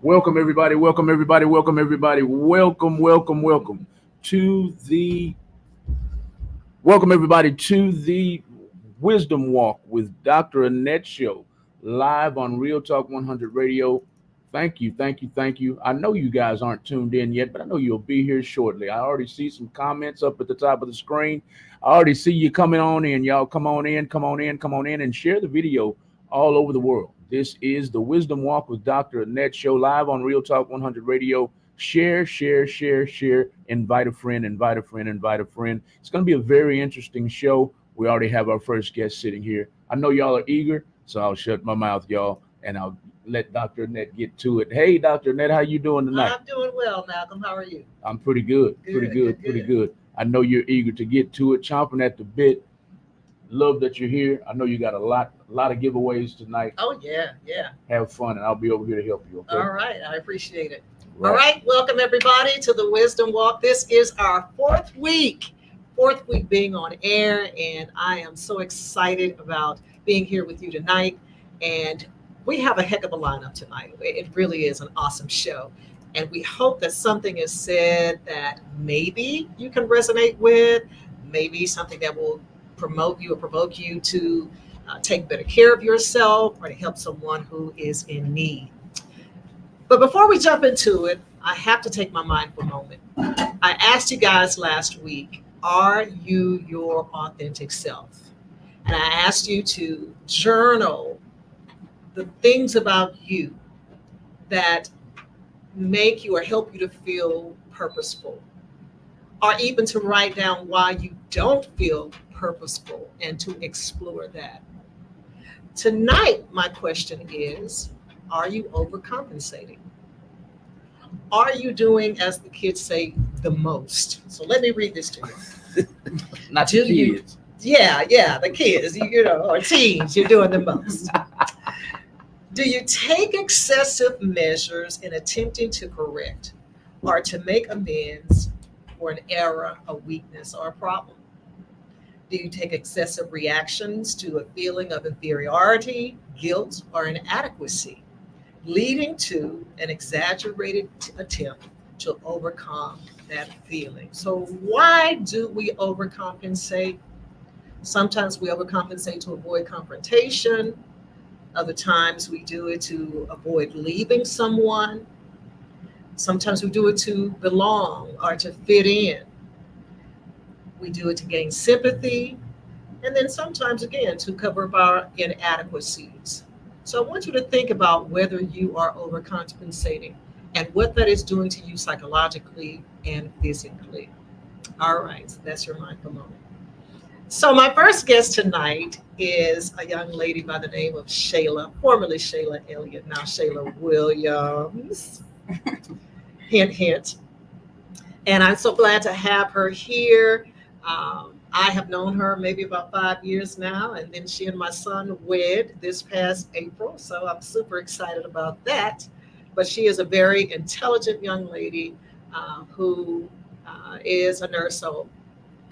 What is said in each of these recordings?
Welcome everybody, welcome everybody, welcome everybody, welcome to the welcome everybody to the Wisdom Walk with Dr. Annette show live on Real Talk 100 Radio. Thank you. I know you guys aren't tuned in yet, but I know you'll be here shortly. I already see some comments up at the top of the screen. I already see you coming on in. Y'all come on in, and share the video all over the world. This is the Wisdom Walk with Dr. Annette show live on Real Talk 100 Radio. Share. Invite a friend, invite a friend. It's going to be a very interesting show. We already have our first guest sitting here. I know y'all are eager, so I'll shut my mouth, y'all, and I'll let Dr. Annette get to it. Hey, Dr. Annette, how you doing tonight? I'm doing well, Malcolm. How are you? I'm pretty good. Pretty good. I know you're eager to get to it, chomping at the bit. Love that you're here. I know you got a lot of giveaways tonight. Oh yeah. Have fun, and I'll be over here to help you. Okay. All right, I appreciate it. Right. All right, welcome everybody to the Wisdom Walk. This is our fourth week being on air, and I am so excited about being here with you tonight. And we have a heck of a lineup tonight. It really is an awesome show. And we hope that something is said that maybe you can resonate with, maybe something that will promote you or provoke you to take better care of yourself or to help someone who is in need. But before we jump into it, I have to take my mind for a moment. I asked you guys last week, are you your authentic self? And I asked you to journal the things about you that make you or help you to feel purposeful, or even to write down why you don't feel purposeful and to explore that. Tonight, my question is, are you overcompensating? Are you doing, as the kids say, the most? So let me read this to you. Not the kids. Yeah, the kids, or teens, you're doing the most. Do you take excessive measures in attempting to correct or to make amends for an error, a weakness, or a problem? Do you take excessive reactions to a feeling of inferiority, guilt, or inadequacy, leading to an exaggerated attempt to overcome that feeling? So why do we overcompensate? Sometimes we overcompensate to avoid confrontation. Other times we do it to avoid leaving someone. Sometimes we do it to belong or to fit in. We do it to gain sympathy. And then sometimes, again, to cover up our inadequacies. So I want you to think about whether you are overcompensating and what that is doing to you psychologically and physically. All right, so that's your mindful moment. So my first guest tonight is a young lady by the name of Shayla, formerly Shayla Elliott, now Shayla Williams. Hint, hint. And I'm so glad to have her here. I have known her maybe about 5 years now, and then she and my son wed this past April. So I'm super excited about that. But she is a very intelligent young lady who is a nurse. So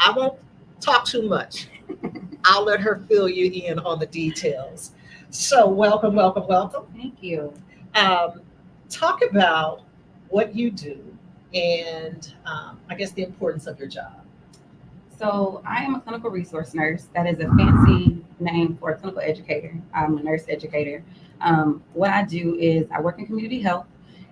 I won't talk too much. I'll let her fill you in on the details. So welcome. Thank you. Talk about what you do and I guess the importance of your job. So I am a clinical resource nurse. That is a fancy name for a clinical educator. I'm a nurse educator. What I do is I work in community health,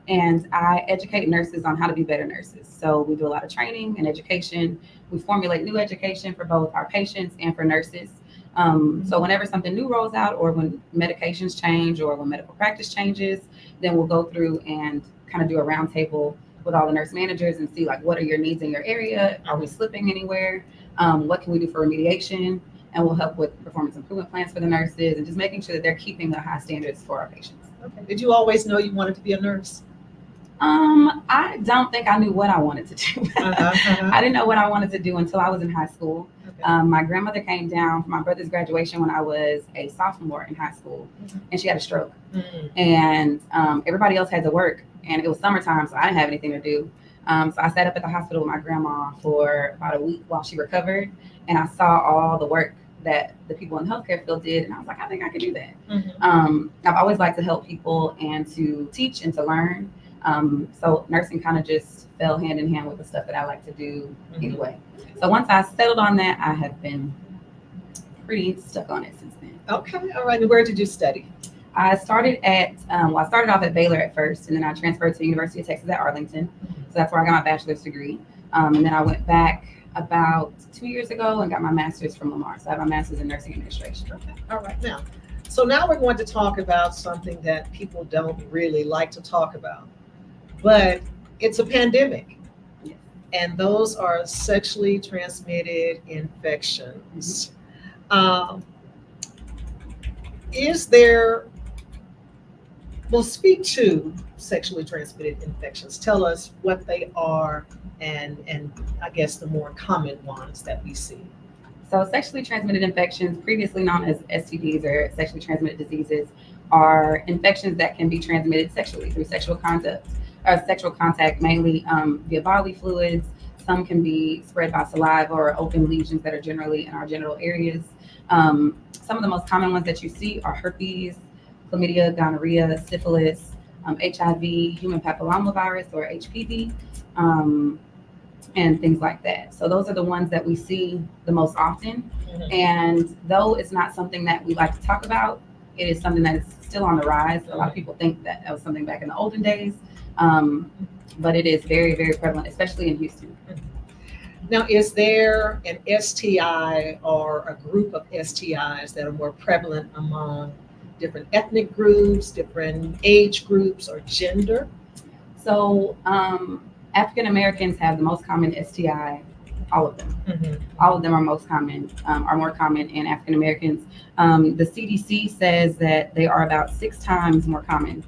and I educate nurses on how to be better nurses. So we do a lot of training and education. We formulate new education for both our patients and for nurses. So whenever something new rolls out, or when medications change, or when medical practice changes, then we'll go through and kind of do a roundtable with all the nurse managers and see, like, what are your needs in your area? Are we slipping anywhere? What can we do for remediation? And we'll help with performance improvement plans for the nurses and just making sure that they're keeping the high standards for our patients. Okay. Did you always know you wanted to be a nurse? I don't think I knew what I wanted to do. I didn't know what I wanted to do until I was in high school. Okay. My grandmother came down for my brother's graduation when I was a sophomore in high school, and she had a stroke. And everybody else had to work, and it was summertime, so I didn't have anything to do. So I sat up at the hospital with my grandma for about a week while she recovered, and I saw all the work that the people in the healthcare field did, and I was like, I think I could do that. Mhm. I've always liked to help people and to teach and to learn. So nursing kind of just fell hand in hand with the stuff that I like to do Mhm. anyway. So once I settled on that, I have been pretty stuck on it since then. Okay, all right. And where did you study? I started I started off at Baylor at first, and then I transferred to the University of Texas at Arlington. So that's where I got my bachelor's degree. And then I went back about 2 years ago and got my master's from Lamar. So I have my master's in nursing administration. Okay, all right. Now we're going to talk about something that people don't really like to talk about, but it's a pandemic. Yes. And those are sexually transmitted infections. Um, is there, well, speak to sexually transmitted infections. Tell us what they are and I guess the more common ones that we see. So sexually transmitted infections, previously known as STDs or sexually transmitted diseases, are infections that can be transmitted sexually through sexual contact, mainly via bodily fluids. Some can be spread by saliva or open lesions that are generally in our genital areas. Some of the most common ones that you see are herpes, chlamydia, gonorrhea, syphilis, HIV, human papillomavirus or HPV. And things like that. So those are the ones that we see the most often. Mhm. And though it's not something that we like to talk about, it is something that is still on the rise. A lot of people think that was something back in the olden days, but it is very, very prevalent, especially in Houston. Now, is there an STI or a group of STIs that are more prevalent among different ethnic groups, different age groups, or gender? So African Americans have the most common STI, all of them. Mhm. All of them are more common in African Americans. The CDC says that they are about 6 times more common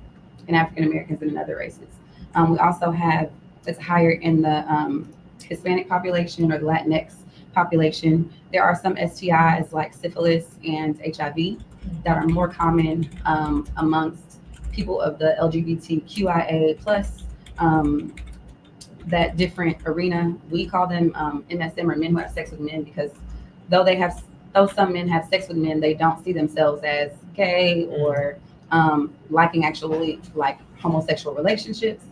in African Americans than in other races. We also have, it's higher in the Hispanic population or the Latinx population. There are some STIs like syphilis and HIV that are more common amongst people of the LGBTQIA plus, that different arena. We call them MSM, or men who have sex with men, because though some men have sex with men, they don't see themselves as gay or liking actually like homosexual relationships.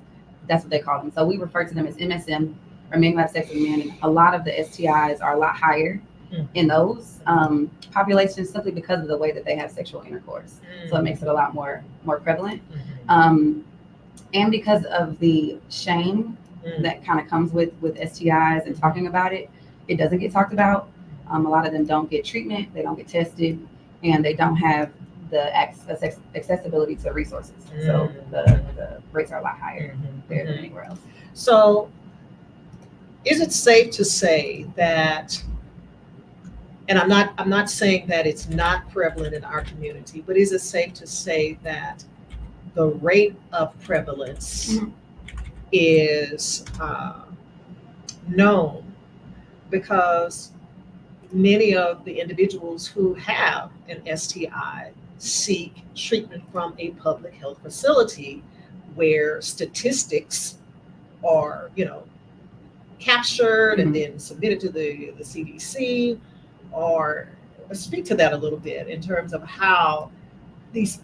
That's what they call them. So we refer to them as MSM, or men who have sex with men. And a lot of the STIs are a lot higher in those populations simply because of the way that they have sexual intercourse. So it makes it a lot more prevalent. And because of the shame that kind of comes with STIs and talking about it, it doesn't get talked about. A lot of them don't get treatment, they don't get tested, and they don't have the accessibility to resources. So the rates are a lot higher there than anywhere else. So, is it safe to say that, and I'm not saying that it's not prevalent in our community, but is it safe to say that the rate of prevalence is known because many of the individuals who have an STI seek treatment from a public health facility where statistics are, captured and then submitted to the CDC? Or speak to that a little bit in terms of how these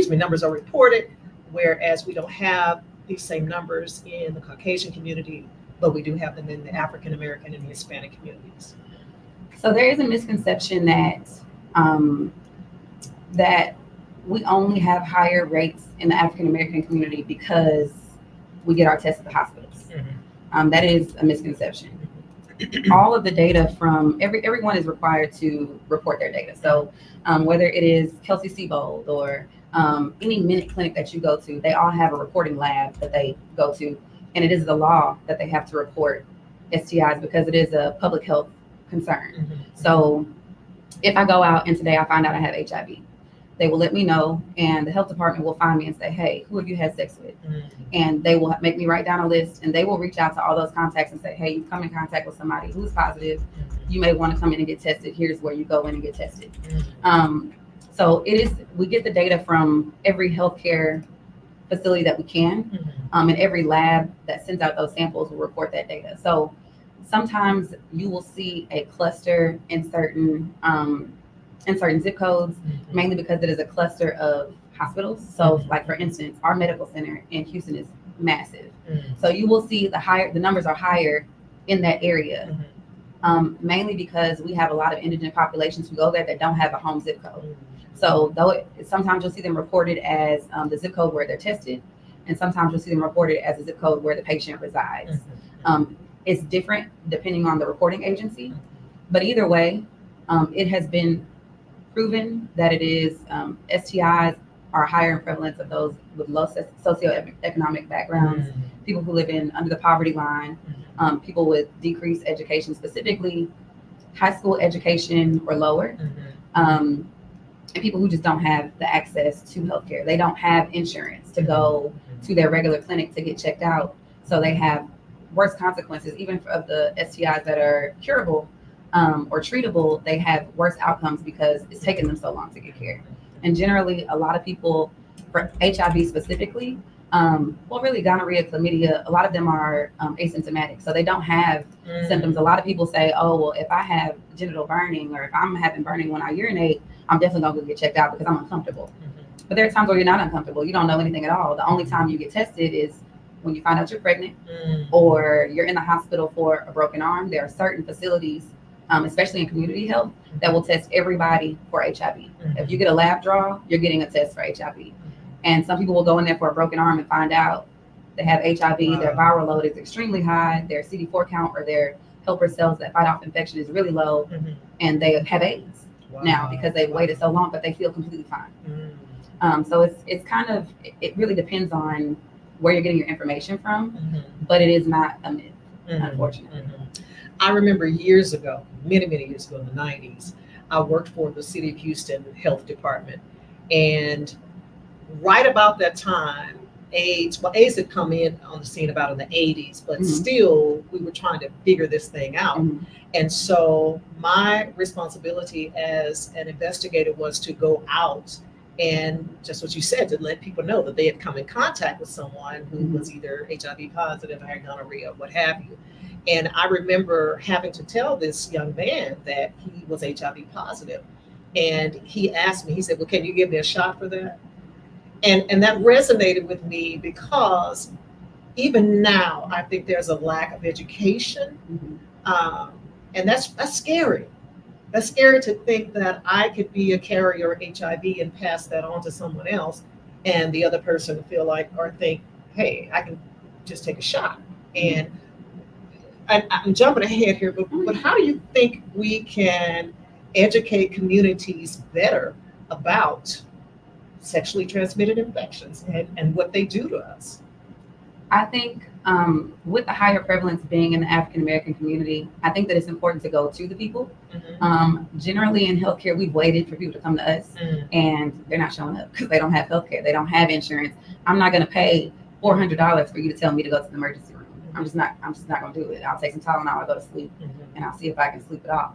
numbers are reported, whereas we don't have these same numbers in the Caucasian community, but we do have them in the African American and Hispanic communities. So there is a misconception that that we only have higher rates in the African American community because we get our tests at the hospitals. That is a misconception. All of the data from everyone is required to report their data. So whether it is Kelsey Siebold or any Minute clinic that you go to, they all have a reporting lab that they go to, and it is the law that they have to report STIs because it is a public health concern. So if I go out and today I find out I have HIV, they will let me know, and the health department will find me and say, hey, who have you had sex with? And they will make me write down a list, and they will reach out to all those contacts and say, hey, you've come in contact with somebody who's positive. You may want to come in and get tested. Here's where you go in and get tested. So we get the data from every healthcare facility that we can, and every lab that sends out those samples will report that data. So sometimes you will see a cluster in certain in certain zip codes, mainly because it is a cluster of hospitals. So, like for instance, our medical center in Houston is massive. So you will see the numbers are higher in that area, mainly because we have a lot of indigent populations who go there that don't have a home zip code. So sometimes you'll see them reported as the zip code where they're tested, and sometimes you'll see them reported as a zip code where the patient resides. It's different depending on the reporting agency, but either way, it has been proven that it is STIs are higher in prevalence of those with low socioeconomic backgrounds, people who live under the poverty line, people with decreased education, specifically high school education or lower, and people who just don't have the access to healthcare. They don't have insurance to go to their regular clinic to get checked out, so they have worse consequences, even of the STIs that are curable or treatable. They have worse outcomes because it's taken them so long to get care. And generally, a lot of people, for HIV specifically, well, really gonorrhea, chlamydia, a lot of them are asymptomatic, so they don't have symptoms. A lot of people say, oh, well, if I have genital burning or if I'm having burning when I urinate, I'm definitely going to get checked out because I'm uncomfortable. But there are times where you're not uncomfortable. You don't know anything at all. The only time you get tested is when you find out you're pregnant or you're in the hospital for a broken arm. There are certain facilities, especially in community health, that will test everybody for HIV. If you get a lab draw, you're getting a test for HIV. And some people will go in there for a broken arm and find out they have HIV, their viral load is extremely high, their CD4 count or their helper cells that fight off infection is really low, and they have AIDS now because they've waited so long, but they feel completely fine. So it's kind of, it really depends on where you're getting your information from, but it is not a myth, unfortunately. I remember years ago, many years ago in the 90s, I worked for the City of Houston Health Department. And right about that time, AIDS had come in on the scene about in the 80s, but still we were trying to figure this thing out. And so my responsibility as an investigator was to go out and just what you said, to let people know that they had come in contact with someone who was either HIV positive, had gonorrhea, what have you. And I remember having to tell this young man that he was HIV positive. And he asked me, he said, well, can you give me a shot for that? And that resonated with me because even now, I think there's a lack of education. And that's scary. That's scary to think that I could be a carrier of HIV and pass that on to someone else, and the other person feel like or think, hey, I can just take a shot. And I'm jumping ahead here, but how do you think we can educate communities better about sexually transmitted infections and what they do to us? I think with the higher prevalence being in the African American community, I think that it's important to go to the people. Generally in healthcare, we've waited for people to come to us, and they're not showing up because they don't have healthcare. They don't have insurance. I'm not going to pay $400 for you to tell me to go to the emergency room. I'm just not going to do it. I'll take some Tylenol, I'll go to sleep, and I'll see if I can sleep it off.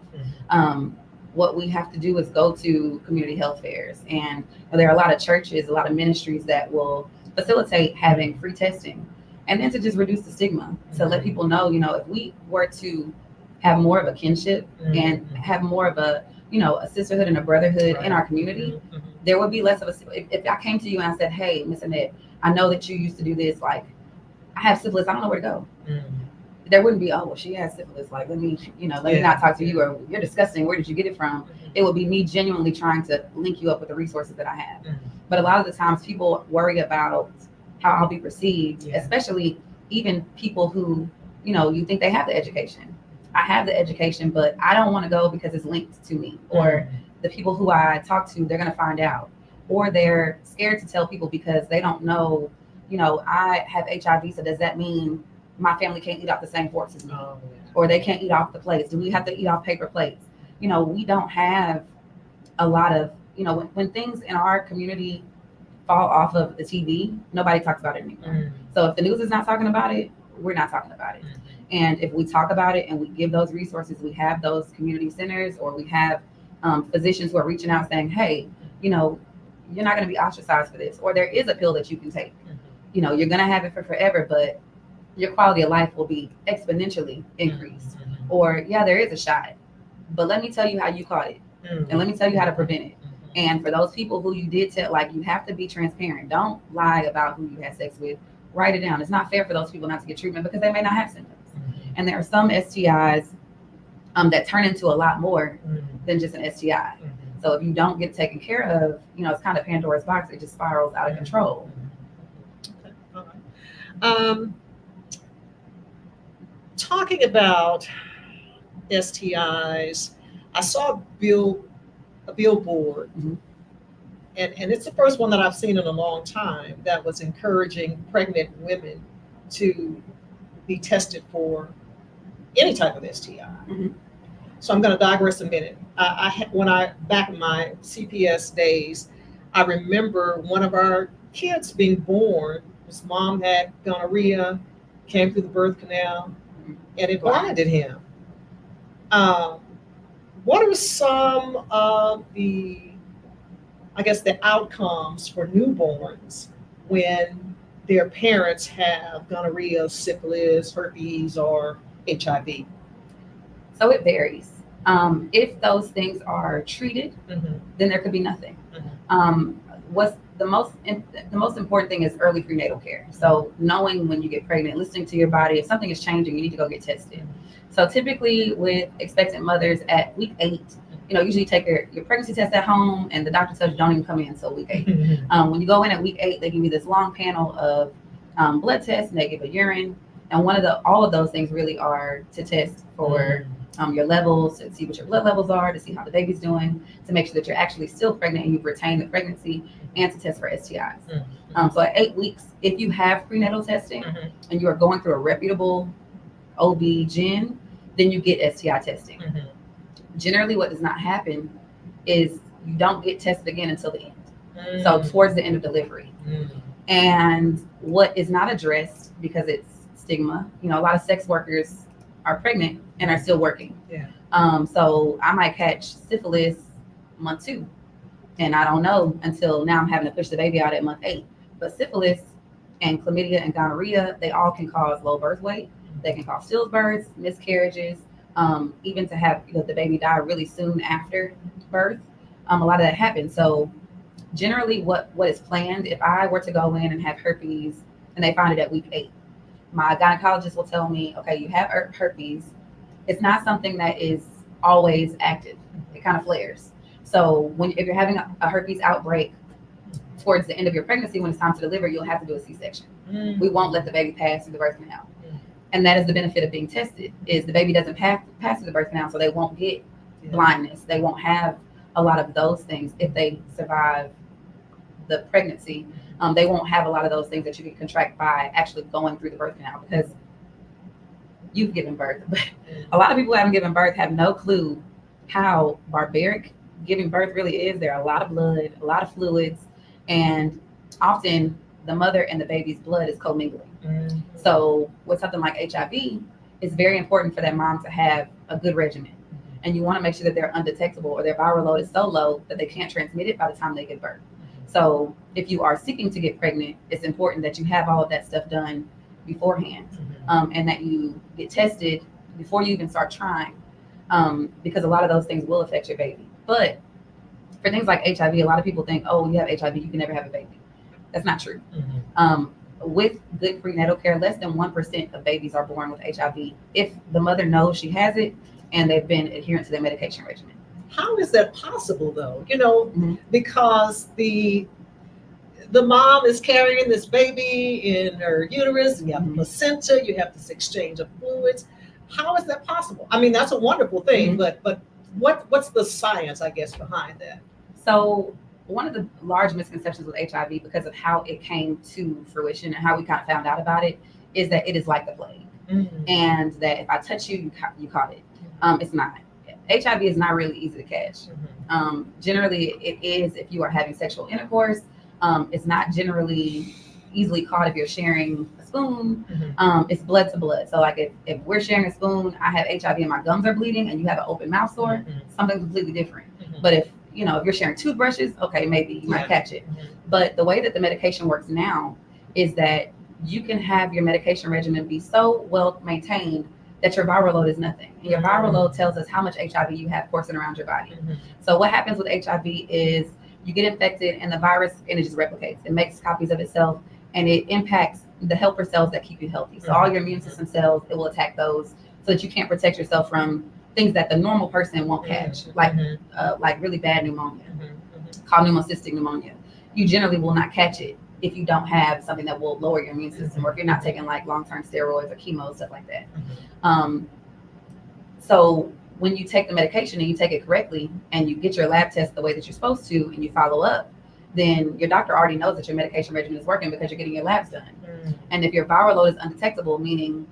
What we have to do is go to community health fairs, and there are a lot of churches, a lot of ministries that will facilitate having free testing. And then to just reduce the stigma, to let people know, if we were to have more of a kinship and have more of a, a sisterhood and a brotherhood in our community, there would be less of a, if I came to you and I said, hey, Miss Annette, I know that you used to do this, like, I have syphilis, I don't know where to go. There wouldn't be, oh, well, she has syphilis, like, let me not talk to you, or you're disgusting, where did you get it from? It would be me genuinely trying to link you up with the resources that I have. But a lot of the times people worry about how I'll be perceived, especially even people who, you think they have the education. I have the education, but I don't want to go because it's linked to me, or the people who I talk to, they're going to find out, or they're scared to tell people because they don't know, I have HIV, so does that mean my family can't eat off the same forks as me, or they can't eat off the plates? Do we have to eat off paper plates? We don't have a lot of, when things in our community fall off of the TV, nobody talks about it anymore. So if the news is not talking about it, we're not talking about it. And if we talk about it and we give those resources, we have those community centers, or we have physicians who are reaching out saying, hey, you're not going to be ostracized for this, or there is a pill that you can take. You're going to have it for forever, but your quality of life will be exponentially increased. Or, yeah, there is a shot, but let me tell you how you caught it. Mm. And let me tell you how to prevent it. And for those people who you did tell, like, you have to be transparent. Don't lie about who you had sex with. Write it down. It's not fair for those people not to get treatment because they may not have symptoms. And there are some STIs that turn into a lot more than just an STI. So if you don't get taken care of, it's kind of Pandora's box. It just spirals out of control. Okay. All right. Talking about STIs, I saw a billboard, Mhm. and it's the first one that I've seen in a long time that was encouraging pregnant women to be tested for any type of STI. Mhm. So I'm going to digress a minute. Back in my CPS days, I remember one of our kids being born. His mom had gonorrhea, came through the birth canal, and it blinded him. What are some of the outcomes for newborns when their parents have gonorrhea, syphilis, herpes, or HIV? So it varies. If those things are treated, then there could be nothing. What's the most important thing is early prenatal care. So knowing when you get pregnant, listening to your body. If something is changing, you need to go get tested. So typically with expectant mothers at week 8, usually you take your pregnancy test at home, and the doctor tells you don't even come in until week 8. When you go in at week 8, they give you this long panel of blood tests, and they give a urine. And all of those things really are to test for your levels, to see what your blood levels are, to see how the baby's doing, to make sure that you're actually still pregnant and you've retained the pregnancy, and to test for STIs. So at 8 weeks, if you have prenatal testing and you are going through a reputable OB-GYN, then you get STI testing. Generally, what does not happen is you don't get tested again until the end. So towards the end of delivery. And what is not addressed, because it's stigma, a lot of sex workers are pregnant and are still working. Yeah. So I might catch syphilis month 2, and I don't know until now I'm having to push the baby out at month 8. But syphilis and chlamydia and gonorrhea, they all can cause low birth weight. They can cause stillbirths, miscarriages, even to have the baby die really soon after birth. A lot of that happens. So generally what is planned, if I were to go in and have herpes and they find it at week 8, my gynecologist will tell me, okay, you have herpes. It's not something that is always active. It kind of flares. So if you're having a herpes outbreak towards the end of your pregnancy, when it's time to deliver, you'll have to do a C-section. We won't let the baby pass through the birth canal. And that is the benefit of being tested, is the baby doesn't pass through the birth canal, so they won't get blindness. They won't have a lot of those things if they survive the pregnancy. They won't have a lot of those things that you can contract by actually going through the birth canal, because you've given birth. But a lot of people who haven't given birth have no clue how barbaric giving birth really is. There are a lot of blood, a lot of fluids, and often the mother and the baby's blood is commingling. So with something like HIV, it's very important for that mom to have a good regimen. And you want to make sure that they're undetectable, or their viral load is so low that they can't transmit it by the time they give birth. So if you are seeking to get pregnant, it's important that you have all of that stuff done beforehand, and that you get tested before you even start trying, because a lot of those things will affect your baby. But for things like HIV, a lot of people think, oh, you have HIV, you can never have a baby. That's not true. With good prenatal care, less than 1% of babies are born with HIV if the mother knows she has it and they've been adherent to their medication regimen. How is that possible, though? Because the mom is carrying this baby in her uterus, you have the placenta, you have this exchange of fluids. How is that possible? I mean, that's a wonderful thing, but what's the science, I guess, behind that? So one of the large misconceptions with HIV, because of how it came to fruition and how we kind of found out about it, is that it is like the plague, and that if I touch you, you caught it. It's not. HIV is not really easy to catch. Generally, it is if you are having sexual intercourse. It's not generally easily caught if you're sharing a spoon. It's blood to blood. So like if we're sharing a spoon, I have HIV and my gums are bleeding, and you have an open mouth sore, something completely different. But if you're sharing toothbrushes, okay, maybe you might catch it. But the way that the medication works now is that you can have your medication regimen be so well maintained that your viral load is nothing. And your viral load tells us how much HIV you have coursing around your body. So what happens with HIV is you get infected and the virus, and it just replicates. It makes copies of itself, and it impacts the helper cells that keep you healthy. So all your immune system cells, it will attack those so that you can't protect yourself from things that the normal person won't catch, like really bad pneumonia, called pneumocystic pneumonia. You generally will not catch it if you don't have something that will lower your immune system, or if you're not taking like long-term steroids or chemo, stuff like that. So when you take the medication and you take it correctly and you get your lab test the way that you're supposed to and you follow up, then your doctor already knows that your medication regimen is working because you're getting your labs done. And if your viral load is undetectable, meaning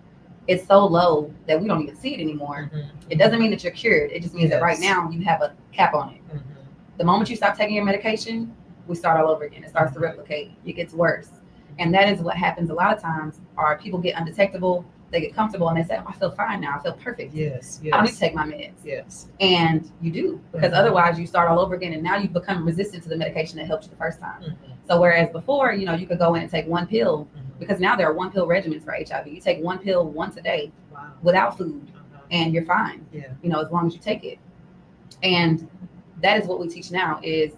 it's so low that we don't even see it anymore, it doesn't mean that you're cured. It just means that right now you have a cap on it. The moment you stop taking your medication, we start all over again. It starts to replicate. It gets worse. And that is what happens a lot of times. Are people get undetectable, they get comfortable, and they say, oh, I feel fine now. I feel perfect. Yes. I don't need to take my meds. Yes. And you do, because otherwise you start all over again, and now you become resistant to the medication that helped you the first time. So whereas before, you could go in and take one pill, because now there are one pill regimens for HIV. You take one pill once a day without food, and you're fine. As long as you take it. And that is what we teach now is,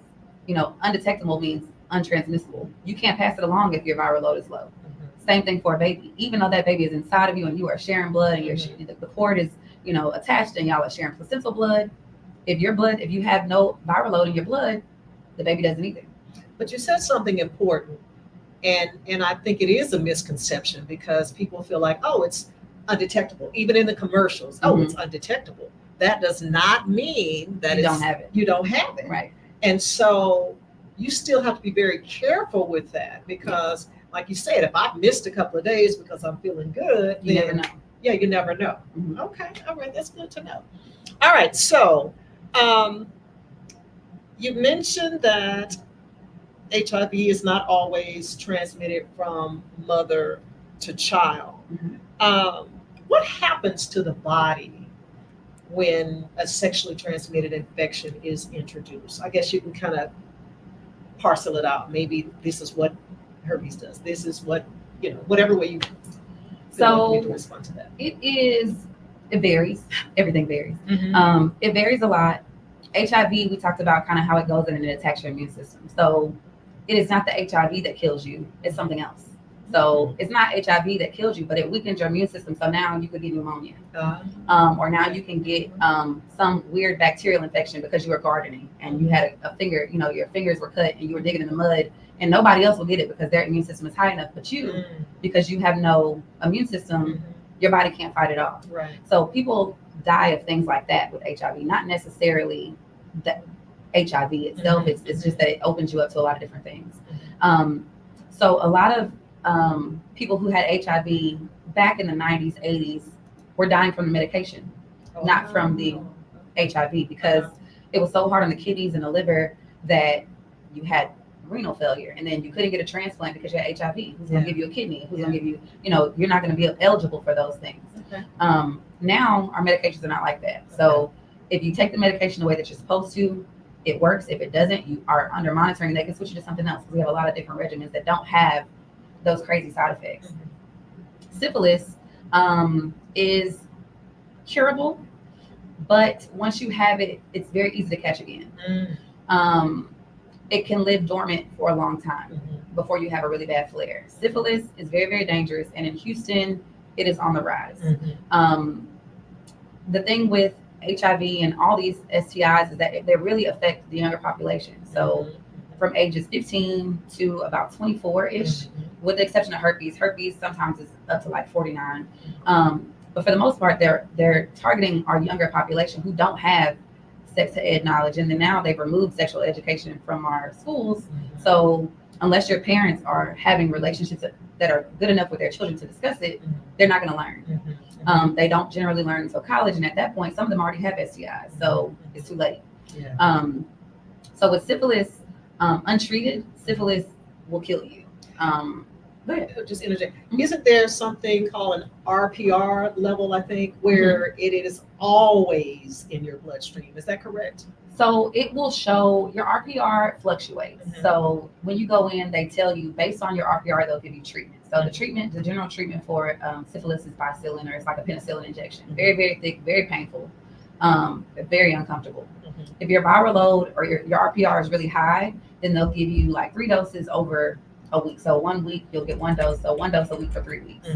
undetectable means untransmissible. You can't pass it along if your viral load is low. Same thing for a baby. Even though that baby is inside of you and you are sharing blood and the cord is, attached and y'all are sharing placental blood. If you have no viral load in your blood, the baby doesn't either. But you said something important, and I think it is a misconception because people feel like, oh, it's undetectable. Even in the commercials, oh, it's undetectable. That does not mean that you don't have it. You don't have it. Right. And so you still have to be very careful with that because, like you said, if I've missed a couple of days because I'm feeling good, you never know. Yeah, you never know. Okay, all right, that's good to know. All right, so you mentioned that HIV is not always transmitted from mother to child. What happens to the body when a sexually transmitted infection is introduced? I guess you can kind of parcel it out. Maybe this is what herpes does. This is what, whatever way you feel like you need to respond to that. It varies. Everything varies. It varies a lot. HIV, we talked about kind of how it goes in and it attacks your immune system. So it is not the HIV that kills you. It's something else. So it's not HIV that kills you, but it weakens your immune system. So now you could get pneumonia. Or now you can get some weird bacterial infection because you were gardening and you had a finger, your fingers were cut and you were digging in the mud, and nobody else will get it because their immune system is high enough. But you, because you have no immune system, your body can't fight it off. Right. So people die of things like that with HIV, not necessarily the HIV itself. It's just that it opens you up to a lot of different things. So a lot of people who had HIV back in the 90s, 80s were dying from the medication, not from the HIV, because it was so hard on the kidneys and the liver that you had renal failure, and then you couldn't get a transplant because you had HIV. Who's going to give you a kidney? Who's going to give you, you're not going to be eligible for those things. Now our medications are not like that. So if you take the medication the way that you're supposed to, it works. If it doesn't, you are under monitoring. They can switch you to something else. We have a lot of different regimens that don't have those crazy side effects. Syphilis is curable, but once you have it, it's very easy to catch again. It can live dormant for a long time before you have a really bad flare. Syphilis is very, very dangerous, and in Houston, it is on the rise. The thing with HIV and all these STIs is that they really affect the younger population. So from ages 15 to about 24-ish, with the exception of herpes. Herpes sometimes is up to like 49. But for the most part, they're targeting our younger population who don't have sex ed knowledge. And then now they've removed sexual education from our schools. So unless your parents are having relationships that are good enough with their children to discuss it, they're not going to learn. They don't generally learn until college. And at that point, some of them already have STIs. So it's too late. So with syphilis, untreated, syphilis will kill you. Just interject. Isn't there something called an RPR level, I think, where it is always in your bloodstream? Is that correct? So it will show your RPR fluctuates. So when you go in, they tell you based on your RPR, they'll give you treatments. So the treatment, the general treatment for syphilis is bicillin, or it's like a penicillin injection. Very, very thick, very painful, very uncomfortable. If your viral load or your RPR is really high, then they'll give you like 3 doses over a week. So 1 week you'll get 1 dose. So 1 dose a week for 3 weeks.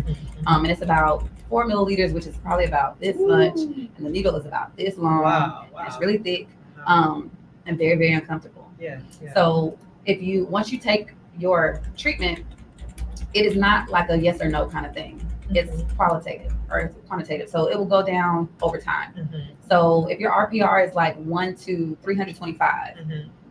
And it's about 4 milliliters, which is probably about this much, and the needle is about this long. Wow. And it's really thick, and very, very uncomfortable. Yeah. So once you take your treatment, it is not like a yes or no kind of thing. It's qualitative or it's quantitative. So it will go down over time. So if your RPR is like 1 to 325,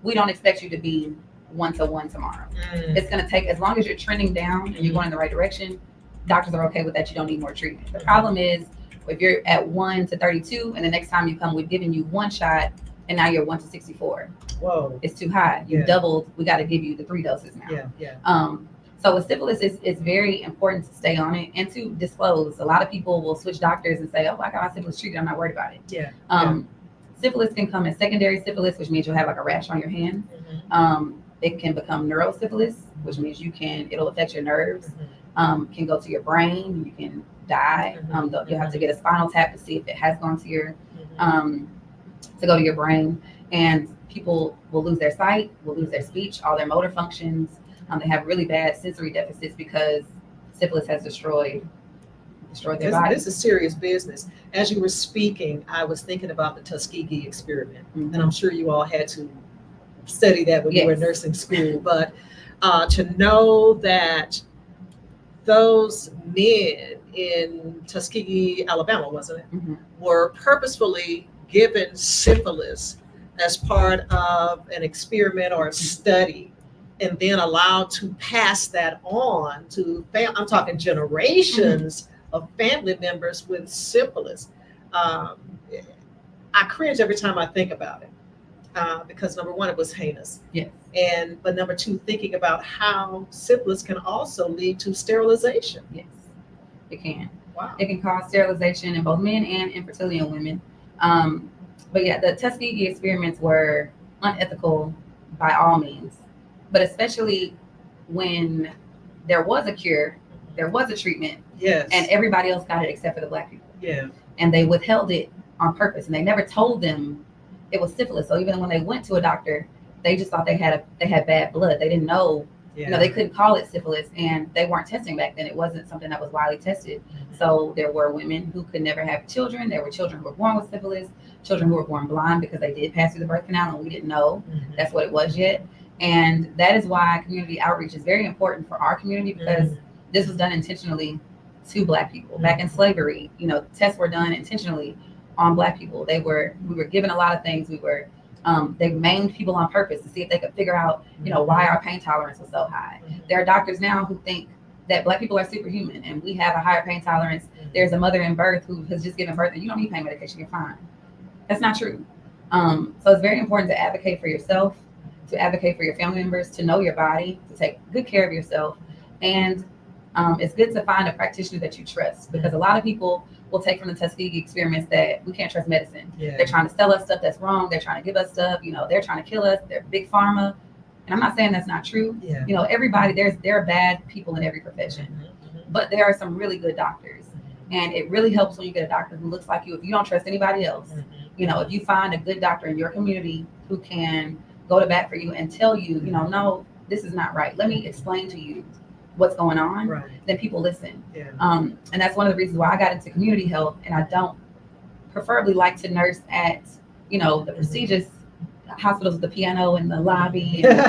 we don't expect you to be 1 to 1 tomorrow. It's going to take, as long as you're trending down and you're going in the right direction, doctors are okay with that. You don't need more treatment. The problem is if you're at 1 to 32 and the next time you come, we've given you 1 shot and now you're 1 to 64. Whoa. It's too high. You doubled. We got to give you the 3 doses now. So with syphilis, it's very important to stay on it and to disclose. A lot of people will switch doctors and say, oh, I got my syphilis treated. I'm not worried about it. Syphilis can come as secondary syphilis, which means you'll have like a rash on your hand. It can become neurosyphilis, which means it'll affect your nerves. Can go to your brain. You can die. You'll have to get a spinal tap to see if it has gone to your, to go to your brain. And people will lose their sight, will lose their speech, all their motor functions. They have really bad sensory deficits because syphilis has destroyed their body. This is serious business. As you were speaking, I was thinking about the Tuskegee experiment, and I'm sure you all had to study that when you were in nursing school. But to know that those men in Tuskegee, Alabama, wasn't it, were purposefully given syphilis as part of an experiment or a study, and then allowed to pass that on to I'm talking generations of family members with syphilis. I cringe every time I think about it, because number one, it was heinous. But number two, thinking about how syphilis can also lead to sterilization. Yes, it can. Wow. It can cause sterilization in both men and infertility in women. But yeah, the Tuskegee experiments were unethical by all means. But especially when there was a cure, there was a treatment, and everybody else got it except for the Black people. And they withheld it on purpose, and they never told them it was syphilis. So even when they went to a doctor, they just thought they had bad blood. They didn't know, they couldn't call it syphilis, and they weren't testing back then. It wasn't something that was widely tested. So there were women who could never have children. There were children who were born with syphilis, children who were born blind because they did pass through the birth canal, and we didn't know that's what it was yet. And that is why community outreach is very important for our community, because this was done intentionally to Black people. Back in slavery, tests were done intentionally on Black people. We were given a lot of things. They maimed people on purpose to see if they could figure out, why our pain tolerance was so high. There are doctors now who think that Black people are superhuman and we have a higher pain tolerance. There's a mother in birth who has just given birth and you don't need pain medication, you're fine. That's not true. So it's very important to advocate for yourself, to advocate for your family members, to know your body, to take good care of yourself. And it's good to find a practitioner that you trust, because a lot of people will take from the Tuskegee experiments that we can't trust medicine. They're trying to sell us stuff that's wrong. They're trying to give us stuff, they're trying to kill us. They're big pharma. And I'm not saying that's not true. Everybody, there are bad people in every profession, but there are some really good doctors. And it really helps when you get a doctor who looks like you. If you don't trust anybody else, if you find a good doctor in your community who can go to bat for you and tell you, no, this is not right. Let me explain to you what's going on. Then people listen. And that's one of the reasons why I got into community health. And I don't preferably like to nurse at, the prestigious hospitals with the piano in the lobby, and,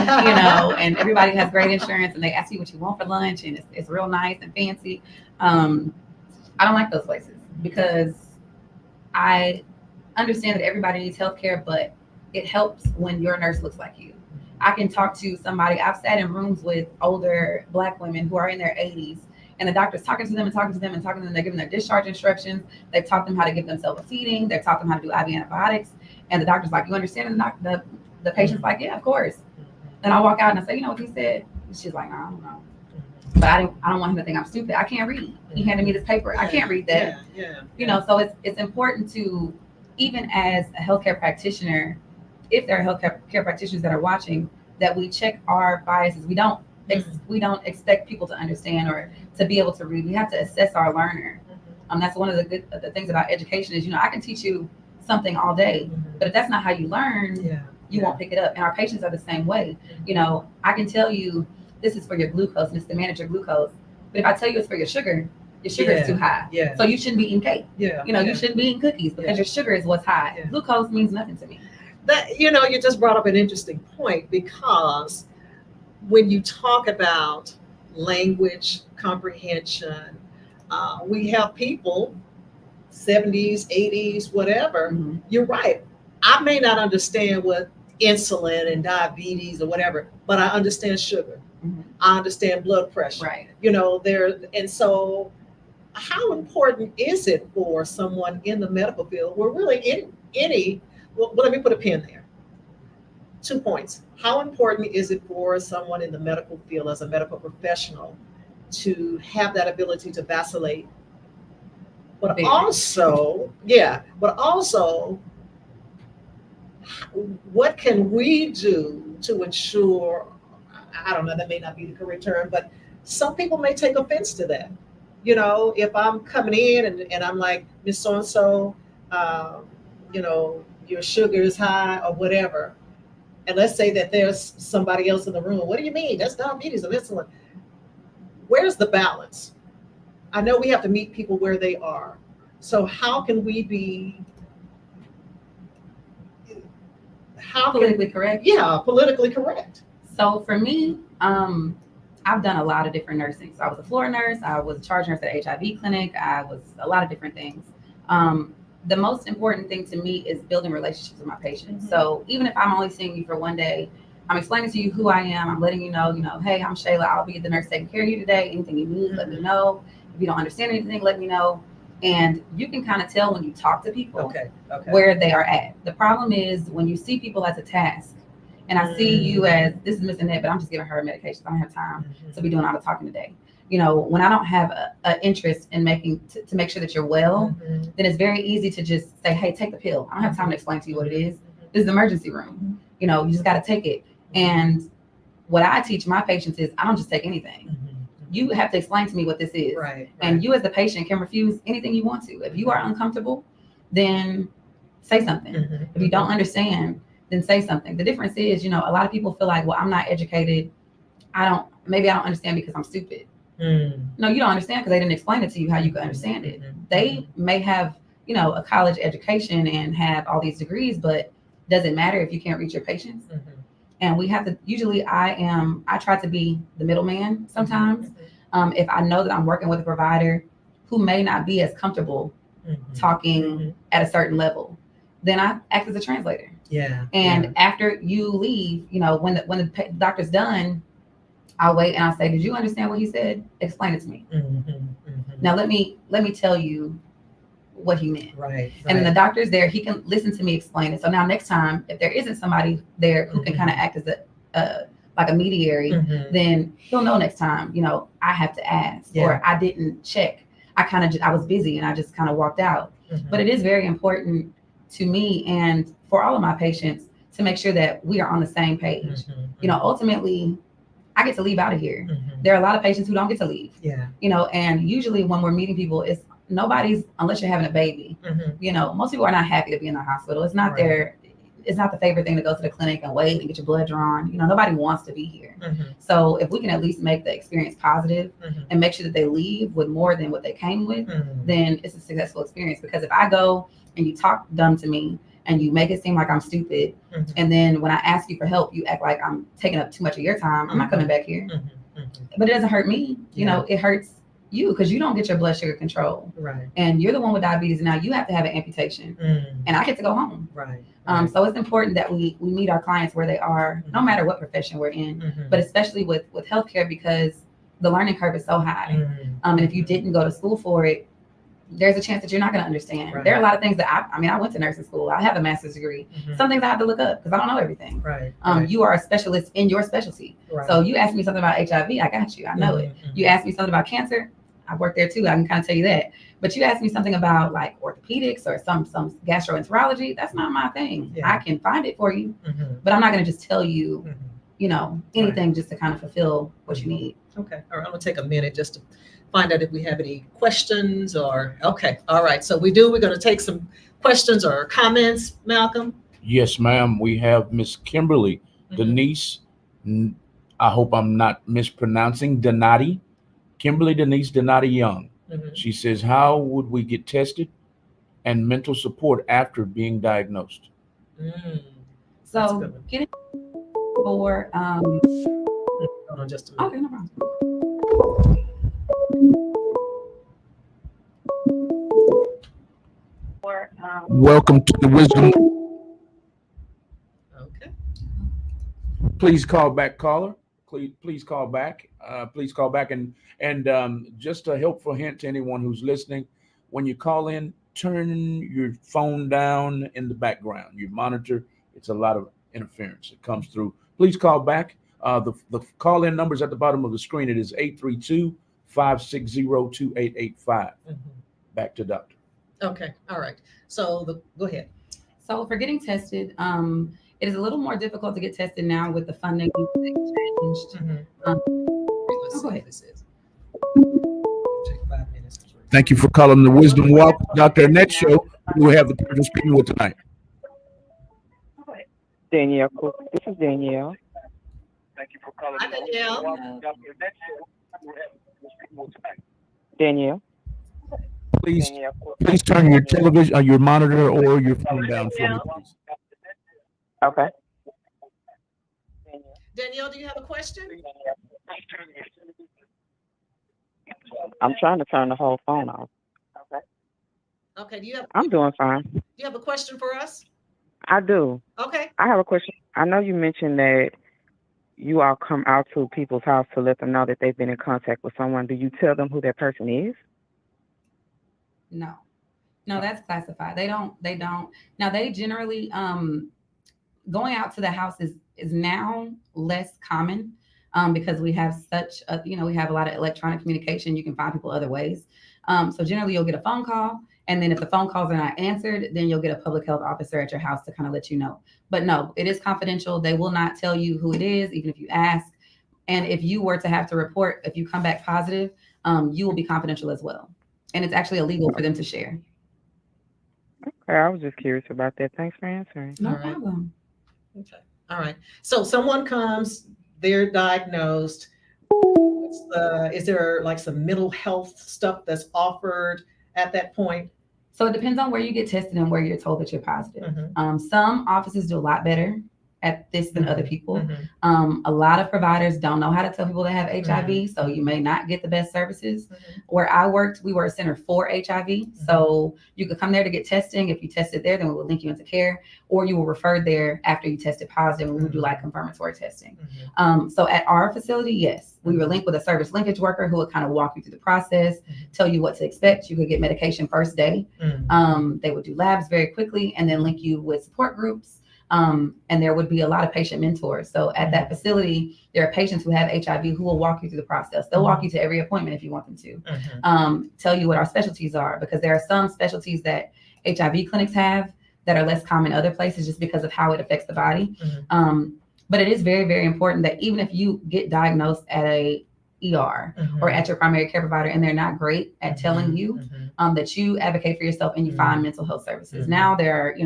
and everybody has great insurance and they ask you what you want for lunch and it's real nice and fancy. I don't like those places, because I understand that everybody needs healthcare, but it helps when your nurse looks like you. I can talk to somebody. I've sat in rooms with older Black women who are in their 80s, and the doctor's talking to them and talking to them and talking to them. They're giving their discharge instructions. They've taught them how to give themselves a feeding. They've taught them how to do IV antibiotics. And the doctor's like, you understand? And the patient's like, yeah, of course. Then I walk out and I say, you know what he said? And she's like, no, I don't know. But I don't want him to think I'm stupid. I can't read. He handed me this paper. I can't read that. So it's important to, even as a healthcare practitioner, if there are healthcare practitioners that are watching, that we check our biases. We don't We don't expect people to understand or to be able to read. We have to assess our learner. That's one of the things about education is, I can teach you something all day, but if that's not how you learn, you won't pick it up. And our patients are the same way. I can tell you this is for your glucose and it's to manage your glucose, but if I tell you it's for your sugar is too high. So you shouldn't be eating cake. You shouldn't be eating cookies because your sugar is what's high. Glucose means nothing to me. That you just brought up an interesting point, because when you talk about language comprehension, we have people 70s, 80s, whatever. You're right. I may not understand what insulin and diabetes or whatever, but I understand sugar. I understand blood pressure. Right. And so how important is it for someone in the medical field, or really well, let me put a pin there. 2 points. How important is it for someone in the medical field as a medical professional to have that ability to vacillate? But also, what can we do to ensure, I don't know, that may not be the correct term, but some people may take offense to that. If I'm coming in and I'm like, Miss So-and-so, your sugar is high or whatever. And let's say that there's somebody else in the room. What do you mean? That's diabetes and insulin. Where's the balance? I know we have to meet people where they are. So how can we be politically correct? Yeah, politically correct. So for me, I've done a lot of different nursing. So I was a floor nurse. I was a charge nurse at HIV clinic. I was a lot of different things. The most important thing to me is building relationships with my patients. So even if I'm only seeing you for one day, I'm explaining to you who I am. I'm letting you know, hey, I'm Shayla. I'll be the nurse taking care of you today. Anything you need, let me know. If you don't understand anything, let me know. And you can kind of tell when you talk to people where they are at. The problem is when you see people as a task, and I see you as, this is Miss Annette, but I'm just giving her medication. I don't have time to be doing all the talking today. When I don't have an interest in to make sure that you're well, then it's very easy to just say, hey, take the pill. I don't have time to explain to you what it is. This is the emergency room. You just got to take it. And what I teach my patients is I don't just take anything. You have to explain to me what this is. Right. And you as the patient can refuse anything you want to. If you are uncomfortable, then say something. If you don't understand, then say something. The difference is, a lot of people feel like, well, I'm not educated. Maybe I don't understand because I'm stupid. No, you don't understand because they didn't explain it to you how you could understand it. They may have, a college education and have all these degrees, but does it matter if you can't reach your patients? And we have to, usually I try to be the middleman sometimes. If I know that I'm working with a provider who may not be as comfortable talking at a certain level, then I act as a translator. And after you leave, when the doctor's done, I'll wait and I'll say, did you understand what he said? Explain it to me. Now let me tell you what he meant. And then the doctor's there, he can listen to me explain it. So now next time, if there isn't somebody there who can kind of act as like a mediary, then he'll know next time, I have to ask, or I didn't check. I was busy and I just kind of walked out. But it is very important to me and for all of my patients to make sure that we are on the same page. Ultimately, I get to leave out of here. There are a lot of patients who don't get to leave. And usually when we're meeting people, it's nobody's, unless you're having a baby, most people are not happy to be in the hospital. It's not it's not the favorite thing to go to the clinic and wait and get your blood drawn. Nobody wants to be here. So if we can at least make the experience positive and make sure that they leave with more than what they came with, then it's a successful experience. Because if I go and you talk dumb to me and you make it seem like I'm stupid, and then when I ask you for help, you act like I'm taking up too much of your time, I'm not coming back here. But it doesn't hurt me. It hurts you because you don't get your blood sugar controlled. And you're the one with diabetes. And now you have to have an amputation. And I get to go home. So it's important that we meet our clients where they are, no matter what profession we're in, but especially with healthcare, because the learning curve is so high. And if you didn't go to school for it, there's a chance that you're not going to understand. There are a lot of things that I went to nursing school. I have a master's degree. Some things I have to look up because I don't know everything. You are a specialist in your specialty. So you ask me something about HIV, I got you. I know it. You ask me something about cancer, I work there too. I can kind of tell you that. But you ask me something about like orthopedics or some gastroenterology, that's not my thing. I can find it for you, but I'm not going to just tell you anything just to kind of fulfill what you need. Okay. All right. I'm gonna take a minute just to find out if we have any questions or okay. All right. So we're gonna take some questions or comments, Malcolm. Yes, ma'am. We have Miss Kimberly Mhm. Denise. I hope I'm not mispronouncing Donati. Kimberly Denise Donati Young. Mhm. She says, "How would we get tested and mental support after being diagnosed?" Mm, that's a So good one. getting for Hold on just a minute. okay, no problem. Welcome to the Wisdom. Okay. Please call back, caller. Please call back. Please call back, and just a helpful hint to anyone who's listening: when you call in, turn your phone down in the background. Your monitor. It's a lot of interference that comes through. Please call back. The call in numbers at the bottom of the screen. It is 832-560-2885. Mhm. Back to doctor. Okay. All right. So go ahead. So for getting tested, it is a little more difficult to get tested now with the funding changed. Mhm. Um, Let's see go what ahead. this is. Take 5 minutes. Thank you for calling the Wisdom Walk, Dr. Annette Show. Who we have the pleasure of speaking with tonight. Danielle Cook. This is Danielle. Thank you for calling Hi, Danielle. Dr. Annette Show. Who we have the pleasure of speaking with tonight. Danielle. Please, Danielle Cook. please turn your television, your monitor, or your phone down for me, please. Okay. Danielle, do you have a question? I'm trying to turn the whole phone off. Okay. Do I'm doing fine. you have a question for us? I do. Okay. I have a question. I know you mentioned that you all come out to people's house to let them know that they've been in contact with someone. Do you tell them who that person is? No, that's classified. They don't. Now they generally going out to the house is now less common because we have such a, we have a lot of electronic communication. You can find people other ways. So generally you'll get a phone call, and then if the phone calls are not answered, then you'll get a public health officer at your house to kind of let you know. But no, it is confidential. They will not tell you who it is, even if you ask. And if you were to have to report, if you come back positive, you will be confidential as well. And it's actually illegal for them to share. Okay, I was just curious about that. Thanks for answering. No All right. problem. Okay. All right. So someone comes, they're diagnosed. Is there like some mental health stuff that's offered at that point? So it depends on where you get tested and where you're told that you're positive. Mhm. Some offices do a lot better at this than other people. Mhm. A lot of providers don't know how to tell people they have HIV, so you may not get the best services. Where I worked, we were a center for HIV, so you could come there to get testing. If you tested there, then we would link you into care, or you were referred there after you tested positive, and we would do like confirmatory testing. So at our facility, yes, we were linked with a service linkage worker who would kind of walk you through the process, tell you what to expect. You could get medication first day. They would do labs very quickly, and then link you with support groups. And there would be a lot of patient mentors. So at that facility, there are patients who have HIV who will walk you through the process. They'll walk you to every appointment if you want them to. Tell you what our specialties are, because there are some specialties that HIV clinics have that are less common other places just because of how it affects the body. But it is very, very important that even if you get diagnosed at a ER or at your primary care provider and they're not great at telling you, that you advocate for yourself and you find mental health services. Now there are,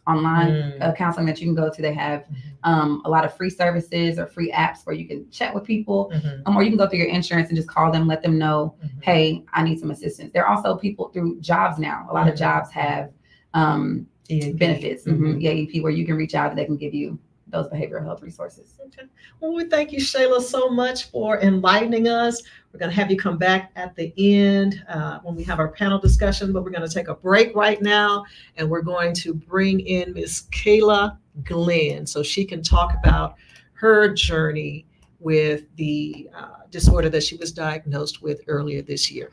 online counseling that you can go to. They have a lot of free services or free apps where you can chat with people, or you can go through your insurance and just call them, let them know, hey, I need some assistance. There are also people through jobs now. A lot of jobs have benefits, EAP, where you can reach out and they can give you those behavioral health resources. Okay. Well, we thank you, Shayla, so much for enlightening us. We're going to have you come back at the end when we have our panel discussion, but we're going to take a break right now, and we're going to bring in Miss Kayla Glenn so she can talk about her journey with the disorder that she was diagnosed with earlier this year.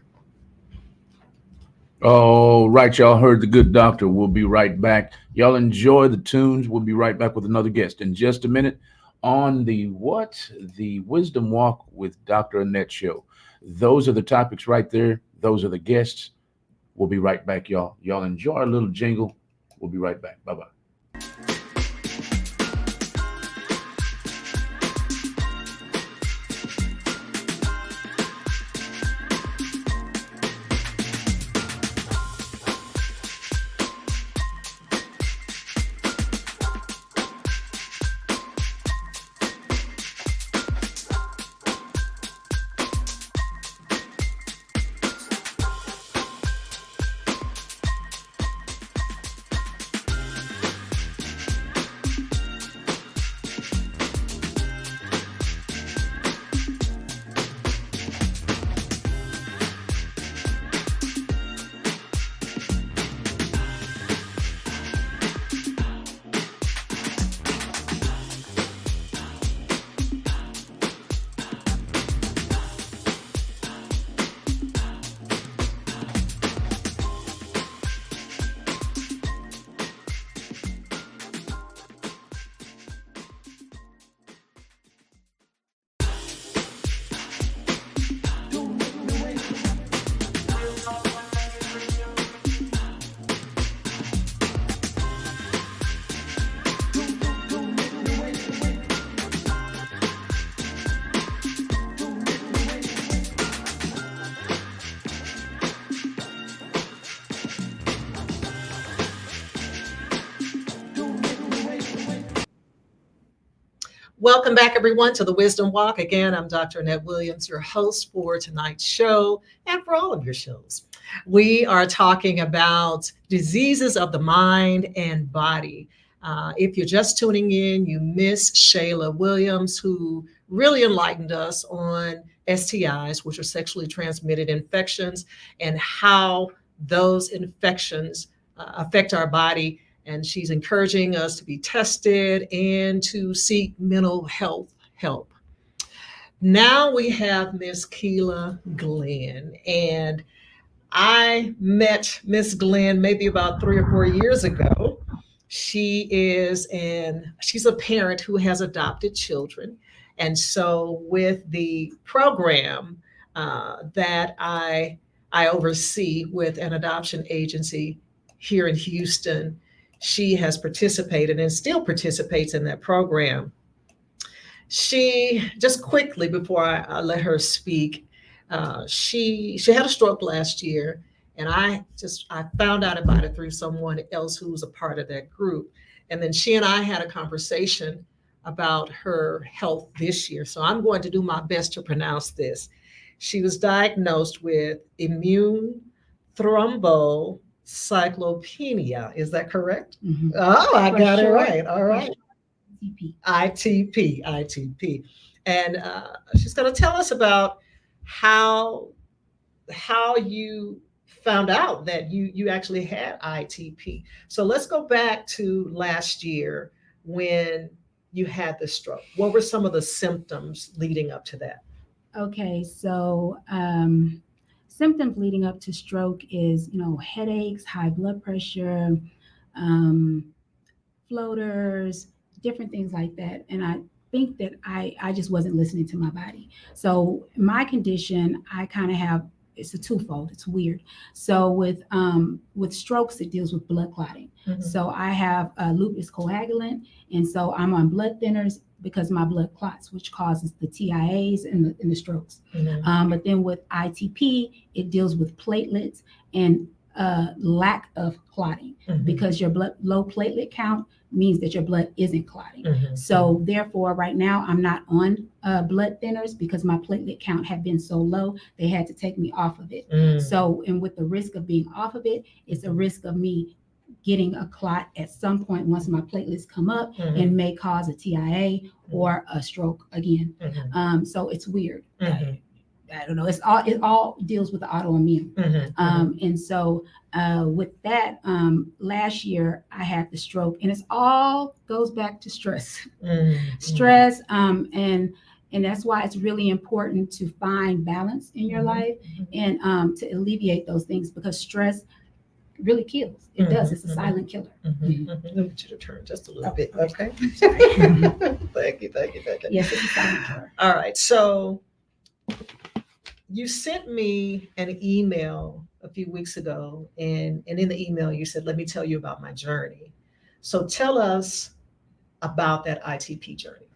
All right, y'all heard the good doctor. We'll be right back. Y'all enjoy the tunes. We'll be right back with another guest in just a minute on the Wisdom Walk with Dr. Annette show. Those are the topics right there. Those are the guests. We'll be right back, y'all. Y'all enjoy our little jingle. We'll be right back. Bye-bye. Welcome back, everyone, to the Wisdom Walk. Again, I'm Dr. Annette Williams, your host for tonight's show and for all of your shows. We are talking about diseases of the mind and body. If you're just tuning in, you miss Shayla Williams, who really enlightened us on STIs, which are sexually transmitted infections, and how those infections affect our body. And she's encouraging us to be tested and to seek mental health help. Now we have Miss Keela Glenn, and I met Miss Glenn maybe about 3 or 4 years ago. She's a parent who has adopted children. And so with the program that I oversee with an adoption agency here in Houston, she has participated and still participates in that program. She, just quickly before I let her speak, she had a stroke last year, and I found out about it through someone else who was a part of that group. And then she and I had a conversation about her health this year. So I'm going to do my best to pronounce this. She was diagnosed with immune thrombocytopenia. Is that correct? Mhm. Oh, I For got it sure. right. All right. ITP. ITP. And she's going to tell us about how you found out that you actually had ITP. So let's go back to last year when you had the stroke. What were some of the symptoms leading up to that? Okay, so symptoms leading up to stroke is, headaches, high blood pressure, floaters, different things like that. And I think that I just wasn't listening to my body. So my condition, I kind of have, it's a twofold. It's weird. So with strokes, it deals with blood clotting. Mhm. So I have lupus coagulant, and so I'm on blood thinners because my blood clots, which causes the TIAs and the strokes. Mhm. But then with ITP, it deals with platelets and lack of clotting, Mhm. because your low platelet count means that your blood isn't clotting. Mhm. So therefore, right now, I'm not on blood thinners because my platelet count had been so low, they had to take me off of it. Mm. So, and with the risk of being off of it, it's a risk of me getting a clot at some point once my platelets come up, Mhm. and may cause a TIA or a stroke again. Mhm. So it's weird. Mhm. I don't know. It all deals with the autoimmune. Mhm. And so with that, last year I had the stroke, and it's all goes back to stress. Mhm. Stress, and that's why it's really important to find balance in your Mhm. life, and to alleviate those things, because stress really kills. It does. It's a silent killer. Mhm. Mhm. Let me get you to turn just a little bit. Okay. Sorry. Thank you. Yes, it's a silent killer. All right. So you sent me an email a few weeks ago, and in the email you said, let me tell you about my journey. So tell us about that ITP journey.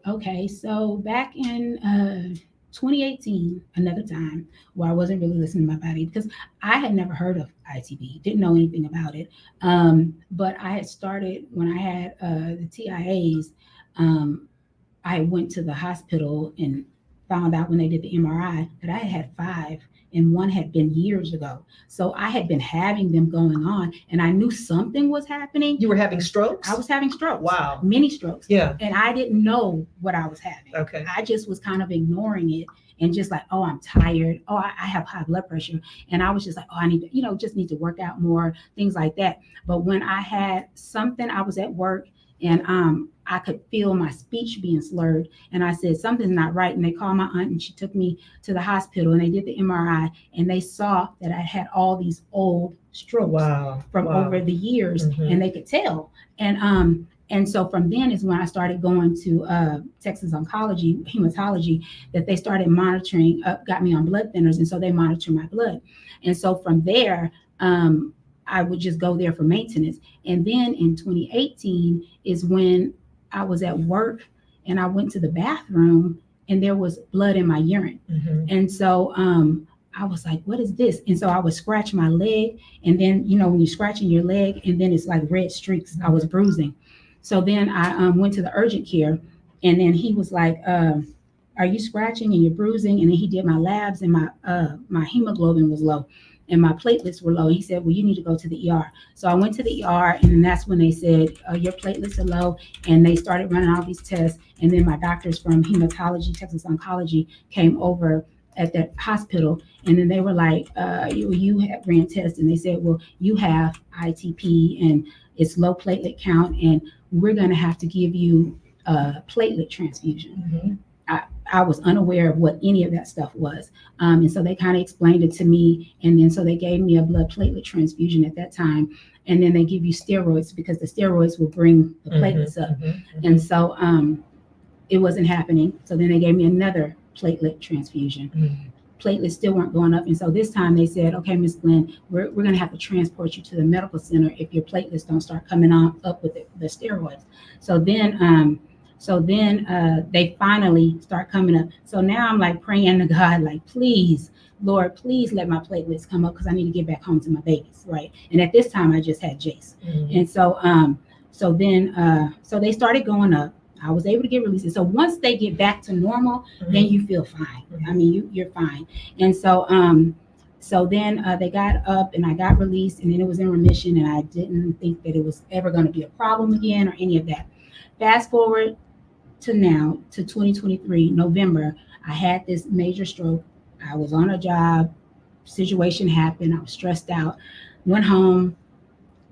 Okay, so back in 2018, another time where I wasn't really listening to my body, because I had never heard of ITP, didn't know anything about it. But I had started when I had the TIAs. I went to the hospital and found out when they did the MRI that I had 5, and one had been years ago. So I had been having them going on, and I knew something was happening. You were having strokes? I was having strokes. Wow. Many strokes. Yeah. And I didn't know what I was having. Okay. I just was kind of ignoring it and just like, oh, I'm tired. Oh, I have high blood pressure. And I was just like, oh, I need to, just need to work out more, things like that. But when I had something, I was at work, and I could feel my speech being slurred. And I said, something's not right. And they called my aunt, and she took me to the hospital, and they did the MRI, and they saw that I had all these old strokes from over the years, Mhm. and they could tell. And so from then is when I started going to Texas Oncology, Hematology, that they started monitoring, got me on blood thinners. And so they monitor my blood. And so from there, I would just go there for maintenance. And then in 2018 is when I was at work, and I went to the bathroom, and there was blood in my urine. Mhm. And so I was like, what is this? And so I would scratch my leg, and then, when you're scratching your leg, and then it's like red streaks, I was bruising. So then I went to the urgent care, And then he was like, are you scratching and you're bruising? And then he did my labs, and my hemoglobin was low and my platelets were low. He said, well, you need to go to the ER. So I went to the ER, and then that's when they said, your platelets are low. And they started running all these tests. And then my doctors from hematology, Texas Oncology, came over at that hospital. And then they were like, you have ran tests. And they said, well, you have ITP and it's low platelet count, and we're going to have to give you a platelet transfusion. I was unaware of what any of that stuff was. And so they kind of explained it to me. And then so they gave me a blood platelet transfusion at that time. And then they give you steroids because the steroids will bring the platelets up. And so it wasn't happening. So then they gave me another platelet transfusion. Platelets still weren't going up. And so this time they said, okay, Miss Glenn, we're going to have to transport you to the medical center if your platelets don't start coming up with the steroids. So then they finally start coming up. So now I'm like praying to God, like, please, Lord, please let my platelets come up because I need to get back home to my babies, right? And at this time, I just had Jace. And so they started going up. I was able to get released. So once they get back to normal, then you feel fine. I mean, you're fine. And so then they got up and I got released, and then it was in remission, and I didn't think that it was ever going to be a problem again or any of that. Fast forward to now, to 2023, November, I had this major stroke. I was on a job, situation happened, I was stressed out, went home,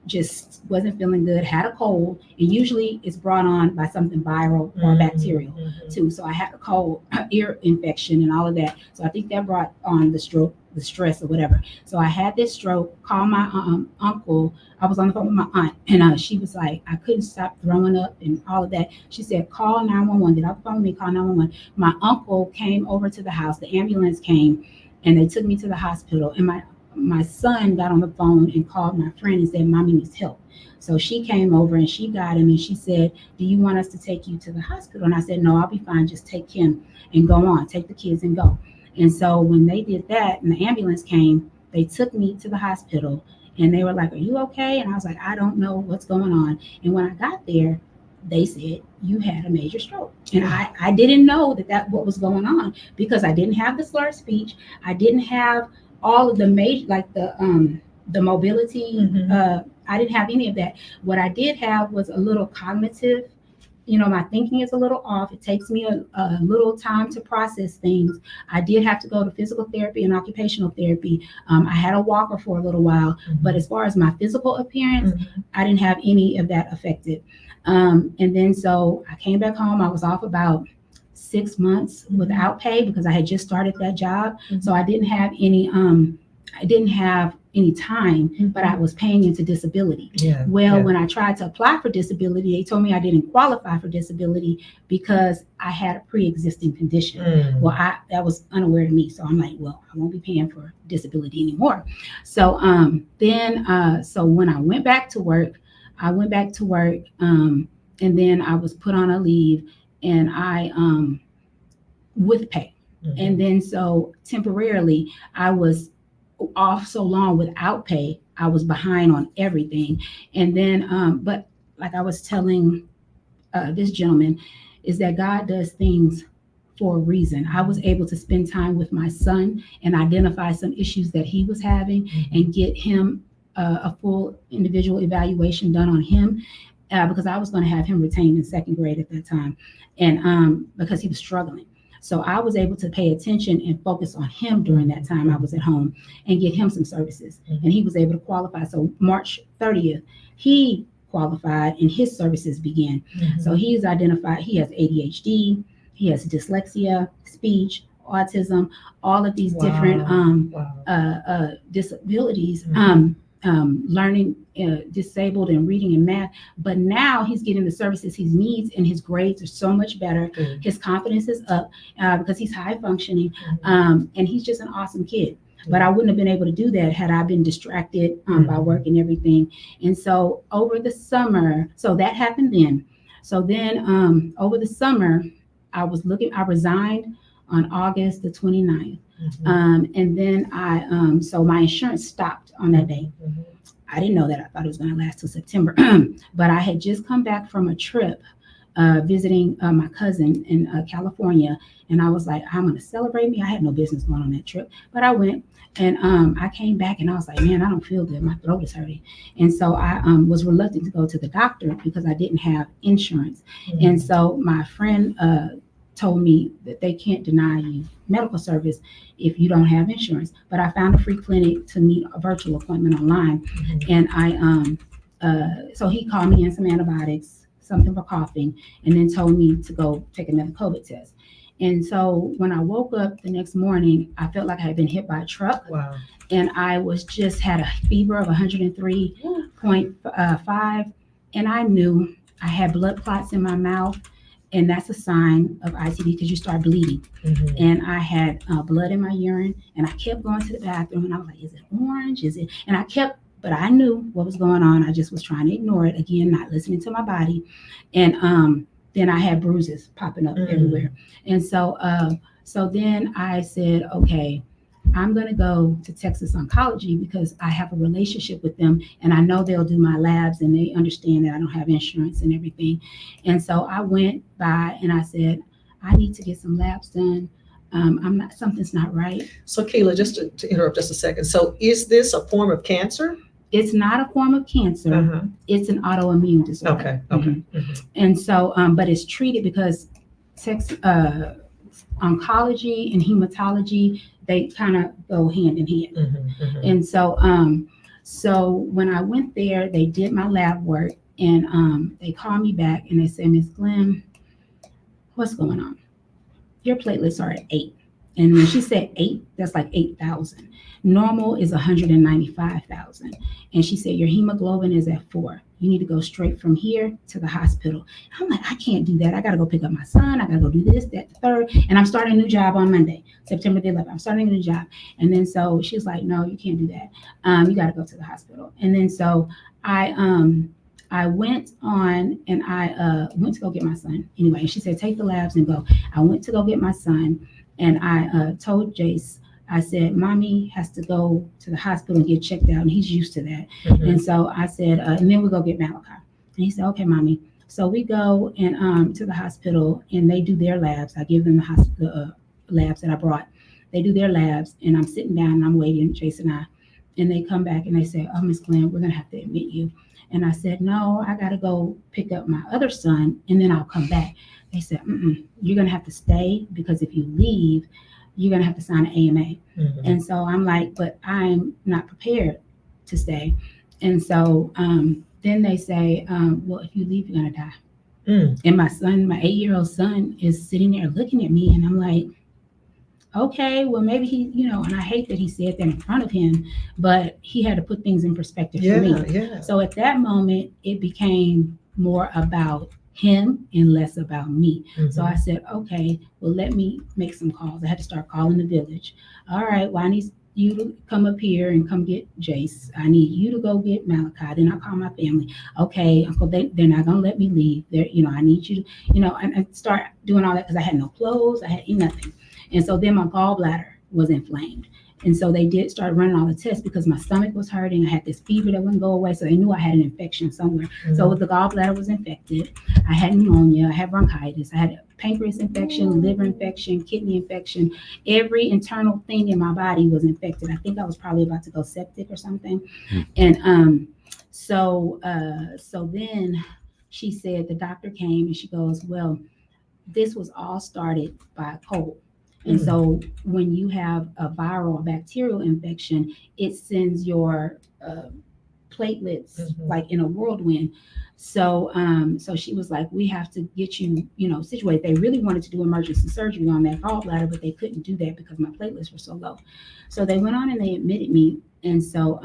just wasn't feeling good, had a cold, and usually it's brought on by something viral or bacterial too. So I had a cold, ear infection and all of that. So I think that brought on the stroke, the stress or whatever. So I had this stroke, called my uncle. I was on the phone with my aunt, and she was like, I couldn't stop throwing up and all of that. She said, call 911. Get off the phone with me, call 911. My uncle came over to the house. The ambulance came, and they took me to the hospital. And my son got on the phone and called my friend and said, Mommy needs help. So she came over and she got him, and she said, do you want us to take you to the hospital? And I said, no, I'll be fine. Just take him and go on. Take the kids and go. And so when they did that and the ambulance came, they took me to the hospital, and they were like, are you okay? And I was like, I don't know what's going on. And when I got there, they said, you had a major stroke. And I didn't know that what was going on because I didn't have the slurred speech. I didn't have all of the major, like the mobility. I didn't have any of that. What I did have was a little cognitive. My thinking is a little off. It takes me a little time to process things. I did have to go to physical therapy and occupational therapy. I had a walker for a little while, but as far as my physical appearance, I didn't have any of that affected. And then so I came back home. I was off about 6 months without pay because I had just started that job. So I didn't have any time, but I was paying into disability. When I tried to apply for disability, they told me I didn't qualify for disability because I had a pre-existing condition. Well, that was unaware to me. So I'm like, well, I won't be paying for disability anymore. So so when I went back to work, and then I was put on a leave, and I with pay. And then so temporarily I was off so long without pay, I was behind on everything. And then, but like I was telling this gentleman, is that God does things for a reason. I was able to spend time with my son and identify some issues that he was having and get him a full individual evaluation done on him because I was going to have him retained in second grade at that time. And because he was struggling. So I was able to pay attention and focus on him during that time I was at home and get him some services. And he was able to qualify. So March 30th, he qualified and his services began. So he's identified, he has ADHD, he has dyslexia, speech, autism, all of these different disabilities, learning disabled and reading and math, but now he's getting the services he needs and his grades are so much better. His confidence is up because he's high functioning, and he's just an awesome kid. But I wouldn't have been able to do that had I been distracted by work and everything. And so over the summer, so that happened then. So then over the summer, I resigned on August the 29th. And then so my insurance stopped on that day. I didn't know that. I thought it was going to last till September. But I had just come back from a trip visiting my cousin in California. And I was like, I'm going to celebrate me. I had no business going on that trip, but I went. And I came back and I was like, man, I don't feel good. My throat is hurting. And so I was reluctant to go to the doctor because I didn't have insurance. Mm-hmm. And so my friend told me that they can't deny you medical service if you don't have insurance. But I found a free clinic to meet a virtual appointment online. Mm-hmm. And so he called me in some antibiotics, something for coughing, and then told me to go take another COVID test. And so when I woke up the next morning, I felt like I had been hit by a truck. Wow. And I was just had a fever of 103.5. And I knew I had blood clots in my mouth. And that's a sign of ICD because you start bleeding. Mm-hmm. And I had blood in my urine. And I kept going to the bathroom. And I was like, is it orange? Is it? And I kept, but I knew what was going on. I just was trying to ignore it. Again, not listening to my body. And then I had bruises popping up everywhere. And so then I said, okay, I'm going to go to Texas Oncology because I have a relationship with them and I know they'll do my labs and they understand that I don't have insurance and everything. And so I went by and I said, I need to get some labs done. Something's not right. So Keila, just to interrupt just a second. So is this a form of cancer? It's not a form of cancer. Uh-huh. It's an autoimmune disorder. Okay. Mm-hmm. And so, but it's treated because oncology and hematology, they kind of go hand in hand. And so, so when I went there, they did my lab work and they called me back and they said, Ms. Glenn, what's going on? Your platelets are at 8. And when she said 8, that's like 8,000. Normal is 195,000. And she said, your hemoglobin is at 4. You need to go straight from here to the hospital. I'm like, I can't do that. I got to go pick up my son. I got to go do this, that, the third. And I'm starting a new job on Monday, September the 11th. I'm starting a new job. And then so she's like, no, you can't do that. You got to go to the hospital. And then so I went on and I went to go get my son. Anyway, she said, take the labs and go. I went to go get my son. And I told Jace, I said, Mommy has to go to the hospital and get checked out. And he's used to that. And so I said, and then we go get Malachi. And he said, okay, Mommy. So we go and to the hospital and they do their labs. I give them the labs that I brought. They do their labs and I'm sitting down and I'm waiting, Jace and I. And they come back and they say, oh, Miss Glenn, we're going to have to admit you. And I said, no, I got to go pick up my other son and then I'll come back. They said, you're going to have to stay because if you leave, you're going to have to sign an AMA. And so I'm like, but I'm not prepared to stay. And so then they say, well, if you leave, you're going to die. And my son, my 8-year-old son is sitting there looking at me and I'm like, okay, well, maybe he, and I hate that he said that in front of him, but he had to put things in perspective for me. Yeah. So at that moment, it became more about him and less about me. So I said, okay, well, let me make some calls. I had to start calling the village. All right, well, I need you to come up here and come get Jace. I need you to go get Malachi. Then I call my family. Okay, Uncle, they're not gonna let me leave. I need you to, and start doing all that because I had no clothes, I had nothing. And so then my gallbladder was inflamed. And so they did start running all the tests because my stomach was hurting. I had this fever that wouldn't go away. So they knew I had an infection somewhere. So the gallbladder was infected. I had pneumonia. I had bronchitis. I had a pancreas infection, liver infection, kidney infection. Every internal thing in my body was infected. I think I was probably about to go septic or something. And so then she said, the doctor came and she goes, well, this was all started by a cold. And so when you have a viral or bacterial infection, it sends your platelets like in a whirlwind. So she was like, we have to get you, situated. They really wanted to do emergency surgery on that gallbladder, but they couldn't do that because my platelets were so low. So they went on and they admitted me. And so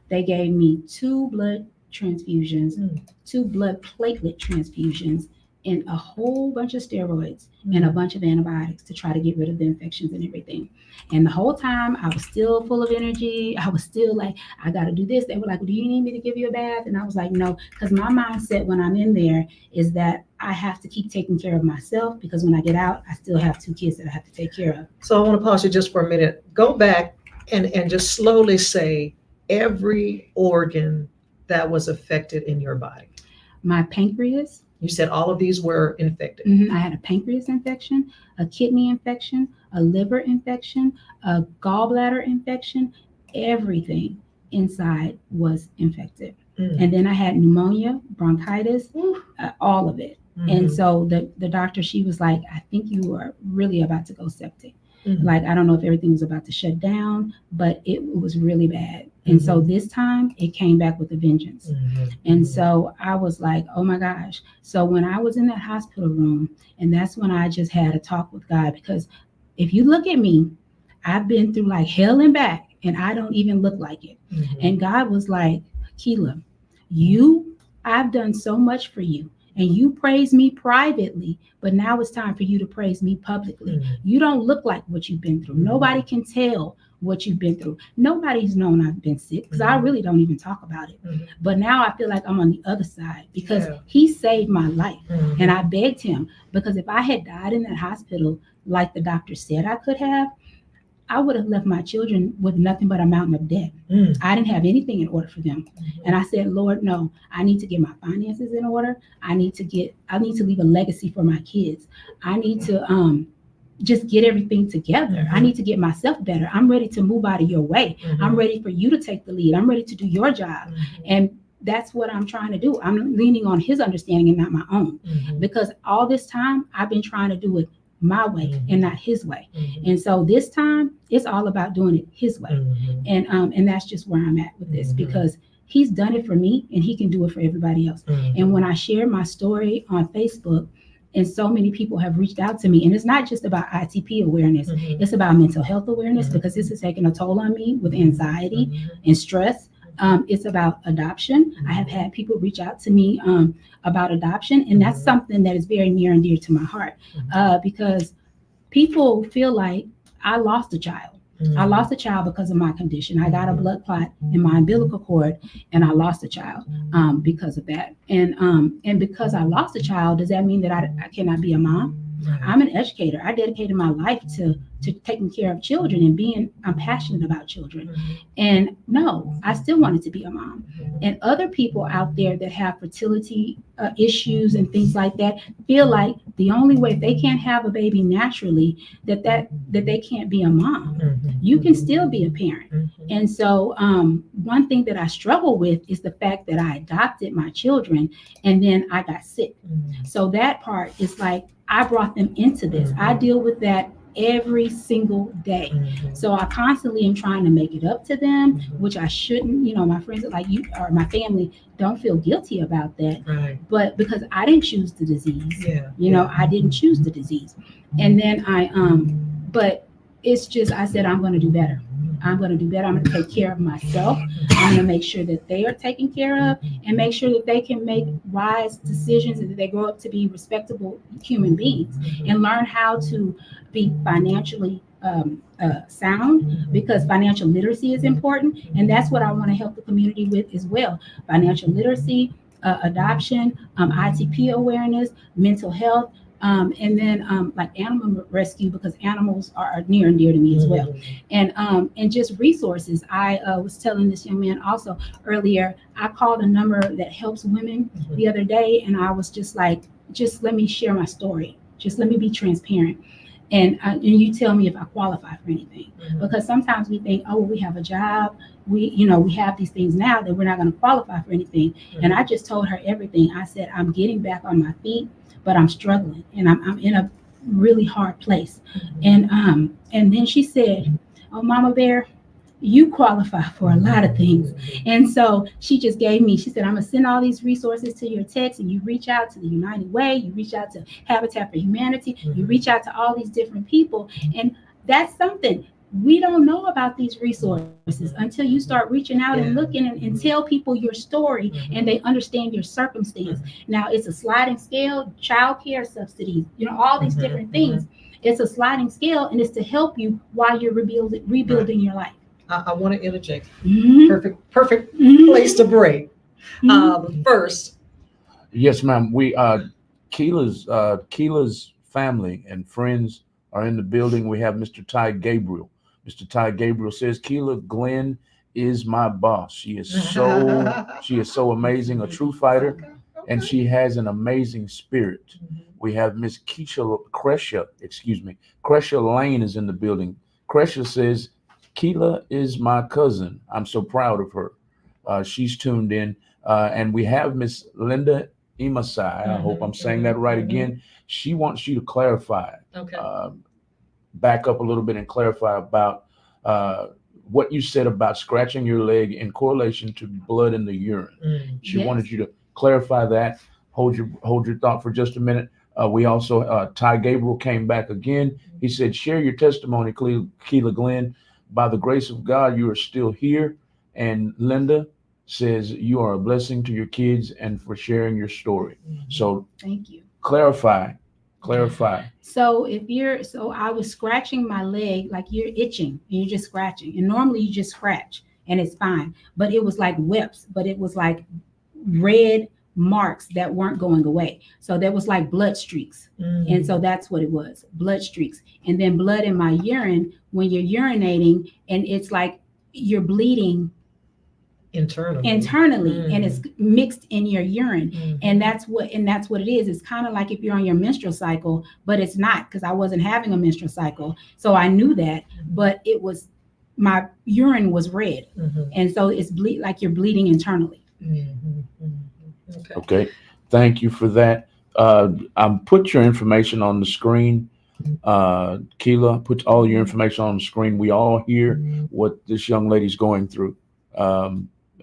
they gave me 2 blood transfusions, 2 blood platelet transfusions, and a whole bunch of steroids and a bunch of antibiotics to try to get rid of the infections and everything. And the whole time I was still full of energy. I was still like, I got to do this. They were like, do you need me to give you a bath? And I was like, no, because my mindset when I'm in there is that I have to keep taking care of myself because when I get out, I still have 2 kids that I have to take care of. So I want to pause you just for a minute. Go back and just slowly say every organ that was affected in your body. My pancreas, You said all of these were infected. I had a pancreas infection, a kidney infection, a liver infection, a gallbladder infection. Everything inside was infected. And then I had pneumonia, bronchitis, all of it. And so the doctor, she was like, I think you are really about to go septic. Like, I don't know if everything was about to shut down, but it was really bad. And so this time it came back with a vengeance. And so I was like, oh my gosh. So when I was in that hospital room, and that's when I just had a talk with God, because if you look at me, I've been through like hell and back, and I don't even look like it. And God was like, Keila, I've done so much for you. And you praise me privately, but now it's time for you to praise me publicly. You don't look like what you've been through. Nobody can tell what you've been through. Nobody's known I've been sick, because I really don't even talk about it. But now I feel like I'm on the other side, because he saved my life. And I begged him, because if I had died in that hospital like the doctor said I could have, I would have left my children with nothing but a mountain of debt. I didn't have anything in order for them. And I said, Lord, no, I need to get my finances in order. I need to leave a legacy for my kids. I need to just get everything together. I need to get myself better. I'm ready to move out of your way. I'm ready for you to take the lead. I'm ready to do your job. And that's what I'm trying to do. I'm leaning on his understanding and not my own. Because all this time I've been trying to do it my way and not his way. And so this time it's all about doing it his way. And that's just where I'm at with this, because he's done it for me and he can do it for everybody else. And when I share my story on Facebook, and so many people have reached out to me, and it's not just about ITP awareness, it's about mental health awareness, because this is taking a toll on me with anxiety and stress. It's about adoption. I have had people reach out to me about adoption, and that's something that is very near and dear to my heart, because people feel like I lost a child. I lost a child because of my condition. I got a blood clot in my umbilical cord, and I lost a child because of that. And because I lost a child, does that mean that I cannot be a mom? I'm an educator. I dedicated my life to taking care of children and I'm passionate about children. And no, I still wanted to be a mom. And other people out there that have fertility issues and things like that feel like the only way, if they can't have a baby naturally, that they can't be a mom. You can still be a parent. And so one thing that I struggle with is the fact that I adopted my children and then I got sick. So that part is like, I brought them into this. I deal with that every single day. So I constantly am trying to make it up to them, which I shouldn't. You know, my friends like you or my family don't feel guilty about that. But because I didn't choose the disease, I didn't choose the disease. And then but it's just, I said, I'm going to do better. I'm going to do better. I'm going to take care of myself. I'm going to make sure that they are taken care of and make sure that they can make wise decisions and that they grow up to be respectable human beings and learn how to be financially sound, because financial literacy is important. And that's what I want to help the community with as well. Financial literacy, adoption, ITP awareness, mental health, and then like animal rescue, because animals are near and dear to me as well. And just resources. I was telling this young man also earlier, I called a number that helps women the other day, and I was just like, just let me share my story. Just let me be transparent. And you tell me if I qualify for anything. Because sometimes we think, oh, we have a job, we have these things now that we're not going to qualify for anything. And I just told her everything. I said, I'm getting back on my feet, but I'm struggling and I'm in a really hard place. And then she said, oh, Mama Bear, you qualify for a lot of things. And so she just gave me, she said, I'm gonna send all these resources to your text, and you reach out to the United Way, you reach out to Habitat for Humanity, you reach out to all these different people. And that's something. We don't know about these resources until you start reaching out and looking and tell people your story and they understand your circumstance. Now it's a sliding scale, child care subsidies, all these different things. It's a sliding scale, and it's to help you while you're rebuilding your life. I want to interject. Perfect place to break. First. Yes, ma'am. We Keela's family and friends are in the building. We have Mr. Ty Gabriel. Mr. Ty Gabriel says, Keila, Glenn is my boss. She is so amazing, a true fighter. and Okay. she has an amazing spirit. Mhm. We have Miss Crescia Lane is in the building. Crescia says, Keela is my cousin. I'm so proud of her. She's tuned in. And we have Miss Linda Imasai. I hope I'm saying that right again. She wants you to clarify, Okay. back up a little bit and clarify about what you said about scratching your leg in correlation to blood in the urine. Mm. She Yes. wanted you to clarify that. Hold your thought for just a minute. We also Ty Gabriel came back again. He said, "Share your testimony, Keela Glenn. By the grace of God, you are still here." And Linda says, "You are a blessing to your kids and for sharing your story." So Thank you. clarify. So I was scratching my leg, like you're itching and you're just scratching. And normally you just scratch and it's fine. But it was like whips, but it was like red marks that weren't going away. So there was like blood streaks. Mm. And so that's what it was, blood streaks. And then blood in my urine when you're urinating, and it's like you're bleeding Internally. and it's mixed in your urine. Mhm. And that's what it is. It's kind of like if you're on your menstrual cycle, but it's not, because I wasn't having a menstrual cycle. So I knew that, but it was, my urine was red. Mhm. And so it's like you're bleeding internally. Mhm. Mhm. Okay. Okay. Thank you for that. Put your information on the screen. Keela, put all your information on the screen. We all hear what this young lady's going through.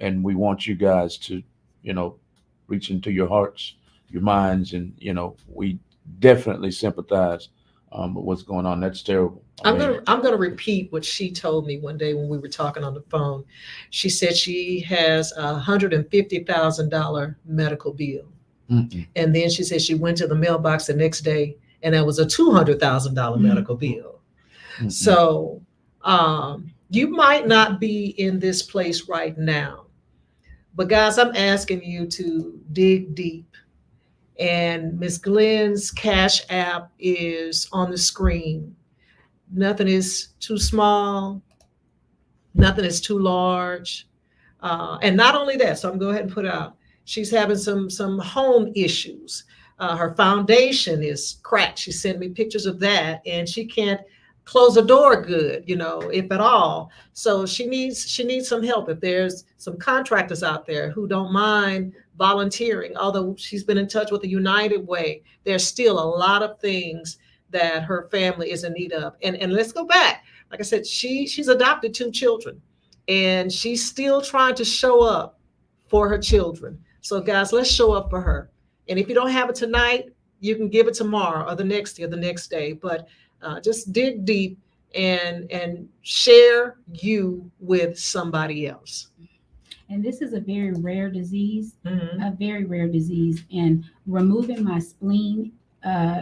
And we want you guys to, reach into your hearts, your minds, and, we definitely sympathize with what's going on. That's terrible. I mean, I'm gonna repeat what she told me one day when we were talking on the phone. She said she has $150,000 medical bill, mm-mm. and then she said she went to the mailbox the next day, and that was a $200,000 medical bill. Mm-mm. So you might not be in this place right now, but guys, I'm asking you to dig deep. And Miss Glenn's Cash App is on the screen. Nothing is too small. Nothing is too large. And not only that, so I'm going to go ahead and put it out. She's having some home issues. Her foundation is cracked. She sent me pictures of that, and she can't close a door good, if at all. So she needs some help. If there's some contractors out there who don't mind volunteering, although she's been in touch with the United Way, there's still a lot of things that her family is in need of. And let's go back. Like I said, she's adopted 2 children, and she's still trying to show up for her children. So guys, let's show up for her. And if you don't have it tonight, you can give it tomorrow or the next day. But just dig deep and share you with somebody else. And this is a very rare disease, Mhm. a very rare disease. And removing my spleen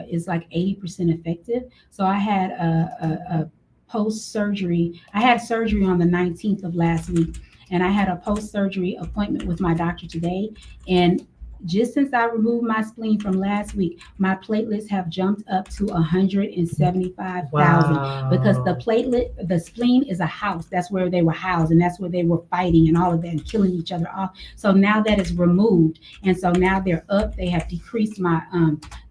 is like 80% effective. So I had a post-surgery. I had surgery on the 19th of last week, and I had a post-surgery appointment with my doctor today. And just since I removed my spleen from last week, my platelets have jumped up to 175,000. Wow. Because the spleen is a house. That's where they were housed, and that's where they were fighting and all of that and killing each other off. So now that is removed, and so now they're up. They have decreased my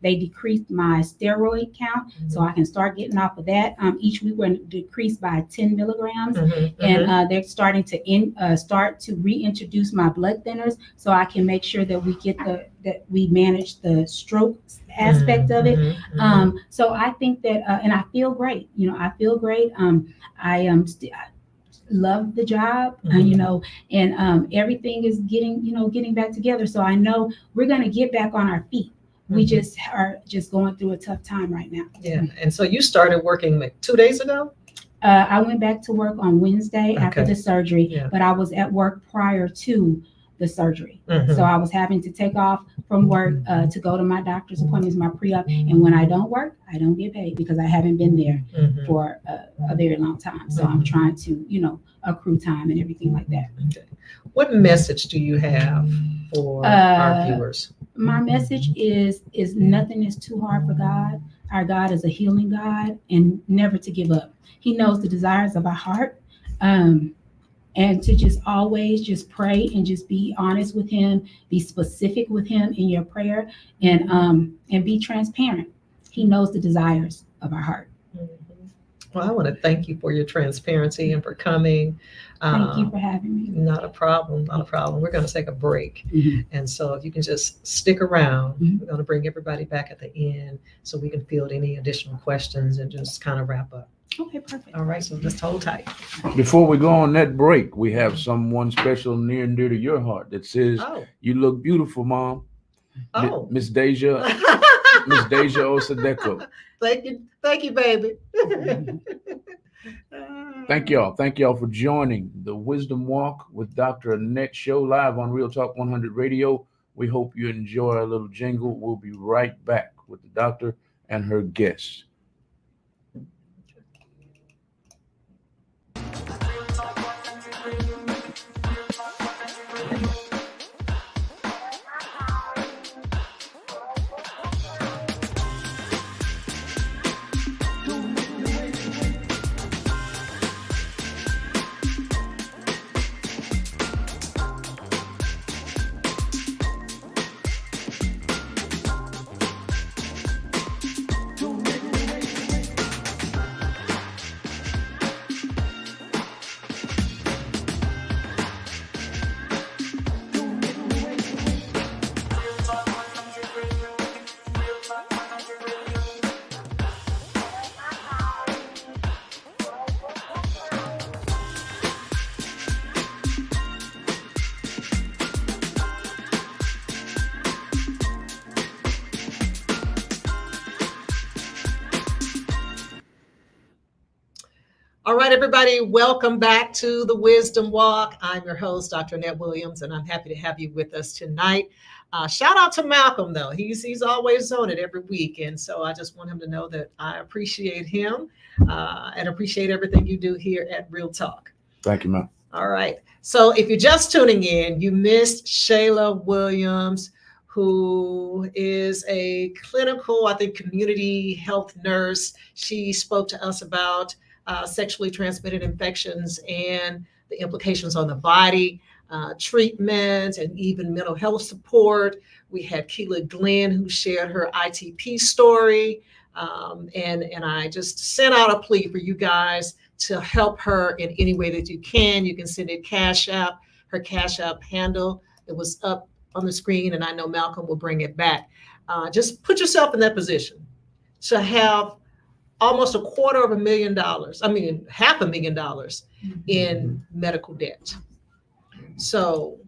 steroid count, so I can start getting off of that. Each week we're decreased by 10 milligrams, and they're starting to start to reintroduce my blood thinners, so I can make sure that that we manage the stroke aspect of it. So I think that, and I feel great. I feel great. I love the job, and everything is getting back together. So I know we're going to get back on our feet. We just are going through a tough time right now. Yeah. And so you started working like 2 days ago? I went back to work on Wednesday after Okay. the surgery, Yeah. but I was at work prior to the surgery. Mhm. So I was having to take off from work to go to my doctor's appointments, my pre-op. And when I don't work, I don't get paid because I haven't been there Mhm. for a very long time. So I'm trying to, accrue time and everything like that. Okay. What message do you have for our viewers? My message is nothing is too hard for God. Our God is a healing God, and never to give up. He knows the desires of our heart. and to just always just pray and just be honest with him, be specific with him in your prayer, and be transparent. He knows the desires of our heart. Mhm. Well, I want to thank you for your transparency and for coming. Thank you for having me. Not a problem, not a problem. We're going to take a break. Mhm. And so if you can just stick around, Mhm. we're going to bring everybody back at the end so we can field any additional questions and just kind of wrap up. Okay, perfect. All right, so just hold tight. Before we go on that break, we have someone special near and dear to your heart that says, Oh, "You look beautiful, Mom." oh. Miss Deja, Miss Deja Osadeko. Thank you, baby. Thank y'all for joining the Wisdom Walk with Dr. Annette show live on Real Talk 100 Radio. We hope you enjoy our little jingle. We'll be right back with the doctor and her guests. All right, everybody, welcome back to the Wisdom Walk. I'm your host, Dr. Annette Williams, and I'm happy to have you with us tonight. Shout out to Malcolm, though. He's always on it every week, and so I just want him to know that I appreciate him and appreciate everything you do here at Real Talk. Thank you, ma'am. All right. So if you're just tuning in, you missed Shayla Williams, who is a clinical, I think, community health nurse. She spoke to us about sexually transmitted infections and the implications on the body, treatment, and even mental health support. We had Keela Glenn, who shared her ITP story. And I just sent out a plea for you guys to help her in any way that you can. You can send it Cash App, her Cash App handle. It was up on the screen, and I know Malcolm will bring it back. Just put yourself in that position to have almost $250,000, $500,000 in medical debt. So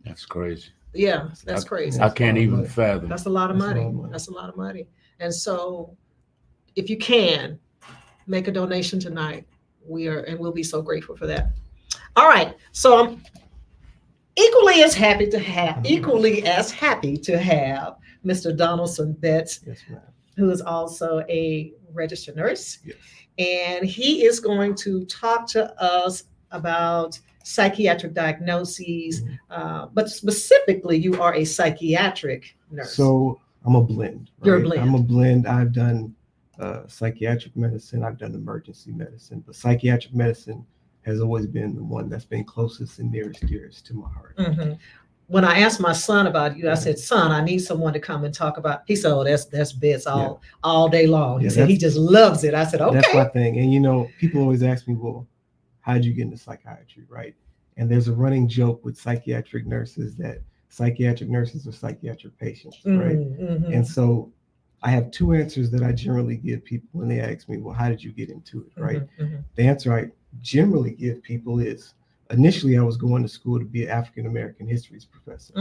That's crazy. yeah, that's crazy. I can't even fathom. That's a lot of money. That's a lot of money. And so if you can make a donation tonight, we'll be so grateful for that. All right. So I'm equally as happy to have Mr. Donaldson Betts, Yes, ma'am. who is also a registered nurse. Yes. And he is going to talk to us about psychiatric diagnoses, but specifically, you are a psychiatric nurse. So I'm a blend. Right? You're a blend. I'm a blend. I've done psychiatric medicine. I've done emergency medicine, but psychiatric medicine has always been the one that's been closest and dearest to my heart. Mm-hmm. When I asked my son about you, I said, "Son, I need someone to come and talk about." He said, "Oh, that's Betts all day long." He said he just loves it. I said, "Okay." That's my thing. And people always ask me, "Well, how'd you get into psychiatry?" Right? And there's a running joke with psychiatric nurses that psychiatric nurses are psychiatric patients, right? Mm-hmm. And so I have two answers that I generally give people when they ask me, "Well, how did you get into it?" Right? Mm-hmm. The answer I generally give people is, initially I was going to school to be an African American history professor.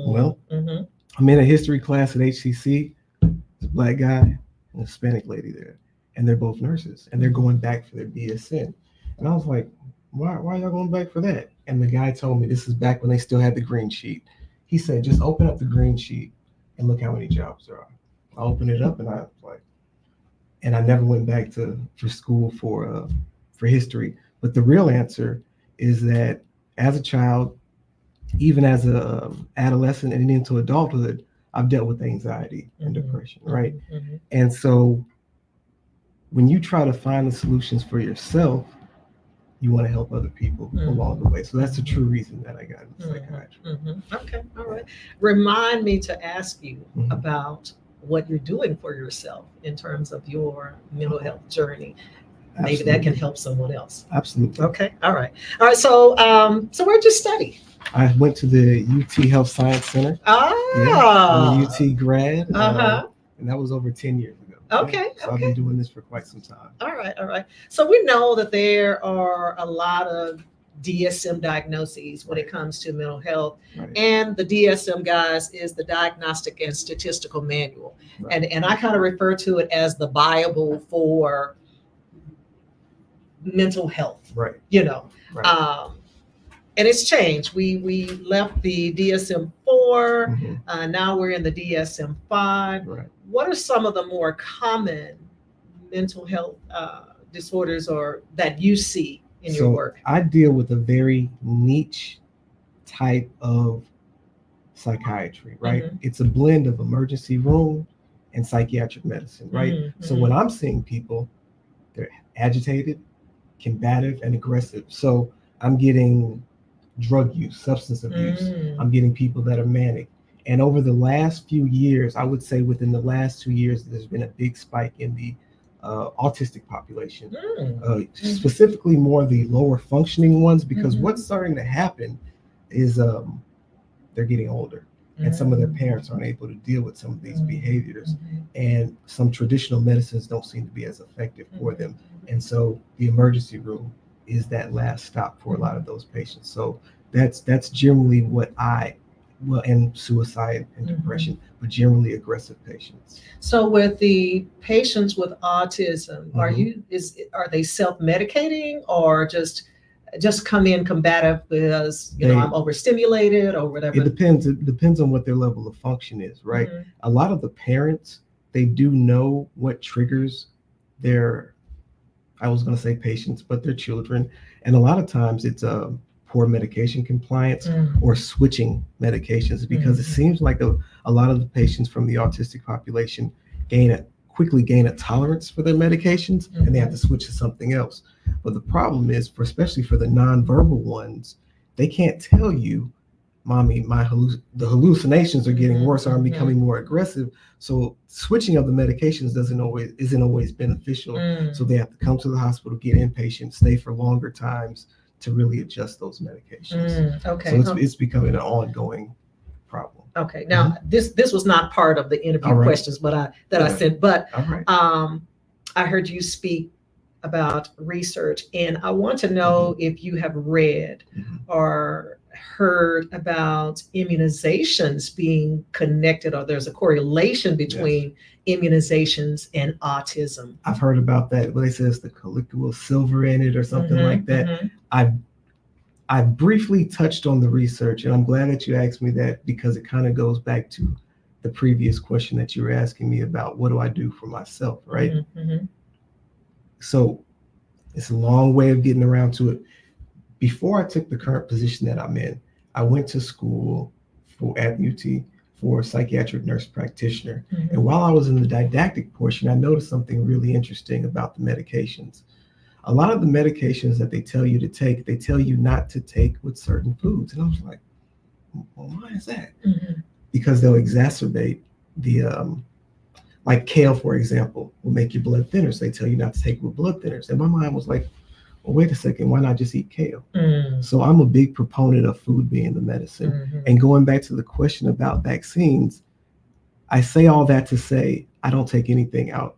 Well, I'm in a history class at HCC. There's a black guy and a Hispanic lady there, and they're both nurses, and they're going back for their BSN. And I was like, why are y'all going back for that? And the guy told me, this is back when they still had the green sheet. He said, just open up the green sheet and look how many jobs there are. I opened it up, and I never went back for school for history. But the real answer is that as a child, even as a adolescent and into adulthood, I've dealt with anxiety and depression, right? Mm-hmm. And so when you try to find the solutions for yourself, you want to help other people along the way. So that's the true reason that I got into psychiatry. Okay, all right. Remind me to ask you about what you're doing for yourself in terms of your mental health journey. Maybe that can help someone else. Absolutely. Okay, all right. All right, so where'd you study? I went to the UT Health Science Center. I'm a UT grad, and that was over 10 years ago. Okay, so I've been doing this for quite some time. All right. So we know that there are a lot of DSM diagnoses when it comes to mental health, and the DSM, guys, is the Diagnostic and Statistical Manual, and I kind of refer to it as the Bible for mental health. And it's changed. We left the DSM-4, now we're in the DSM-5. What are some of the more common mental health disorders or that you see in your work? I deal with a very niche type of psychiatry, right? It's a blend of emergency room and psychiatric medicine, right? So when I'm seeing people, they're agitated, combative, and aggressive. So I'm getting drug use, substance abuse. I'm getting people that are manic. And over the last few years, I would say within the last 2 years, there's been a big spike in the autistic population, specifically more the lower functioning ones, because what's starting to happen is they're getting older. And some of their parents aren't able to deal with some of these behaviors. And some traditional medicines don't seem to be as effective for them. And so the emergency room is that last stop for a lot of those patients. So that's generally what and suicide and depression, but generally aggressive patients. So with the patients with autism, are they self-medicating or just come in combative because I'm overstimulated or whatever? It depends. It depends on what their level of function is, right? A lot of the parents, they do know what triggers their, I was going to say patients, but their children. And a lot of times it's poor medication compliance or switching medications, because it seems like a lot of the patients from the autistic population quickly gain a tolerance for their medications and they have to switch to something else. But the problem is, especially for the nonverbal ones, they can't tell you, mommy, the hallucinations are getting worse or I'm becoming more aggressive. So switching of the medications isn't always beneficial. So they have to come to the hospital, get inpatient, stay for longer times to really adjust those medications. So it's becoming an ongoing problem. Okay. Now this was not part of the interview questions, but I sent. But I heard you speak about research, and I want to know if you have read or heard about immunizations being connected, or there's a correlation between immunizations and autism. I've heard about that, but they say it's the colloidal silver in it or something like that. I briefly touched on the research, and I'm glad that you asked me that, because it kind of goes back to the previous question that you were asking me about what do I do for myself, right? So it's a long way of getting around to it. Before I took the current position that I'm in, I went to school at UT for a psychiatric nurse practitioner. And while I was in the didactic portion, I noticed something really interesting about the medications. A lot of the medications that they tell you to take, they tell you not to take with certain foods. And I was like, well, why is that? Because they'll exacerbate the, like kale, for example, will make your blood thinner. So they tell you not to take it with blood thinners. And my mind was like, well, wait a second, why not just eat kale? So I'm a big proponent of food being the medicine. And going back to the question about vaccines, I say all that to say I don't take anything out.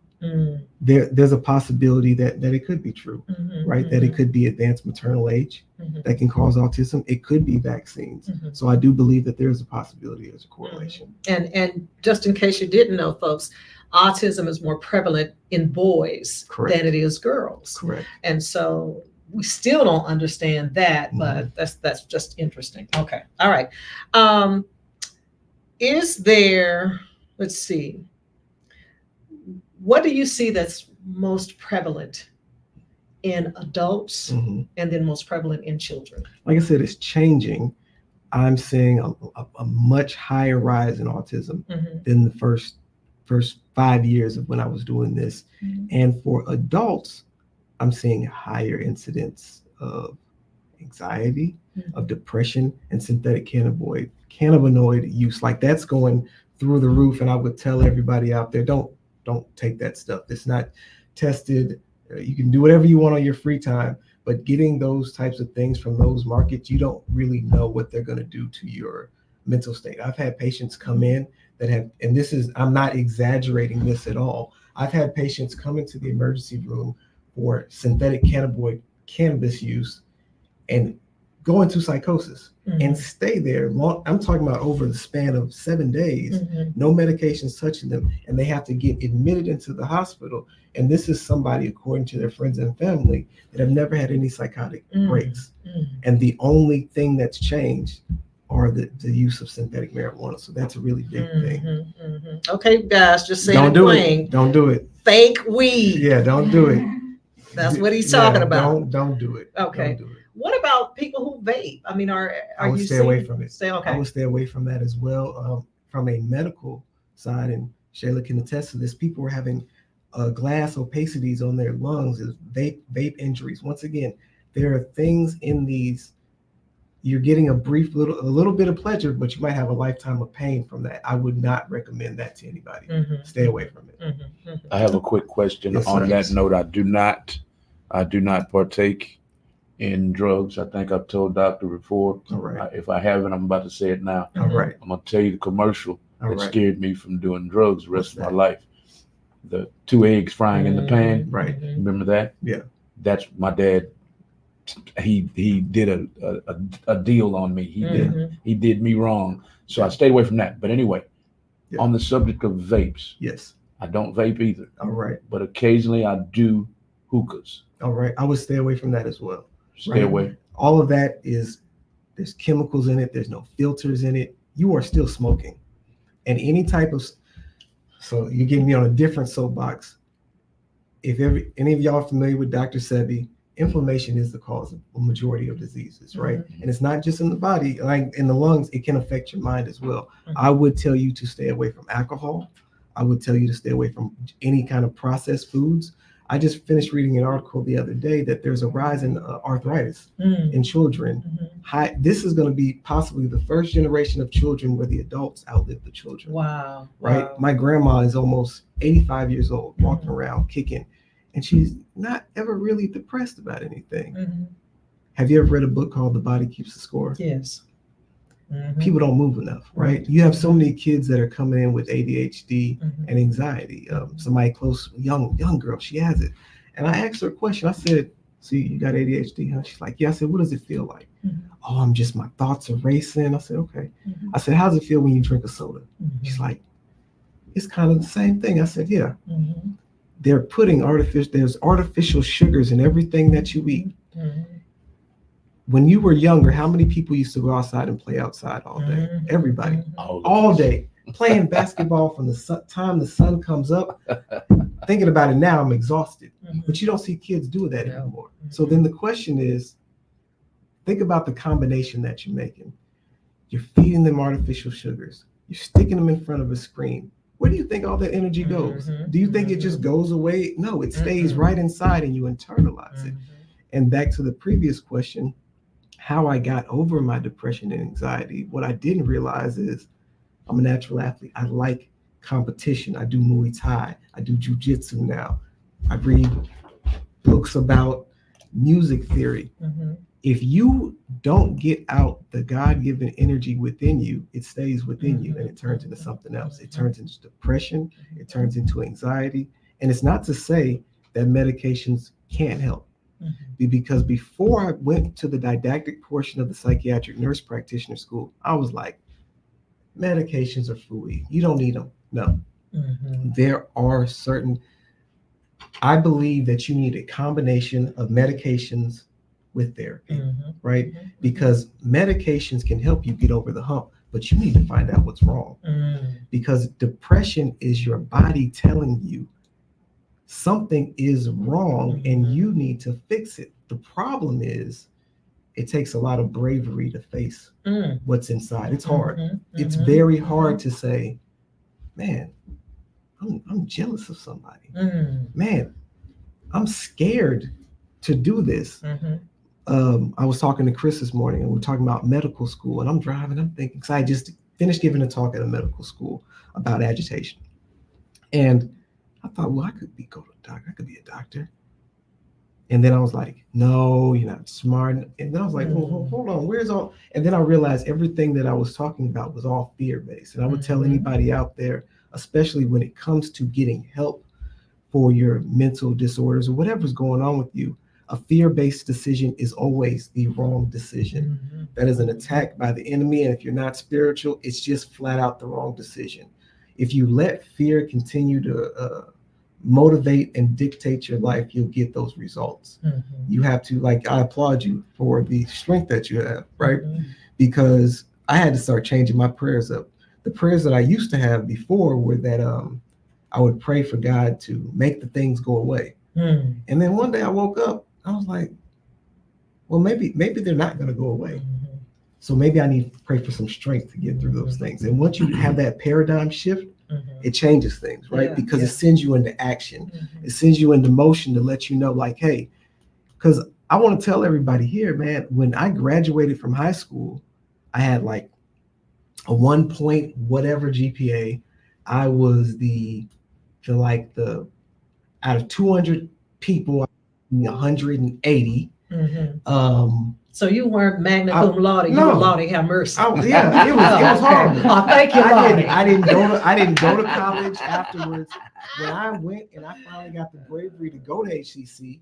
There's a possibility that it could be true, right? That it could be advanced maternal age that can cause autism. It could be vaccines. So I do believe that there's a possibility, there's a correlation. And just in case you didn't know, folks, autism is more prevalent in boys than it is girls. Correct. And so we still don't understand that, but that's just interesting. Okay. All right. Is there, let's see, what do you see that's most prevalent in adults and then most prevalent in children? Like I said, it's changing. I'm seeing a much higher rise in autism than the first 5 years of when I was doing this. And for adults, I'm seeing higher incidence of anxiety, of depression, and synthetic cannabinoid use. Like that's going through the roof. And I would tell everybody out there, don't take that stuff. It's not tested. You can do whatever you want on your free time, but getting those types of things from those markets, you don't really know what they're going to do to your mental state. I've had patients come in that have, and this is, I'm not exaggerating this at all. I've had patients come into the emergency room for synthetic cannabis use and go into psychosis and stay there long. I'm talking about over the span of 7 days, no medications touching them, and they have to get admitted into the hospital. And this is somebody, according to their friends and family, that have never had any psychotic breaks. And the only thing that's changed are the use of synthetic marijuana. So that's a really big thing. Okay, guys, just saying Don't do it. Don't do it. Fake weed. Yeah, don't do it. That's what he's talking about. Don't do it. Okay. Don't do it. What about people who vape? I mean, are I would you stay away from it. Stay okay. I would stay away from that as well. From a medical side, and Shayla can attest to this, people were having glass opacities on their lungs, is vape injuries. Once again, there are things in these. You're getting a little bit of pleasure, but you might have a lifetime of pain from that. I would not recommend that to anybody. Stay away from it. I have a quick question on that note. I do not partake in drugs. I think I've told Doctor before. All right. If I haven't, I'm about to say it now. All right. I'm gonna tell you the commercial that right. scared me from doing drugs the rest What's of my life. The 2 eggs frying in the pan. Right. Remember that? Yeah. That's my dad. He did a deal on me. He did me wrong. So I stayed away from that. But anyway, on the subject of vapes, yes, I don't vape either. All right. But occasionally I do hookahs. All right. I would stay away from that as well. Stay away. All of that there's chemicals in it. There's no filters in it. You are still smoking. And any type of, so you're getting me on a different soapbox. If any of y'all are familiar with Dr. Sebi, inflammation is the cause of a majority of diseases, right? And it's not just in the body, like in the lungs, it can affect your mind as well. I would tell you to stay away from alcohol. I would tell you to stay away from any kind of processed foods. I just finished reading an article the other day that there's a rise in arthritis in children. This is going to be possibly the first generation of children where the adults outlive the children. Wow. Right? Wow. My grandma is almost 85 years old, walking around kicking, and she's not ever really depressed about anything. Have you ever read a book called The Body Keeps the Score? Yes. People don't move enough, right? You have so many kids that are coming in with ADHD and anxiety. Somebody close, young girl, she has it. And I asked her a question. I said, "So you got ADHD, huh?" She's like, "Yeah." I said, "What does it feel like?" "Oh, my thoughts are racing." I said, "Okay." I said, "How does it feel when you drink a soda?" She's like, "It's kind of the same thing." I said, "Yeah." They're putting there's artificial sugars in everything that you eat. When you were younger, how many people used to go outside and play outside all day? Everybody, all day, playing basketball from the time the sun comes up. Thinking about it now, I'm exhausted. But you don't see kids do that anymore. So then the question is, think about the combination that you're making. You're feeding them artificial sugars. You're sticking them in front of a screen. Where do you think all that energy goes? Do you think it just goes away? No, it stays right inside and you internalize it. And back to the previous question, how I got over my depression and anxiety, what I didn't realize is I'm a natural athlete. I like competition. I do Muay Thai. I do jujitsu now. I read books about music theory. If you don't get out the God-given energy within you, it stays within you and it turns into something else. It turns into depression. It turns into anxiety. And it's not to say that medications can't help. Because before I went to the didactic portion of the psychiatric nurse practitioner school, I was like, medications are fooey. You don't need them. No. There are I believe that you need a combination of medications with therapy, right? Because medications can help you get over the hump, but you need to find out what's wrong. Because depression is your body telling you something is wrong and you need to fix it. The problem is it takes a lot of bravery to face what's inside. It's hard. It's very hard to say, man, I'm jealous of somebody. Man, I'm scared to do this. I was talking to Chris this morning, and we are talking about medical school, and I'm driving. I'm thinking, because I just finished giving a talk at a medical school about agitation, and I thought, well, I could be a doctor. And then I was like, no, you're not smart. And then I was like, well, hold on, where's all? And then I realized everything that I was talking about was all fear-based. And I would tell anybody out there, especially when it comes to getting help for your mental disorders or whatever's going on with you, a fear-based decision is always the wrong decision. That is an attack by the enemy. And if you're not spiritual, it's just flat out the wrong decision. If you let fear continue to motivate and dictate your life, you'll get those results. You have to, like, I applaud you for the strength that you have, right? Because I had to start changing my prayers up. The prayers that I used to have before were that I would pray for God to make the things go away. And then one day I woke up, I was like, well, maybe they're not going to go away. So maybe I need to pray for some strength to get through those things. And once you have that paradigm shift, it changes things, right? Because it sends you into action. It sends you into motion to let you know, like, hey, because I want to tell everybody here, man, when I graduated from high school, I had like a 1 point whatever GPA. I was the out of 200 people, 180. So you weren't magna cum laude. You were Lordy have mercy. It was horrible. Oh, thank you, Lordy. I didn't go to college afterwards. When I went and I finally got the bravery to go to HCC,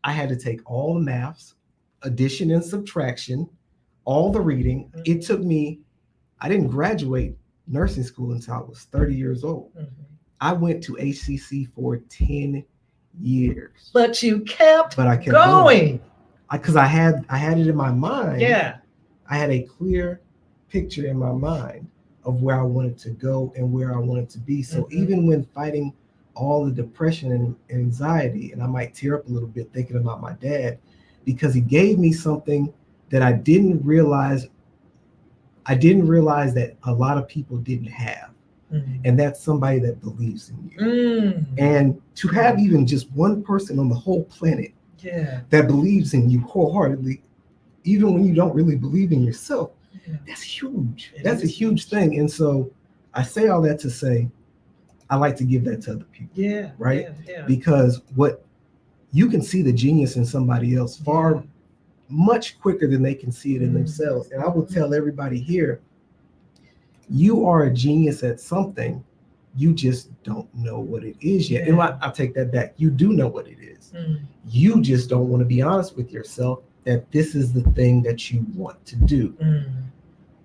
I had to take all the maths, addition and subtraction, all the reading. It took me, I didn't graduate nursing school until I was 30 years old. I went to HCC for 10 years. But you kept I kept going. Because I had it in my mind. Yeah. I had a clear picture in my mind of where I wanted to go and where I wanted to be. So even when fighting all the depression and anxiety, and I might tear up a little bit thinking about my dad, because he gave me something that I didn't realize that a lot of people didn't have. And that's somebody that believes in you. And to have even just one person on the whole planet that believes in you wholeheartedly, even when you don't really believe in yourself, that's huge. That's a huge thing. And so I say all that to say, I like to give that to other people. Right? Because what you can see the genius in somebody else far much quicker than they can see it in themselves. And I will tell everybody here, you are a genius at something, you just don't know what it is yet. And I'll take that back. You do know what it is. You just don't want to be honest with yourself that this is the thing that you want to do.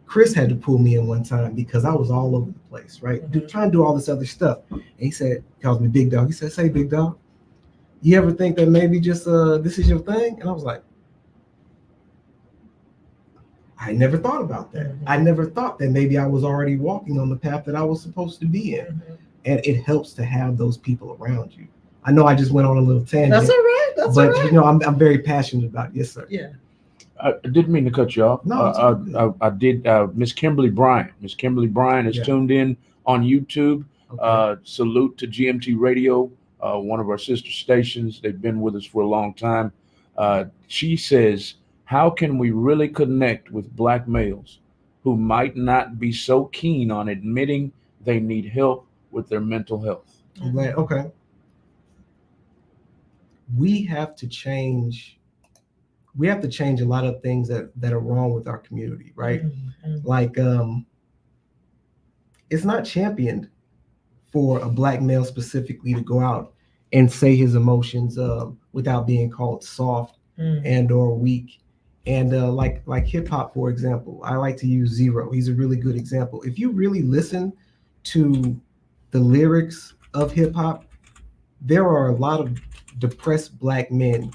Chris had to pull me in one time because I was all over the place, right? Trying to do all this other stuff. And he calls me Big Dog. He said, say, Big Dog, you ever think that maybe just this is your thing? And I was like, I never thought about that. I never thought that maybe I was already walking on the path that I was supposed to be in. And it helps to have those people around you. I know I just went on a little tangent. That's all right. That's all right. You know, I'm very passionate about it. Yes, sir. Yeah. I didn't mean to cut you off. No, I did. Miss Kimberly Bryant. Miss Kimberly Bryant is tuned in on YouTube. Okay. Salute to GMT Radio, one of our sister stations. They've been with us for a long time. She says, how can we really connect with Black males who might not be so keen on admitting they need help with their mental health? I'm glad. Okay. We have to change a lot of things that are wrong with our community, right? Like, it's not championed for a Black male specifically to go out and say his emotions without being called soft and or weak. And like hip hop, for example, I like to use Zero. He's a really good example. If you really listen to the lyrics of hip hop, there are a lot of depressed Black men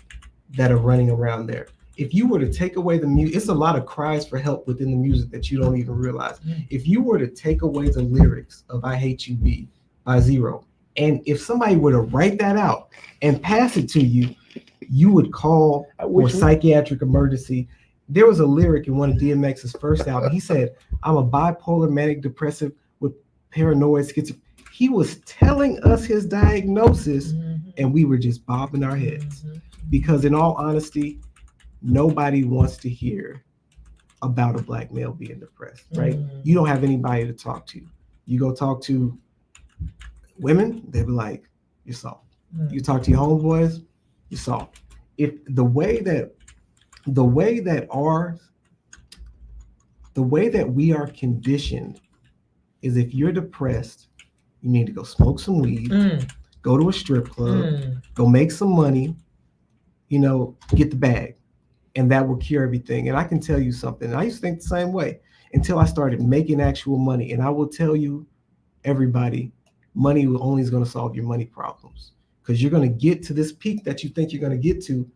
that are running around there. If you were to take away the music, it's a lot of cries for help within the music that you don't even realize. If you were to take away the lyrics of I Hate You B by Zero, and if somebody were to write that out and pass it to you, you would call for psychiatric emergency. There was a lyric in one of DMX's first album. He said, I'm a bipolar manic depressive with paranoid schizophrenia. He was telling us his diagnosis and we were just bobbing our heads. Because in all honesty, nobody wants to hear about a Black male being depressed, right? You don't have anybody to talk to. You go talk to women, they'll be like, you're soft. You talk to your homeboys, you're soft. If the way that we are conditioned is, if you're depressed, you need to go smoke some weed, go to a strip club, go make some money, get the bag, and that will cure everything. And I can tell you something. I used to think the same way until I started making actual money. And I will tell you, everybody, money only is going to solve your money problems, because you're going to get to this peak that you think you're going to get to.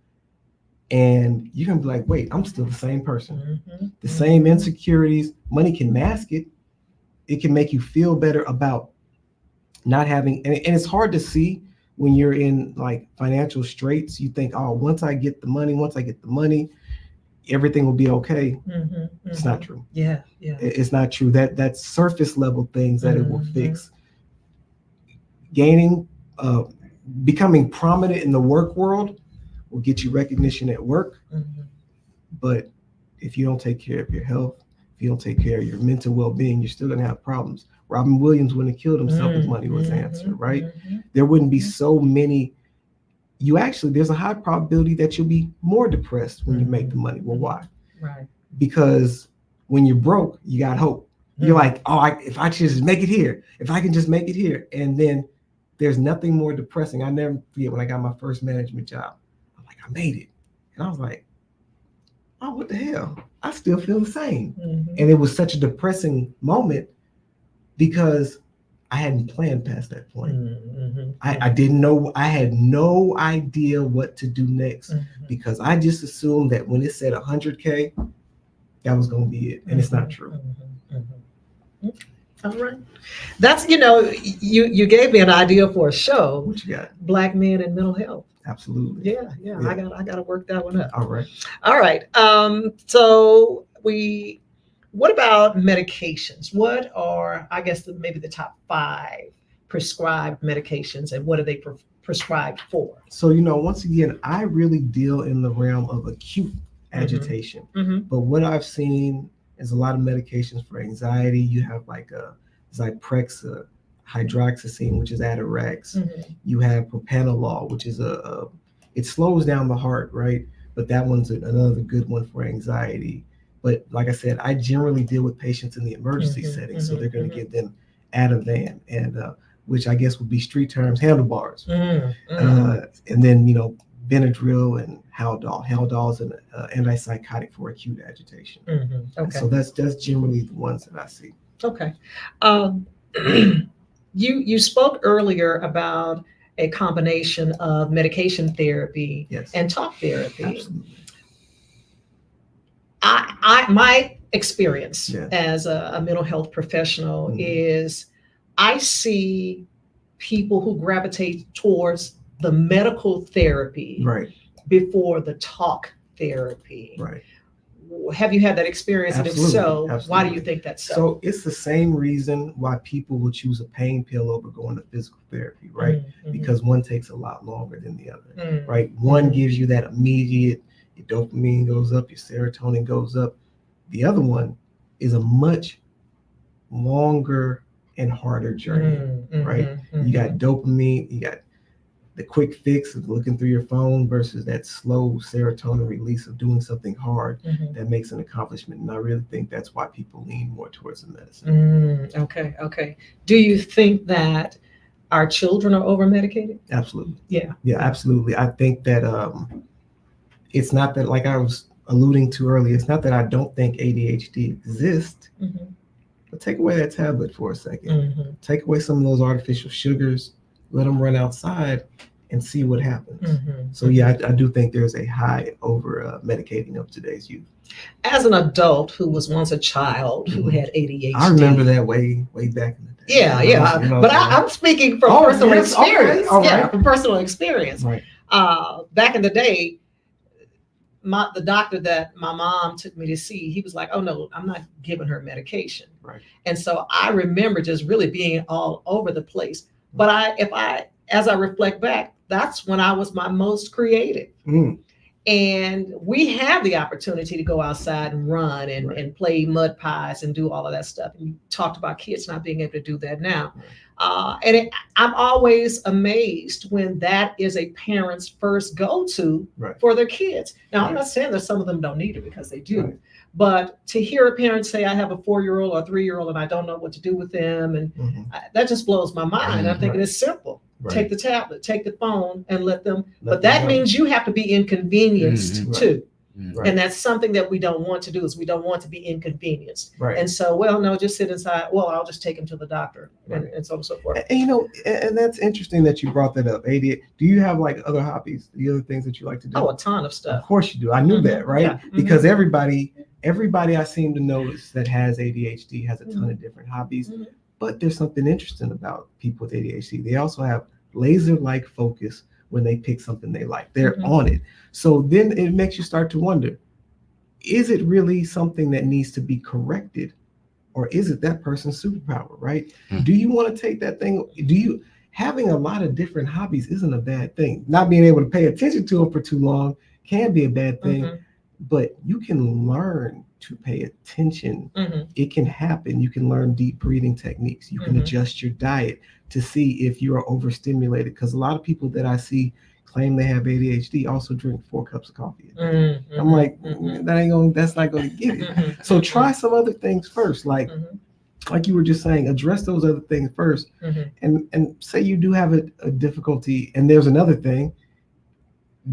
And you're going to be like, wait, I'm still the same person. The same insecurities. Money can mask it. It can make you feel better about not having, and it's hard to see when you're in like financial straits. You think, oh, once I get the money, everything will be okay. It's not true. Yeah. It's not true. That's surface level things that it will fix. Becoming prominent in the work world will get you recognition at work. But if you don't take care of your health, if you don't take care of your mental well-being, you're still going to have problems. Robin Williams wouldn't have killed himself if money was the answer, right? There wouldn't be so many. There's a high probability that you'll be more depressed when you make the money. Well, why? Right. Because when you're broke, you got hope. You're like, oh, if I just make it here, if I can just make it here. And then there's nothing more depressing. I never forget when I got my first management job. I'm like, I made it. And I was like, oh, what the hell? I still feel the same. And it was such a depressing moment because I hadn't planned past that point. I didn't know. I had no idea what to do next because I just assumed that when it said 100K, that was going to be it. And it's not true. All right. That's, you gave me an idea for a show. What you got? Black men and mental health. Absolutely. Yeah. I got to work that one up. All right. So what about medications? What are, I guess, maybe the top 5 prescribed medications, and what are they prescribed for? So, once again, I really deal in the realm of acute agitation. But what I've seen is a lot of medications for anxiety. You have like Zyprexa, hydroxyzine, which is Atarax. You have propranolol, which is it slows down the heart, right? But that one's another good one for anxiety. But like I said, I generally deal with patients in the emergency setting, so they're going to give them Ativan, and which I guess would be street terms, handlebars, and then Benadryl and Haldol. Haldol is an antipsychotic for acute agitation. Okay. So that's generally the ones that I see. Okay. You spoke earlier about a combination of medication therapy and talk therapy. Absolutely. My experience as a mental health professional is I see people who gravitate towards the medical therapy before the talk therapy. Right. Have you had that experience? Absolutely. And if so, Absolutely. why do you think that's so? So it's the same reason why people will choose a pain pill over going to physical therapy, right? Because one takes a lot longer than the other, right? One gives you that immediate, your dopamine goes up, your serotonin goes up. The other one is a much longer and harder journey, right? You got dopamine, you got the quick fix of looking through your phone versus that slow serotonin release of doing something hard that makes an accomplishment. And I really think that's why people lean more towards the medicine. Okay. Do you think that our children are over-medicated? Absolutely. Yeah, absolutely. I think that it's not that, like I was alluding to earlier, it's not that I don't think ADHD exists, but take away that tablet for a second. Take away some of those artificial sugars, let them run outside and see what happens. So I do think there's a high over medicating of today's youth. As an adult who was once a child who had ADHD. I remember that way back in the day. Yeah. But I'm speaking from personal experience. Okay. Right. From personal experience. Right. Back in the day, the doctor that my mom took me to see, he was like, oh no, I'm not giving her medication. Right. And so I remember just really being all over the place. But as I reflect back, that's when I was my most creative. And we have the opportunity to go outside and run and play mud pies and do all of that stuff. And you talked about kids not being able to do that now. I'm always amazed when that is a parent's first go-to for their kids. Now, I'm not saying that some of them don't need it, because they do. But to hear a parent say, I have a 4-year-old or a 3-year-old and I don't know what to do with them, and that just blows my mind. I'm thinking it's simple. Take the tablet, take the phone, and let them. But that means you have to be inconvenienced too. And that's something that we don't want to do, is we don't want to be inconvenienced. And so, well, no, just sit inside. Well, I'll just take him to the doctor and so on and so forth. And and that's interesting that you brought that up. ADHD. Do you have like other hobbies, the other things that you like to do? Oh, a ton of stuff. Of course you do. I knew that, right? Because everybody I seem to notice that has ADHD has a ton of different hobbies. But there's something interesting about people with ADHD. They also have laser-like focus when they pick something they like. They're on it. So then it makes you start to wonder, is it really something that needs to be corrected, or is it that person's superpower, right? Do you want to take that thing? Having a lot of different hobbies isn't a bad thing. Not being able to pay attention to them for too long can be a bad thing, but you can learn to pay attention. It can happen. You can learn deep breathing techniques. You can adjust your diet to see if you are overstimulated, because a lot of people that I see claim they have ADHD also drink 4 cups of coffee a day. I'm like, that's not going to get it. So try some other things first, like you were just saying, address those other things first, and say you do have a difficulty. And there's another thing.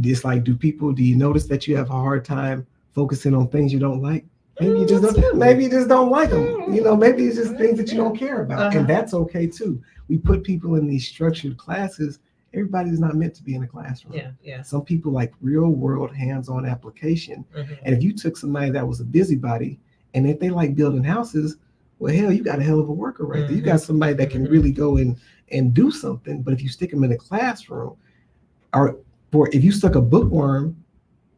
It's like, do you notice that you have a hard time focusing on things you don't like? Maybe you just don't like them. Maybe it's just things that you don't care about, and that's okay too. We put people in these structured classes. Everybody's not meant to be in a classroom. Some people like real world hands-on application. And if you took somebody that was a busybody, and if they like building houses, well, hell, you got a hell of a worker right there. You got somebody that can really go in and do something. But if you stick them in a classroom, or if you stuck a bookworm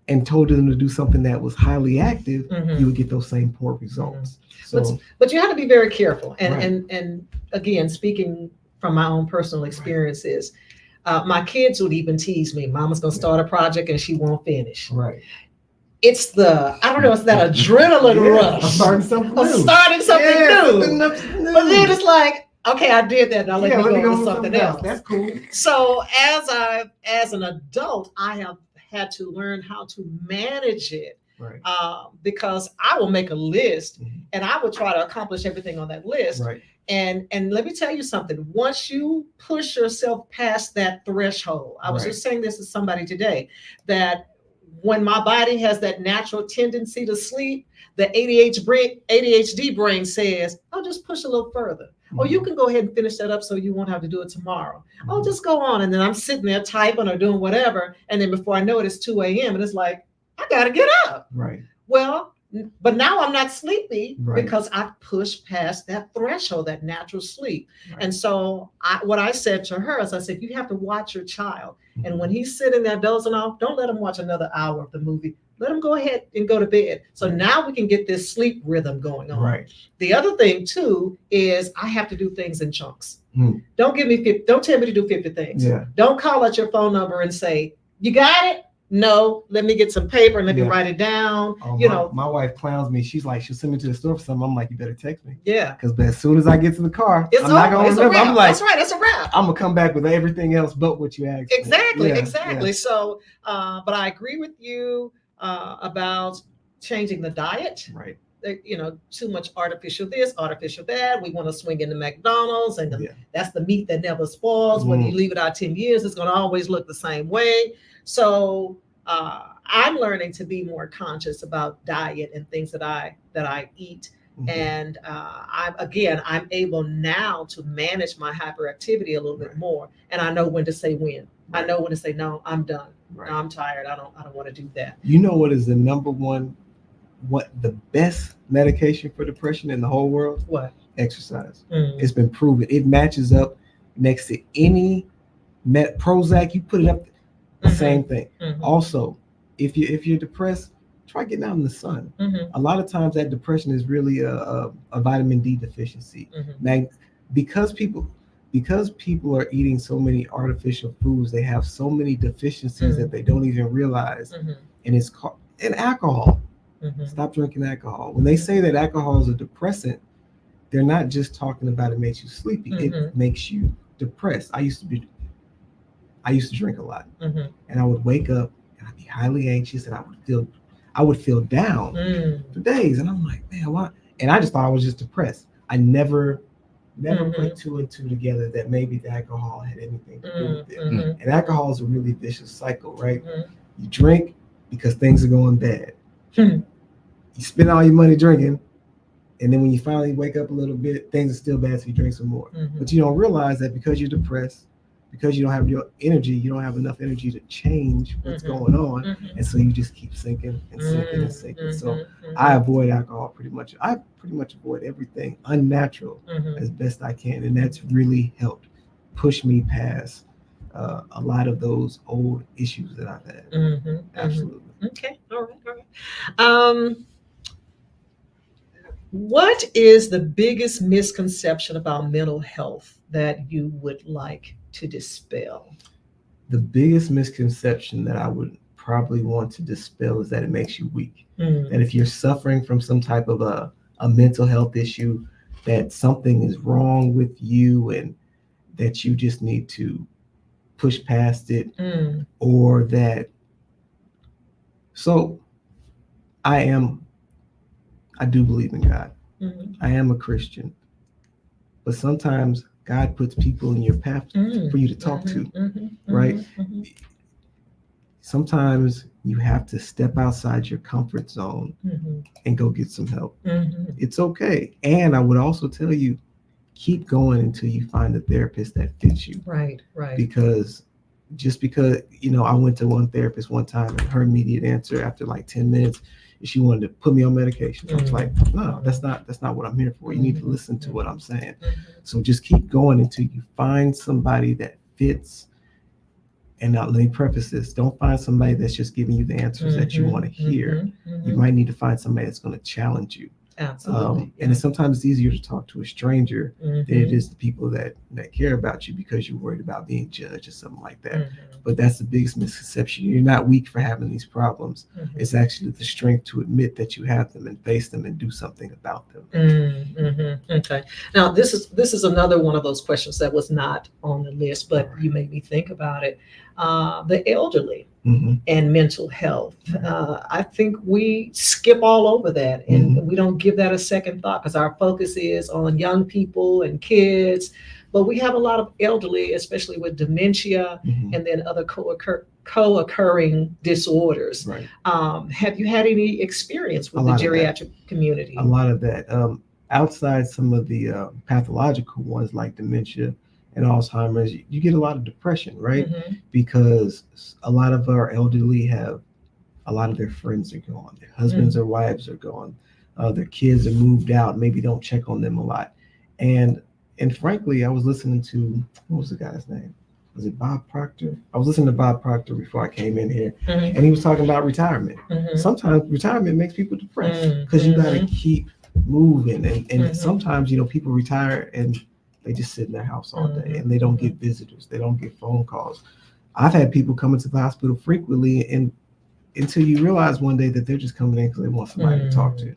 and told them to do something that was highly active, you would get those same poor results. So, but you have to be very careful. And again, speaking from my own personal experiences, my kids would even tease me. Mama's gonna start a project and she won't finish. It's it's that adrenaline rush. I'm starting something new. But then it's like, okay, I did that. Now let me go with something else. That's cool. So as an adult, I have had to learn how to manage it, because I will make a list and I will try to accomplish everything on that list. And let me tell you something. Once you push yourself past that threshold, I was just saying this to somebody today, that when my body has that natural tendency to sleep, the ADHD brain says, "Oh, just push a little further." Oh, you can go ahead and finish that up so you won't have to do it tomorrow. Oh, just go on. And then I'm sitting there typing or doing whatever. And then before I know it, it's 2 a.m. And it's like, I got to get up. Well, but now I'm not sleepy because I pushed past that threshold, that natural sleep. And so what I said to her is, I said, you have to watch your child. And when he's sitting there dozing off, don't let him watch another hour of the movie. Let him go ahead and go to bed. So now we can get this sleep rhythm going on. The other thing too is I have to do things in chunks. Don't tell me to do 50 things. Don't call out your phone number and say, you got it? No, let me get some paper and let me write it down. My wife clowns me. She's like, she'll send me to the store for something. I'm like, you better text me. Because as soon as I get to the car, I'm not going to remember. I'm like, that's a wrap. I'm going to come back with everything else but what you asked. Exactly. So, but I agree with you about changing the diet. Too much artificial this, artificial that. We want to swing into McDonald's, and that's the meat that never spoils. When you leave it out 10 years, it's going to always look the same way. So I'm learning to be more conscious about diet and things that I eat. And I'm able now to manage my hyperactivity a little bit more. And I know when to say when. I know when to say, no, I'm done. No, I'm tired. I don't want to do that. You know what is the number one, the best medication for depression in the whole world? What? Exercise. It's been proven. It matches up next to any Prozac. You put it up, the same thing. Also, if you're depressed, try getting out in the sun. A lot of times that depression is really a vitamin D deficiency. Because people are eating so many artificial foods, they have so many deficiencies that they don't even realize. and it's called alcohol. Mhm. Stop drinking alcohol. When they say that alcohol is a depressant, they're not just talking about it makes you sleepy. Mhm. It makes you depressed. I used to drink a lot, Mhm. and I would wake up and I'd be highly anxious, and I would feel down for days, and I'm like, man, why? And I just thought I was just depressed. I never put two and two together that maybe the alcohol had anything to do with it. Mhm. And alcohol is a really vicious cycle, right? Mhm. You drink because things are going bad. Hmm. You spend all your money drinking, and then when you finally wake up a little bit, things are still bad, so you drink some more. Mhm. But you don't realize that because you're depressed, because you don't have your energy, you don't have enough energy to change what's going on. Mhm. And so you just keep sinking and sinking and sinking. So Mhm. I avoid alcohol pretty much. I pretty much avoid everything unnatural Mhm. as best I can. And that's really helped push me past a lot of those old issues that I've had. Mhm. Absolutely. Okay. All right. All right. What is the biggest misconception about mental health that you would like to dispel? The biggest misconception that I would probably want to dispel is that it makes you weak. That if you're suffering from some type of a mental health issue, that something is wrong with you and that you just need to push past it, or that. So I do believe in God. I am a Christian, but sometimes God puts people in your path for you to talk to, right? Sometimes you have to step outside your comfort zone and go get some help. It's okay. And I would also tell you, keep going until you find a therapist that fits you. Right. Because I went to one therapist one time, and her immediate answer after like 10 minutes is she wanted to put me on medication. I was like, no, that's not what I'm here for. You need to listen to what I'm saying. So just keep going until you find somebody that fits. And now let me preface this. Don't find somebody that's just giving you the answers that you want to hear. You might need to find somebody that's going to challenge you. Absolutely. And sometimes it's easier to talk to a stranger than it is the people that care about you, because you're worried about being judged or something like that. But that's the biggest misconception. You're not weak for having these problems. It's actually the strength to admit that you have them and face them and do something about them. Okay. Now this is another one of those questions that was not on the list, but you made me think about it. The elderly and mental health. I think we skip all over that, and we don't give that a second thought because our focus is on young people and kids. But we have a lot of elderly, especially with dementia and then other co-occurring disorders. Right. Have you had any experience with the geriatric community? A lot of that. Outside some of the pathological ones like dementia and Alzheimer's, you get a lot of depression, right? Because a lot of our elderly have, a lot of their friends are gone, their husbands or wives are gone, their kids are moved out, maybe don't check on them a lot. And frankly, I was listening to, what was the guy's name? Was it Bob Proctor? I was listening to Bob Proctor before I came in here, and he was talking about retirement. Sometimes retirement makes people depressed because you got to keep moving, and sometimes people retire and they just sit in their house all day and they don't get visitors, they don't get phone calls. I've had people come into the hospital frequently, and until you realize one day that they're just coming in because they want somebody to talk to.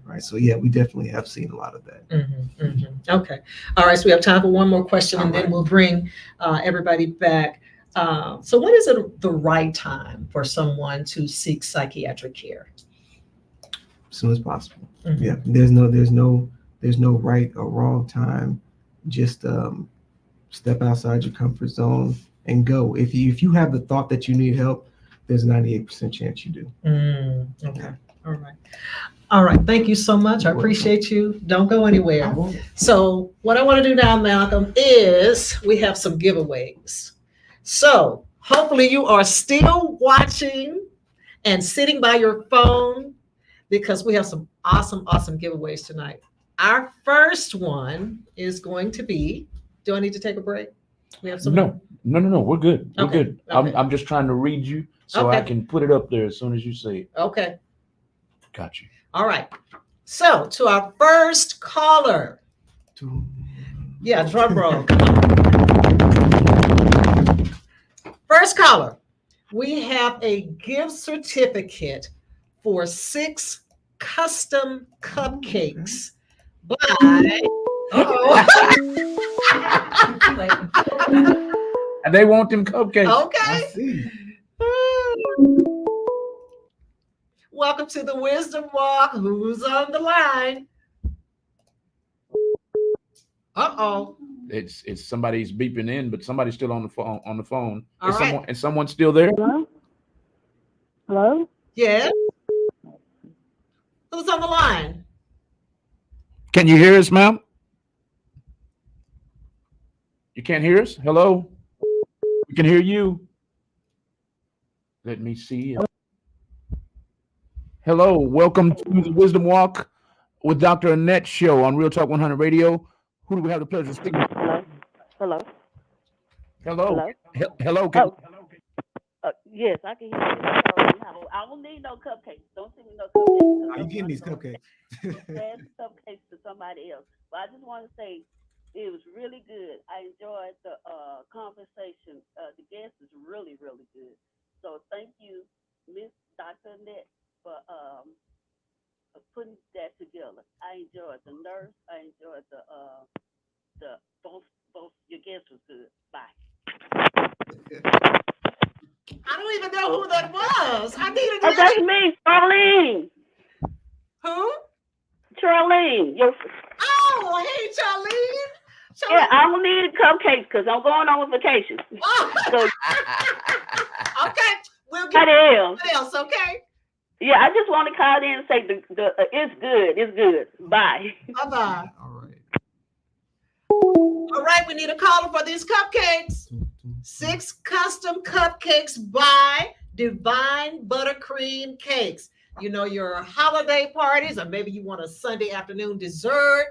Right. So yeah, we definitely have seen a lot of that. Okay. All right. So we have time for one more question, and then we'll bring everybody back. So when is it the right time for someone to seek psychiatric care? As soon as possible. Yeah. There's no right or wrong time. Just step outside your comfort zone and go. If you have the thought that you need help, there's a 98% chance you do. Okay. All right. All right. Thank you so much. I appreciate you. Don't go anywhere. So what I want to do now, Malcolm, is we have some giveaways. So hopefully you are still watching and sitting by your phone, because we have some awesome giveaways tonight. Our first one is going to be, do I need to take a break? We have some. No. We're good. We're good. Okay. I'm just trying to read you so I can put it up there as soon as you say it. Okay. Got you. All right. So to our first caller. Yeah, drum roll. Come on. First caller. we have a gift certificate for 6 custom cupcakes by. Uh-oh. And they want them cupcakes. I Okay. see. Welcome to the Wisdom Walk. Who's on the line? Uh-oh. It's somebody's beeping in, but somebody's still on the phone. All right. Is someone still there? Hello? Hello? Yes. Who's on the line? Can you hear us, ma'am? You can't hear us? Hello? We can hear you. Let me see. Hello, welcome to the Wisdom Walk with Dr. Annette show on Real Talk 100 Radio. Who do we have the pleasure of speaking with? Hello? Hello. Hello? Hello. Yes, I can hear you. I don't need no cupcakes. Don't send me no cupcakes. Are you getting these cupcakes? Pass the cupcakes to somebody else. But I just want to say it was really good. I enjoyed the conversation. The guest is really, really good. So thank you, Miss Dr. Annette, for putting that together. I enjoyed the nurse. I enjoyed the both your guests was good. Bye. I don't even know who that was. I needed Oh, that's me, Charlene. Who? Charlene. Oh, hey, Charlene. Yeah, I don't need cupcakes because I'm going on vacation. Oh. So, okay, we'll get somebody else. somebody else, okay? Yeah, I just want to call in and say it's good. It's good. Bye. Bye-bye. All right. All right, we need a caller for these cupcakes. 6 custom cupcakes by Divine Buttercream Cakes. You know, your holiday parties, or maybe you want a Sunday afternoon dessert.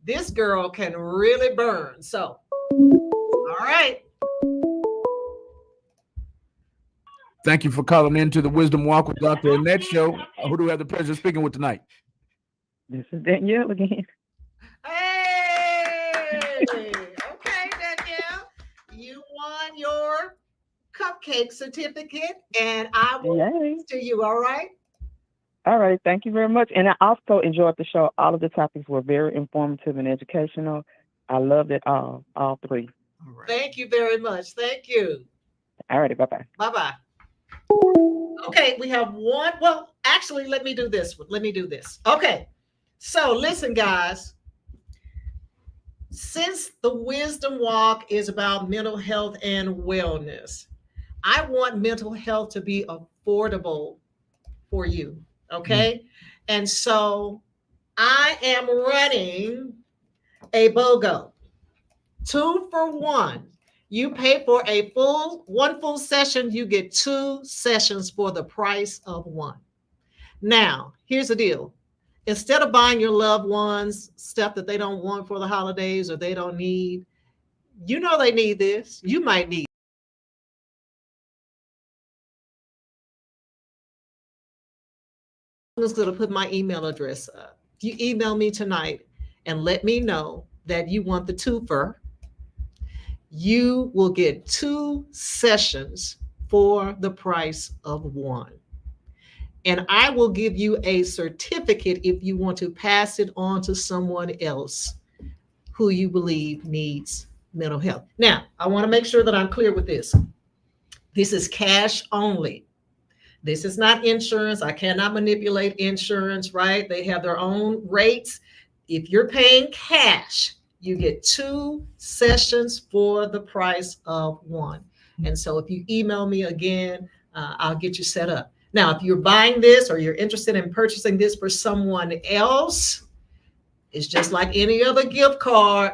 This girl can really burn. So, all right. Thank you for calling in to the Wisdom Walk with Dr. Annette show. Who do we have the pleasure of speaking with tonight? This is Danielle again. Hey! Okay, Danielle. You won your cupcake certificate, and I will Yay. to you, all right? All right, thank you very much. And I also enjoyed the show. All of the topics were very informative and educational. I loved it all 3. All right. Thank you very much. Thank you. All righty, bye-bye. Bye-bye. Okay, we have one. Well, actually, let me do this. Okay, so listen, guys. Since the Wisdom Walk is about mental health and wellness, I want mental health to be affordable for you, okay? And so I am running a BOGO, 2 for 1. You pay for one full session, you get 2 sessions for the price of 1. Now, here's the deal. Instead of buying your loved ones stuff that they don't want for the holidays or they don't need, you know they need this. You might need. I'm just going to put my email address up. If you email me tonight and let me know that you want the twofer, you will get 2 sessions for the price of 1. And I will give you a certificate if you want to pass it on to someone else who you believe needs mental health. Now, I want to make sure that I'm clear with this. This is cash only. This is not insurance. I cannot manipulate insurance, right? They have their own rates. If you're paying cash, you get 2 sessions for the price of 1. And so if you email me again, I'll get you set up. Now, if you're buying this or you're interested in purchasing this for someone else, it's just like any other gift card.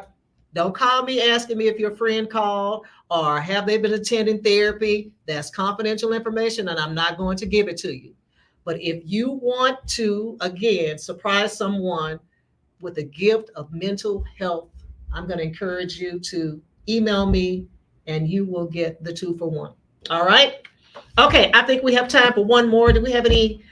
Don't call me asking me if your friend called or have they been attending therapy. That's confidential information and I'm not going to give it to you. But if you want to, again, surprise someone with a gift of mental health, I'm going to encourage you to email me and you will get the 2 for 1. All right. Okay. I think we have time for one more. Do we have any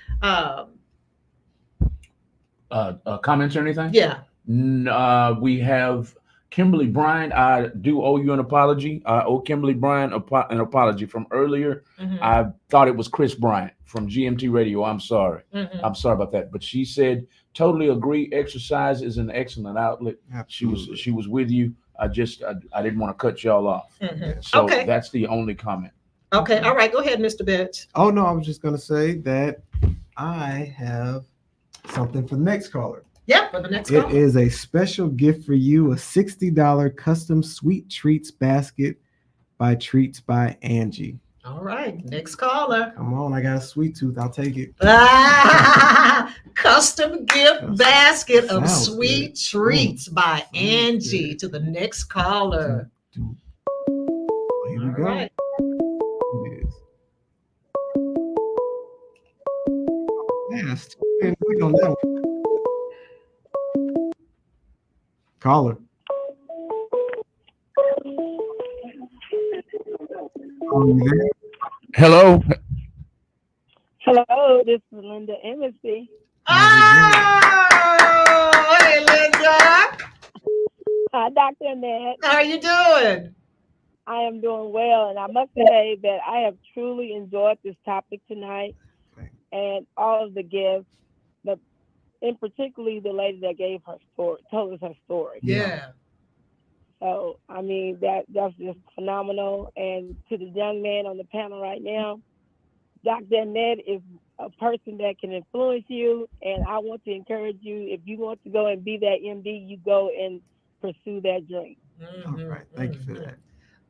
Comments or anything? Yeah. We have Kimberly Bryan, I do owe you an apology. I owe Kimberly Bryan an apology from earlier. Mhm. I thought it was Chris Bryant from GMT Radio. I'm sorry. Mhm. I'm sorry about that. But she said, totally agree. Exercise is an excellent outlet. Absolutely. She was with you. I didn't want to cut y'all off. Mhm. So Okay. that's the only comment. Okay. All right. Go ahead, Mr. Betts. Oh no, I was just gonna say that I have something for the next caller. Yep. For the next It call. is a special gift for you, a $60 custom sweet treats basket by Treats by Angie. All right. Next caller. Come on, I got a sweet tooth. I'll take it. Custom gift basket of Sounds sweet good. treats by Sounds Angie. good. To the next caller. Here we All go. right. It is. Fast. We didn't wait on that one. Caller. Are you there? Hello. Hello, this is Linda Emerson. Oh, hey, Linda. Hi, Dr. Annette. How are you doing? I am doing well, and I must say that I have truly enjoyed this topic tonight and all of the guests, but in particularly the lady that gave her story, told us her story. Yeah. So, I mean, that's just phenomenal. And to the young man on the panel right now, Dr. Annette is a person that can influence you, and I want to encourage you, if you want to go and be that MD, you go and pursue that dream. All right. Thank you for that.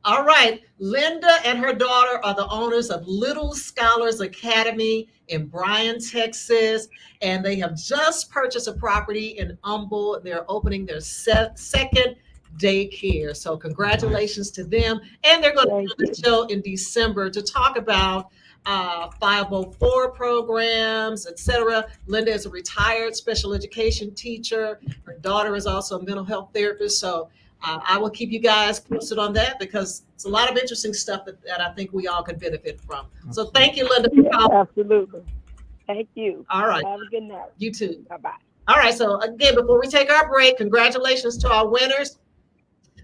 All right. Linda and her daughter are the owners of Little Scholars Academy in Bryan, Texas, and they have just purchased a property in Humble. They're opening their second daycare. So congratulations to them. And they're going to do the show in December to talk about 504 programs, etc. Linda is a retired special education teacher. Her daughter is also a mental health therapist. So I will keep you guys posted on that because it's a lot of interesting stuff that I think we all could benefit from. So thank you, Linda. Absolutely. Thank you. All right. Have a good night. You too. Bye-bye. All right. So again, before we take our break, congratulations to our winners.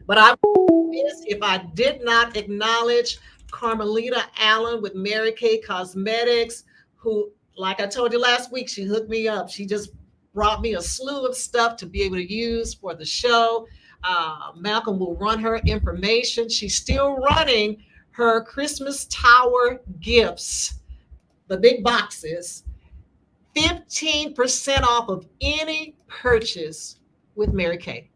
But I would be remiss if I did not acknowledge Carmelita Allen with Mary Kay Cosmetics, who, like I told you last week, she hooked me up. She just brought me a slew of stuff to be able to use for the show. Malcolm will run her information. She's still running her Christmas Tower gifts, the big boxes, 15% off of any purchase with Mary Kay.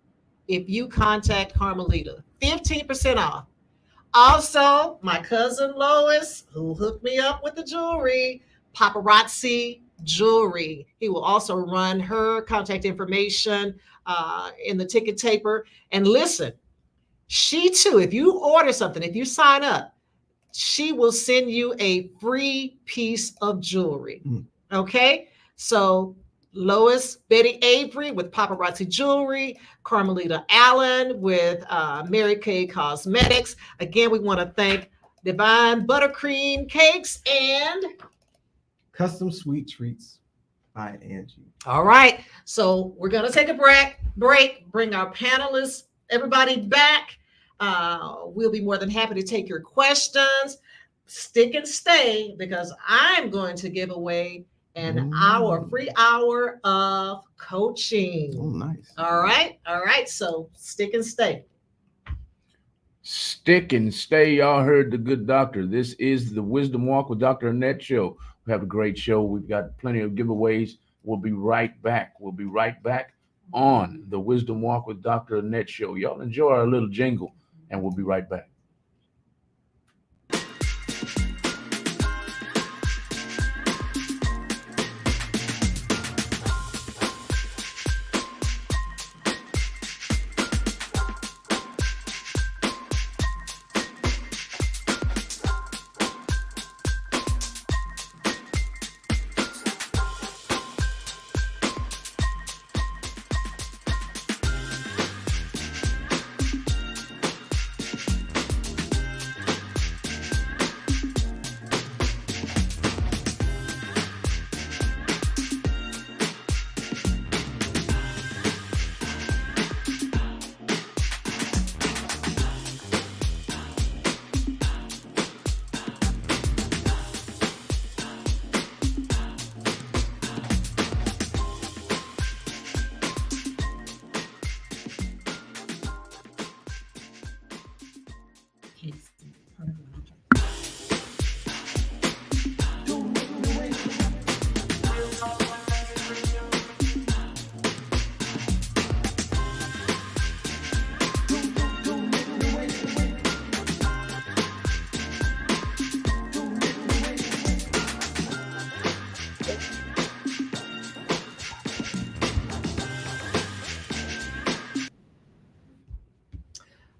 If you contact Carmelita, 15% off. Also, my cousin Lois, who hooked me up with the jewelry, Paparazzi Jewelry. He will also run her contact information in the ticket taper. And listen, she too, if you order something, if you sign up, she will send you a free piece of jewelry. Okay? So Lois Betty Avery with Paparazzi Jewelry, Carmelita Allen with Mary Kay Cosmetics. Again, we want to thank Divine Buttercream Cakes and Custom Sweet Treats by Angie. All right. So we're going to take a break, bring our panelists, everybody back. We'll be more than happy to take your questions. Stick and stay because I'm going to give away an free hour of coaching. Oh, nice. All right. All right. So stick and stay. Stick and stay. Y'all heard the good doctor. This is the Wisdom Walk with Dr. Annette show. We have a great show. We've got plenty of giveaways. We'll be right back. We'll be right back on the Wisdom Walk with Dr. Annette show. Y'all enjoy our little jingle, and we'll be right back.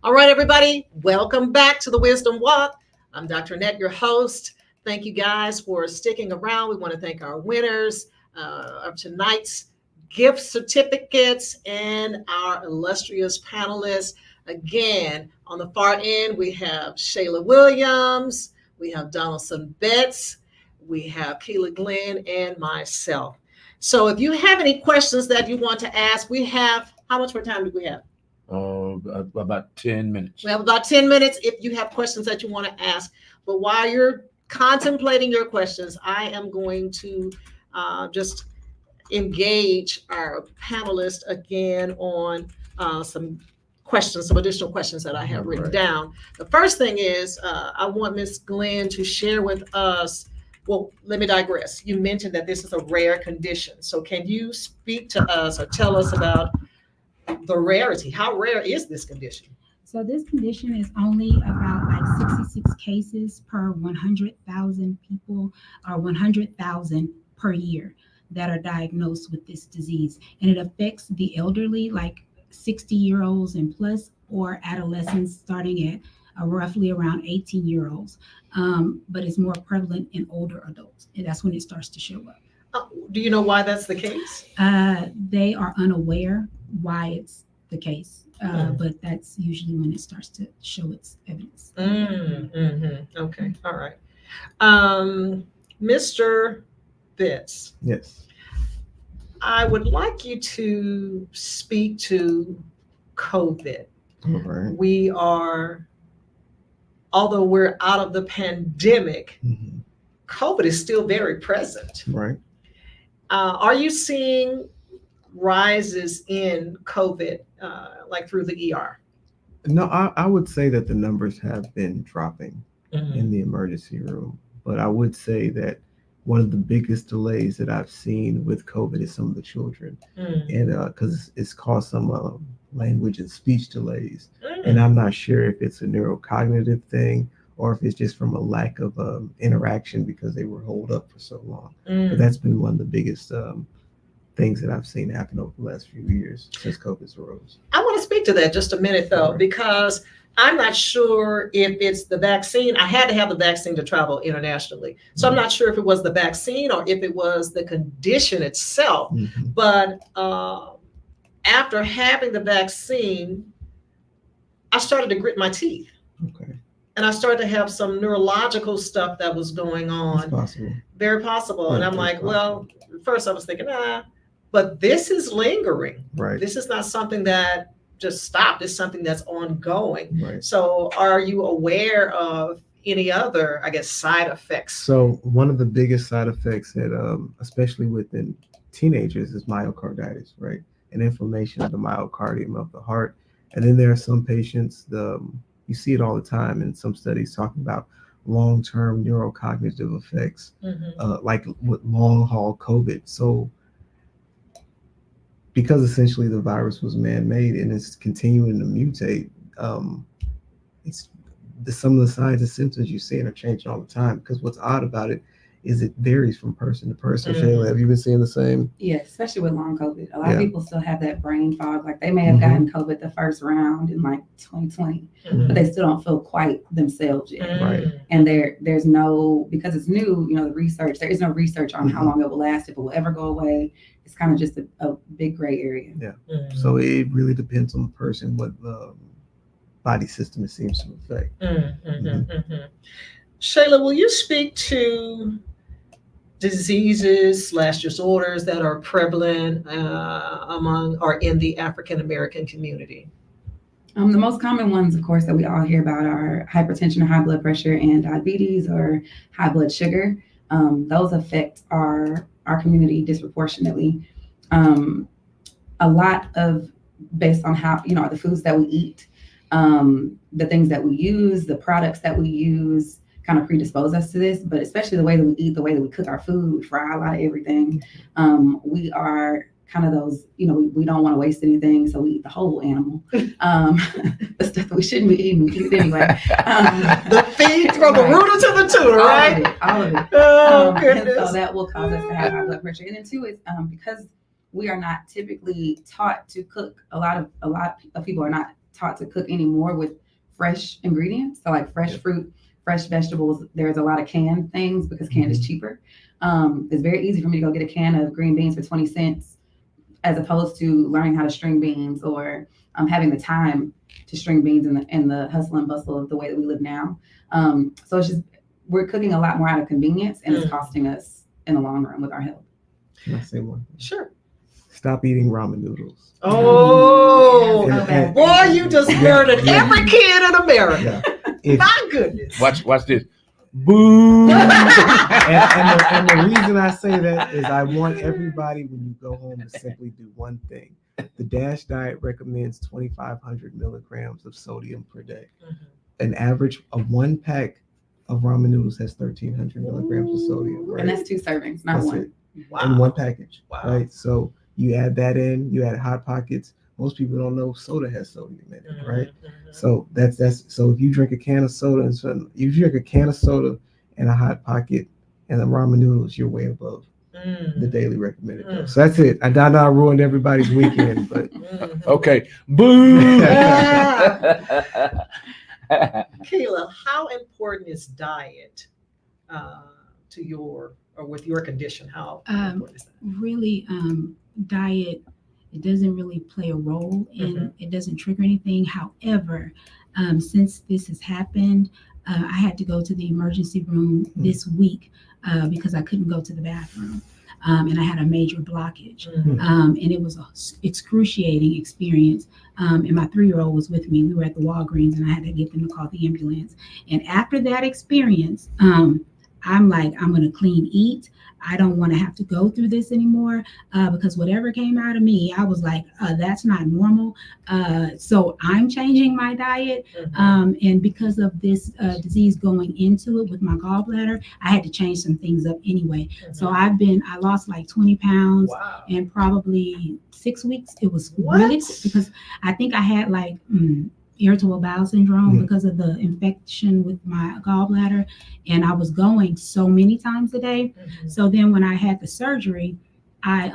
All right, everybody, welcome back to the Wisdom Walk. I'm Dr. Annette, your host. Thank you guys for sticking around. We want to thank our winners of tonight's gift certificates and our illustrious panelists. Again, on the far end, we have Shayla Williams, we have Donaldson Betts, we have Keela Glenn, and myself. So if you have any questions that you want to ask, we have, how much more time do we have? About 10 minutes. We have about 10 minutes if you have questions that you want to ask. But while you're contemplating your questions, I am going to just engage our panelists again on some questions, some additional questions that I have written down. The first thing is I want Ms. Glenn to share with us. Well, let me digress. You mentioned that this is a rare condition. So can you speak to us or tell us about the rarity? How rare is this condition? So this condition is only about like 66 cases per 100,000 people, or 100,000 per year that are diagnosed with this disease. And it affects the elderly, like 60-year-olds and plus, or adolescents starting at roughly around 18-year-olds. But it's more prevalent in older adults. And that's when it starts to show up. Do you know why that's the case? They are unaware why it's the case, but that's usually when it starts to show its evidence. Okay, all right. Mr. Betts. Yes. I would like you to speak to COVID. All right. We are, although we're out of the pandemic, COVID is still very present. Right. Are you seeing rises in COVID, like through the ER? No, I would say that the numbers have been dropping in the emergency room. But I would say that one of the biggest delays that I've seen with COVID is some of the children. And because it's caused some language and speech delays. And I'm not sure if it's a neurocognitive thing or if it's just from a lack of interaction because they were holed up for so long. But that's been one of the biggest things that I've seen happen over the last few years since COVID arose. I want to speak to that just a minute though, because I'm not sure if it's the vaccine. I had to have the vaccine to travel internationally. So I'm not sure if it was the vaccine or if it was the condition itself. But after having the vaccine, I started to grit my teeth. Okay. And I started to have some neurological stuff that was going on. It's possible. Very possible. And I'm like, well, first I was thinking, but this is lingering. Right. This is not something that just stopped. It's something that's ongoing. Right. So are you aware of any other, I guess, side effects? So one of the biggest side effects that, especially within teenagers, is myocarditis, right? And inflammation of the myocardium of the heart. And then there are some patients, you see it all the time in some studies talking about long-term neurocognitive effects, like with long-haul COVID. So because essentially the virus was man-made and it's continuing to mutate, some of the signs and symptoms you're seeing are changing all the time. Because what's odd about it is it varies from person to person. Shayla, have you been seeing the same? Yeah, especially with long COVID. A lot of people still have that brain fog. Like they may have gotten COVID the first round in like 2020, but they still don't feel quite themselves yet. Right. And there's no, because it's new, the research, there is no research on how long it will last, if it will ever go away. It's kind of just a big gray area. Yeah. So it really depends on the person, what body system it seems to affect. Shayla, will you speak to diseases/disorders that are prevalent among or in the African American community? The most common ones, of course, that we all hear about are hypertension, high blood pressure, and diabetes or high blood sugar. Those affect our community disproportionately. A lot of, based on how, the foods that we eat, the things that we use, the products that we use kind of predispose us to this, but especially the way that we eat, the way that we cook our food, we fry a lot of everything. We are kind of those, we don't want to waste anything, so we eat the whole animal. The stuff that we shouldn't be eating, we eat it anyway. The feed from the rooter to the tutor, right? All of it. Oh, and goodness. so that will cause us to have high blood pressure. And then two is because we are not typically taught to cook. A lot of people are not taught to cook anymore with fresh ingredients. So like fresh fruit, fresh vegetables. There's a lot of canned things because canned is cheaper. It's very easy for me to go get a can of green beans for 20 cents as opposed to learning how to string beans or having the time to string beans in the hustle and bustle of the way that we live now. So it's just, we're cooking a lot more out of convenience, and it's costing us in the long run with our health. Can I say one thing? Sure. Stop eating ramen noodles. Oh, And- boy, you just murdered every kid in America. Yeah. If- My goodness. Watch this. Boo. and the reason I say that is I want everybody, when you go home, to simply do one thing. The DASH diet recommends 2,500 milligrams of sodium per day. An average of 1 pack of ramen noodles has 1,300 milligrams of sodium. Right? And that's 2 servings, not That's one. it. Wow. In one package. Wow. Right. So you add that in. You add Hot Pockets. Most people don't know soda has sodium in it, right? So that's so if you drink a can of soda and a Hot Pocket and a ramen noodles, you're way above the daily recommended dose. So that's it. I ruined everybody's weekend, but Okay. Boo. Kayla, how important is diet to your or with your condition? How important is that? Really, diet, it doesn't really play a role in, it doesn't trigger anything. However, since this has happened, I had to go to the emergency room this week because I couldn't go to the bathroom. And I had a major blockage. And it was an excruciating experience. And my 3-year-old was with me. We were at the Walgreens and I had to get them to call the ambulance. And after that experience, I'm like, I'm going to clean eat. I don't want to have to go through this anymore because whatever came out of me, I was like, that's not normal. So I'm changing my diet. And because of this disease going into it with my gallbladder, I had to change some things up anyway. So I lost like 20 pounds in probably 6 weeks. It was really because I think I had like irritable bowel syndrome because of the infection with my gallbladder, and I was going so many times a day. So then when I had the surgery, I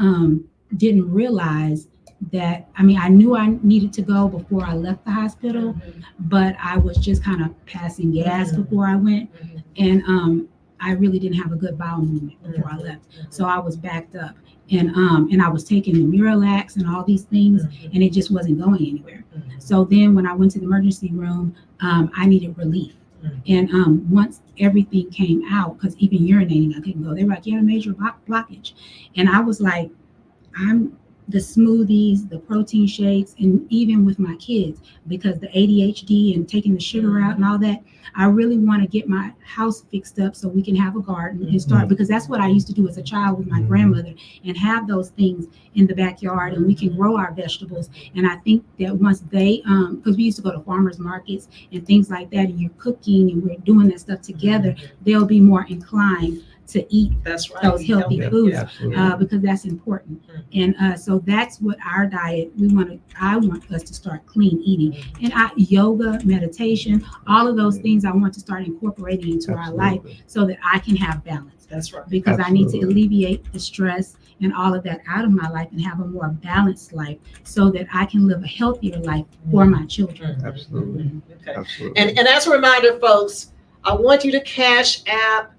didn't realize that, I mean, I knew I needed to go before I left the hospital, but I was just kind of passing gas before I went, and I really didn't have a good bowel movement before I left, so I was backed up. And I was taking the Miralax and all these things, and it just wasn't going anywhere. So then when I went to the emergency room, I needed relief. And once everything came out, because even urinating, I couldn't go. They were like, you had a major blockage. And I was like, the smoothies, the protein shakes, and even with my kids, because the ADHD and taking the sugar out and all that, I really want to get my house fixed up so we can have a garden and start, because that's what I used to do as a child with my grandmother, and have those things in the backyard, and we can grow our vegetables. And I think that once they, because we used to go to farmers markets and things like that, and you're cooking and we're doing that stuff together, they'll be more inclined to eat those healthy foods because that's important. And so that's what our diet, I want us to start clean eating. And yoga, meditation, all of those things I want to start incorporating into our life so that I can have balance. That's right. Because I need to alleviate the stress and all of that out of my life and have a more balanced life so that I can live a healthier life for my children. Absolutely. Okay. Absolutely. And as a reminder, folks, I want you to Cash App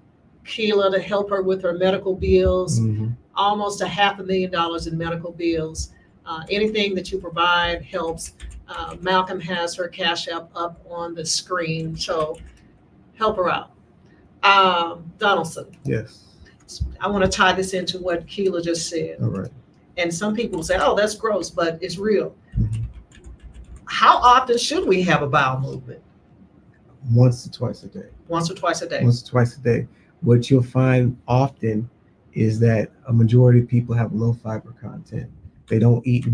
Keila to help her with her medical bills, almost $500,000 in medical bills. Anything that you provide helps. Malcolm has her Cash App up on the screen, so help her out. Donaldson. Yes. I want to tie this into what Keila just said. All right. And some people say, oh, that's gross, but it's real. How often should we have a bowel movement? Once or twice a day. Once or twice a day. Once or twice a day. What you'll find often is that a majority of people have low fiber content. They don't eat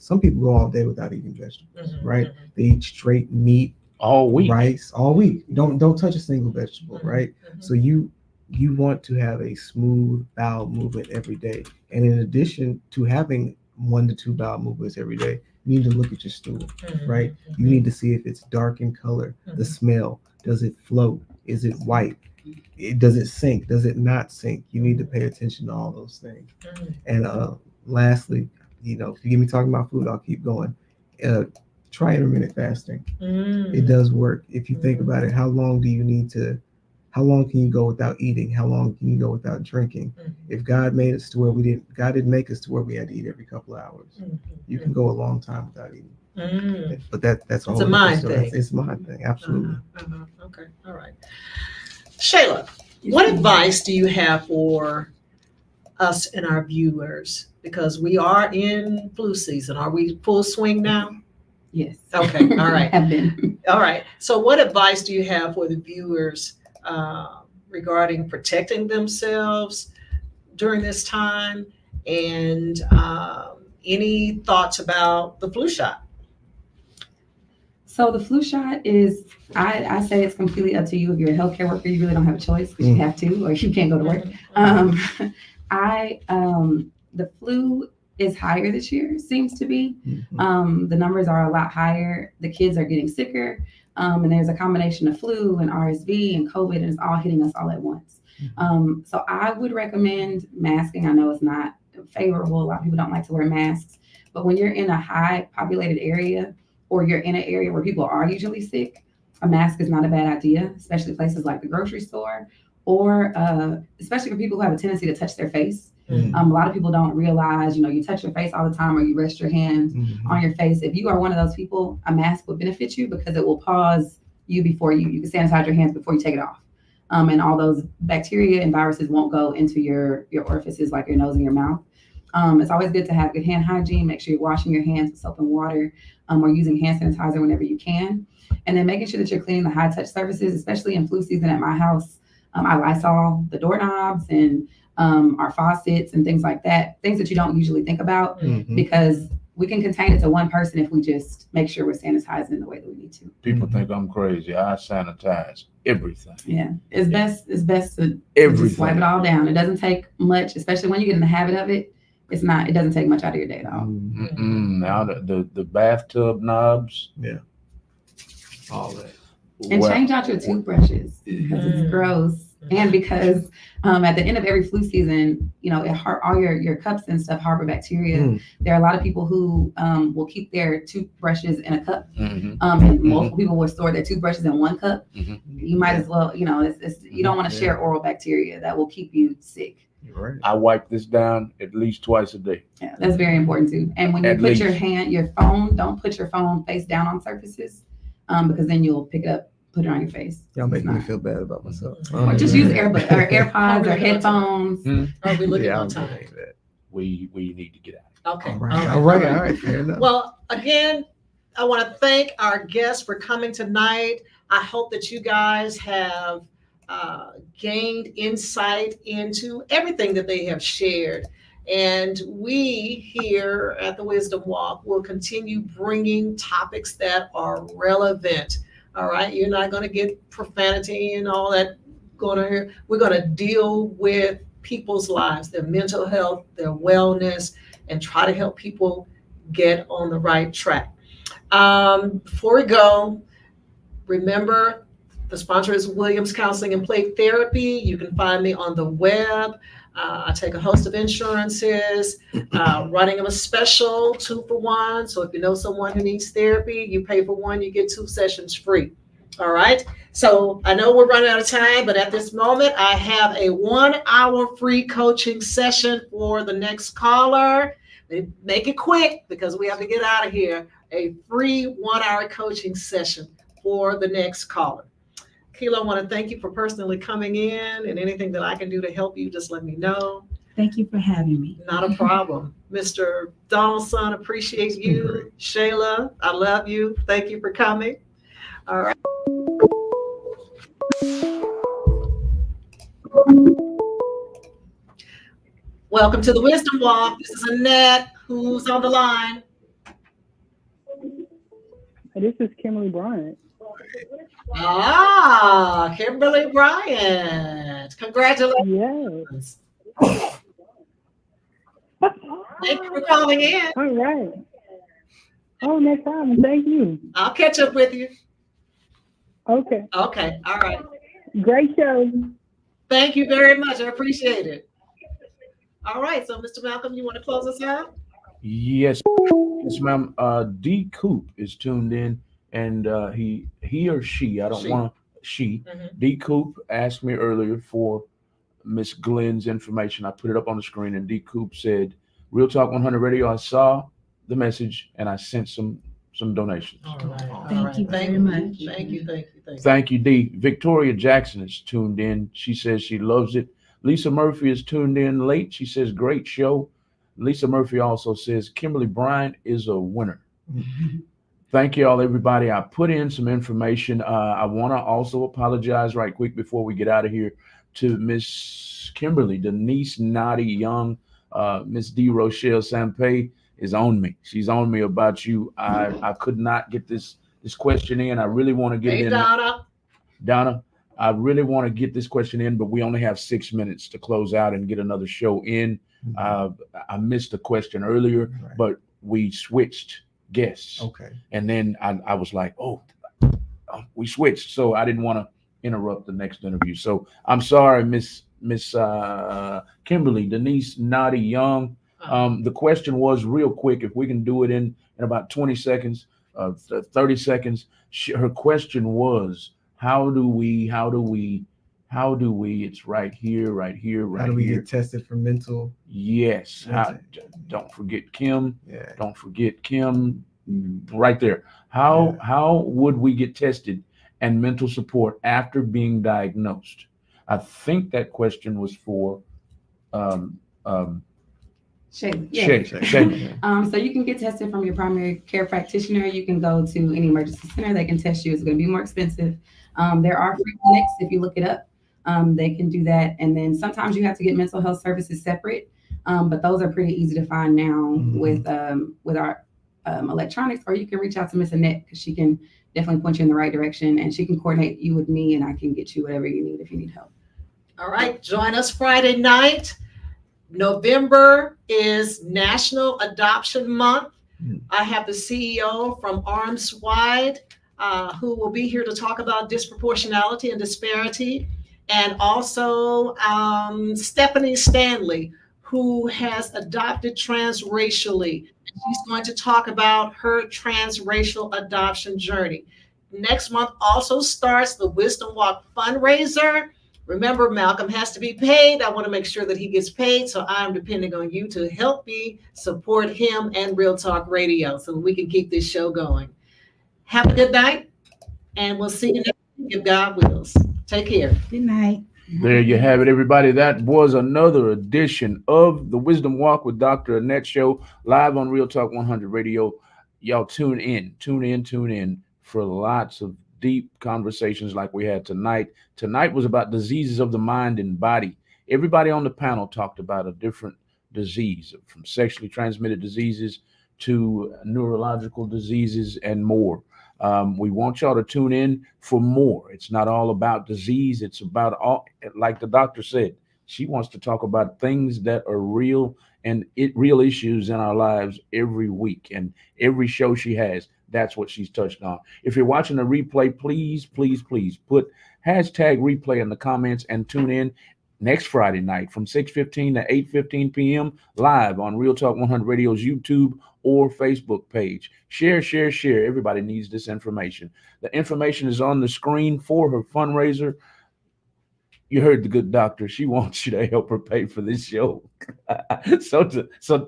some people go all day without eating vegetables, right? They eat straight meat, all week, rice, all week. Don't touch a single vegetable, right? So you want to have a smooth bowel movement every day. And in addition to having 1 to 2 bowel movements every day, you need to look at your stool, right? You need to see if it's dark in color, the smell, does it float? Is it white? Does it sink? Does it not sink? You need to pay attention to all those things. And lastly, if you get me talking about food, I'll keep going. try intermittent fasting. It does work. If you think about it, how long can you go without eating? How long can you go without drinking? If God made us to where God didn't make us to where we had to eat every couple of hours. You can go a long time without eating. But that's all. It's a mind thing. It's a mind thing, absolutely. Okay, all right. Shayla, what advice do you have for us and our viewers? Because we are in flu season. Are we full swing now? Yes. Okay, all right. Have been. All right. So what advice do you have for the viewers regarding protecting themselves during this time? And any thoughts about the flu shot? So the flu shot is, I say it's completely up to you. If you're a healthcare worker, you really don't have a choice because you have to, or you can't go to work. The flu is higher this year, seems to be. The numbers are a lot higher. The kids are getting sicker. And there's a combination of flu and RSV and COVID, and it's all hitting us all at once. So I would recommend masking. I know it's not favorable. A lot of people don't like to wear masks, but when you're in a high populated area, or you're in an area where people are usually sick, a mask is not a bad idea, especially places like the grocery store, or especially for people who have a tendency to touch their face. A lot of people don't realize, you touch your face all the time, or you rest your hands on your face. If you are one of those people, a mask will benefit you because it will pause you before you can sanitize your hands before you take it off. And all those bacteria and viruses won't go into your orifices like your nose and your mouth. It's always good to have good hand hygiene. Make sure you're washing your hands with soap and water, or using hand sanitizer whenever you can. And then making sure that you're cleaning the high touch surfaces, especially in flu season at my house. I Lysol the doorknobs and our faucets and things like that, things that you don't usually think about, because we can contain it to one person if we just make sure we're sanitizing the way that we need to. People think I'm crazy. I sanitize everything. Yeah, it's best to just wipe it all down. It doesn't take much, especially when you get in the habit of it. It doesn't take much out of your day at all. Now the bathtub knobs. Yeah. All that. And change out your toothbrushes because it's gross. And because at the end of every flu season, all your cups and stuff harbor bacteria. There are a lot of people who will keep their toothbrushes in a cup. And multiple people will store their toothbrushes in one cup. You might as well, you don't want to share oral bacteria that will keep you sick. Right. I wipe this down at least twice a day. Yeah, that's very important too. And when you put your phone, don't put your phone face down on surfaces, because then you'll pick it up, put it on your face. Y'all make me feel bad about myself. Or just use AirPods or headphones. Are we looking on time? We need to get out. Okay. All right. Fair enough. Well, again, I want to thank our guests for coming tonight. I hope that you guys have gained insight into everything that they have shared. And we here at the Wisdom Walk will continue bringing topics that are relevant. All right. You're not going to get profanity and all that going on here. We're going to deal with people's lives, their mental health, their wellness, and try to help people get on the right track. Before we go, remember, the sponsor is Williams Counseling and Play Therapy. You can find me on the web. I take a host of insurances, running them a special 2 for 1. So if you know someone who needs therapy, you pay for 1, you get 2 sessions free. All right. So I know we're running out of time, but at this moment, I have a 1-hour free coaching session for the next caller. Make it quick because we have to get out of here. A free 1-hour coaching session for the next caller. Keila, I want to thank you for personally coming in, and anything that I can do to help you, just let me know. Thank you for having me. Not a problem. Mr. Donaldson, appreciate you. Shayla, I love you. Thank you for coming. All right. Welcome to the Wisdom Walk. This is Annette. Who's on the line? This is Kimberly Bryant. Kimberly Bryant. Congratulations. Yes. Thank you for calling in. All right. Oh, no problem. Thank you. I'll catch up with you. Okay. Okay. All right. Great show. Thank you very much. I appreciate it. All right. So, Mr. Malcolm, you want to close us out? Yes, yes, ma'am. D Coop is tuned in, and he or she, I don't She. want to, she, Mhm. D Coop asked me earlier for Miss Glenn's information. I put it up on the screen, and D Coop said, "Real Talk 100 Radio." I saw the message, and I sent some donations. All right. All Thank right. you Thank very you. much. Thank you. Thank you. Thank you. Thank you, D. Victoria Jackson is tuned in. She says she loves it. Lisa Murphy is tuned in late. She says, "Great show." Lisa Murphy also says, "Kimberly Bryant is a winner." Thank you all, everybody. I put in some information. I want to also apologize right quick before we get out of here to Miss Kimberly, Denise Naughty Young, Miss D. Rochelle Sampay is on me. She's on me about you. I could not get this question in. I really want to get Hey, it in. Donna. Donna, I really want to get this question in, but we only have 6 minutes to close out and get another show in. Uh, I missed the question earlier, Right. but we switched guests. Okay. And then I was like, oh, we switched. So I didn't want to interrupt the next interview. So I'm sorry, Miss Kimberly, Denise Naughty Young. The question was real quick, if we can do it in about 20 seconds, 30 seconds. Her question was, how do we, it's right here, right here, right How do we here. get tested for mental? Yes. Don't forget Kim. Yeah. Don't forget Kim. Right there. How would we get tested and mental support after being diagnosed? I think that question was for um, um, Shayla. Shay. Yes. Shay. So you can get tested from your primary care practitioner. You can go to any emergency center. They can test you. It's going to be more expensive. There are free clinics if you look it up. They can do that. And then sometimes you have to get mental health services separate. But those are pretty easy to find now with our electronics, or you can reach out to Miss Annette because she can definitely point you in the right direction, and she can coordinate you with me, and I can get you whatever you need if you need help. All right. Join us Friday night. November is National Adoption Month. I have the CEO from Arms Wide who will be here to talk about disproportionality and disparity, and also Stephanie Stanley, who has adopted transracially. She's going to talk about her transracial adoption journey. Next month also starts the Wisdom Walk fundraiser. Remember, Malcolm has to be paid. I want to make sure that he gets paid. So I'm depending on you to help me support him and Real Talk Radio so we can keep this show going. Have a good night, and we'll see you next week if God wills. Take care. Good night. There you have it, everybody. That was another edition of the Wisdom Walk with Dr. Annette Show, live on Real Talk 100 Radio. Y'all tune in for lots of deep conversations like we had tonight. Tonight was about diseases of the mind and body. Everybody on the panel talked about a different disease, from sexually transmitted diseases to neurological diseases and more. We want y'all to tune in for more. It's not all about disease. It's about all, like the doctor said, she wants to talk about things that are real and real issues in our lives every week. And every show she has, that's what she's touched on. If you're watching a replay, please put hashtag replay in the comments and tune in next Friday night from 6:15 to 8:15 p.m. live on Real Talk 100 Radio's YouTube or Facebook page. Share. Everybody needs this information. The information is on the screen for her fundraiser. You heard the good doctor. She wants you to help her pay for this show. So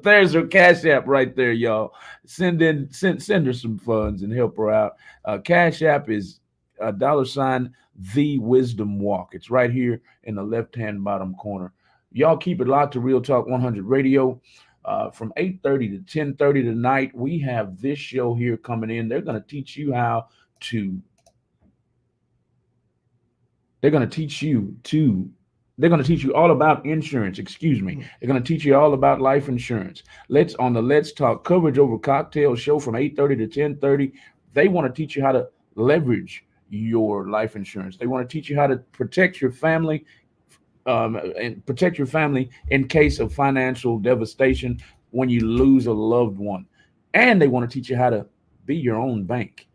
there's her Cash App right there, y'all. Send her some funds and help her out. Cash App is $ The Wisdom Walk. It's right here in the left-hand bottom corner. Y'all keep it locked to Real Talk 100 Radio. From 8:30 to 10:30 tonight, we have this show here coming in. They're going to teach you all about insurance. Excuse me. They're going to teach you all about life insurance. Let's Talk Coverage Over Cocktail show from 8:30 to 10:30. They want to teach you how to leverage your life insurance. They want to teach you how to protect your family and protect your family in case of financial devastation when you lose a loved one. And they want to teach you how to be your own bank.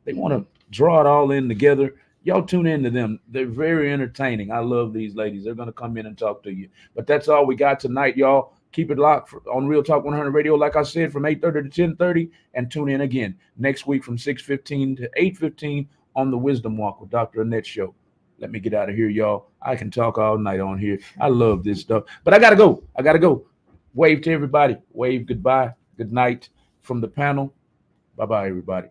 They want to draw it all in together. Y'all tune in to them. They're very entertaining. I love these ladies. They're going to come in and talk to you. But that's all we got tonight, y'all. Keep it locked on Real Talk 100 Radio, like I said, from 8:30 to 10:30, and tune in again next week from 6:15 to 8:15 on the Wisdom Walk with Dr. Annette Show. Let me get out of here, y'all. I can talk all night on here. I love this stuff, but I gotta go. Wave to everybody. Wave goodbye. Good night from the panel. Bye-bye, everybody.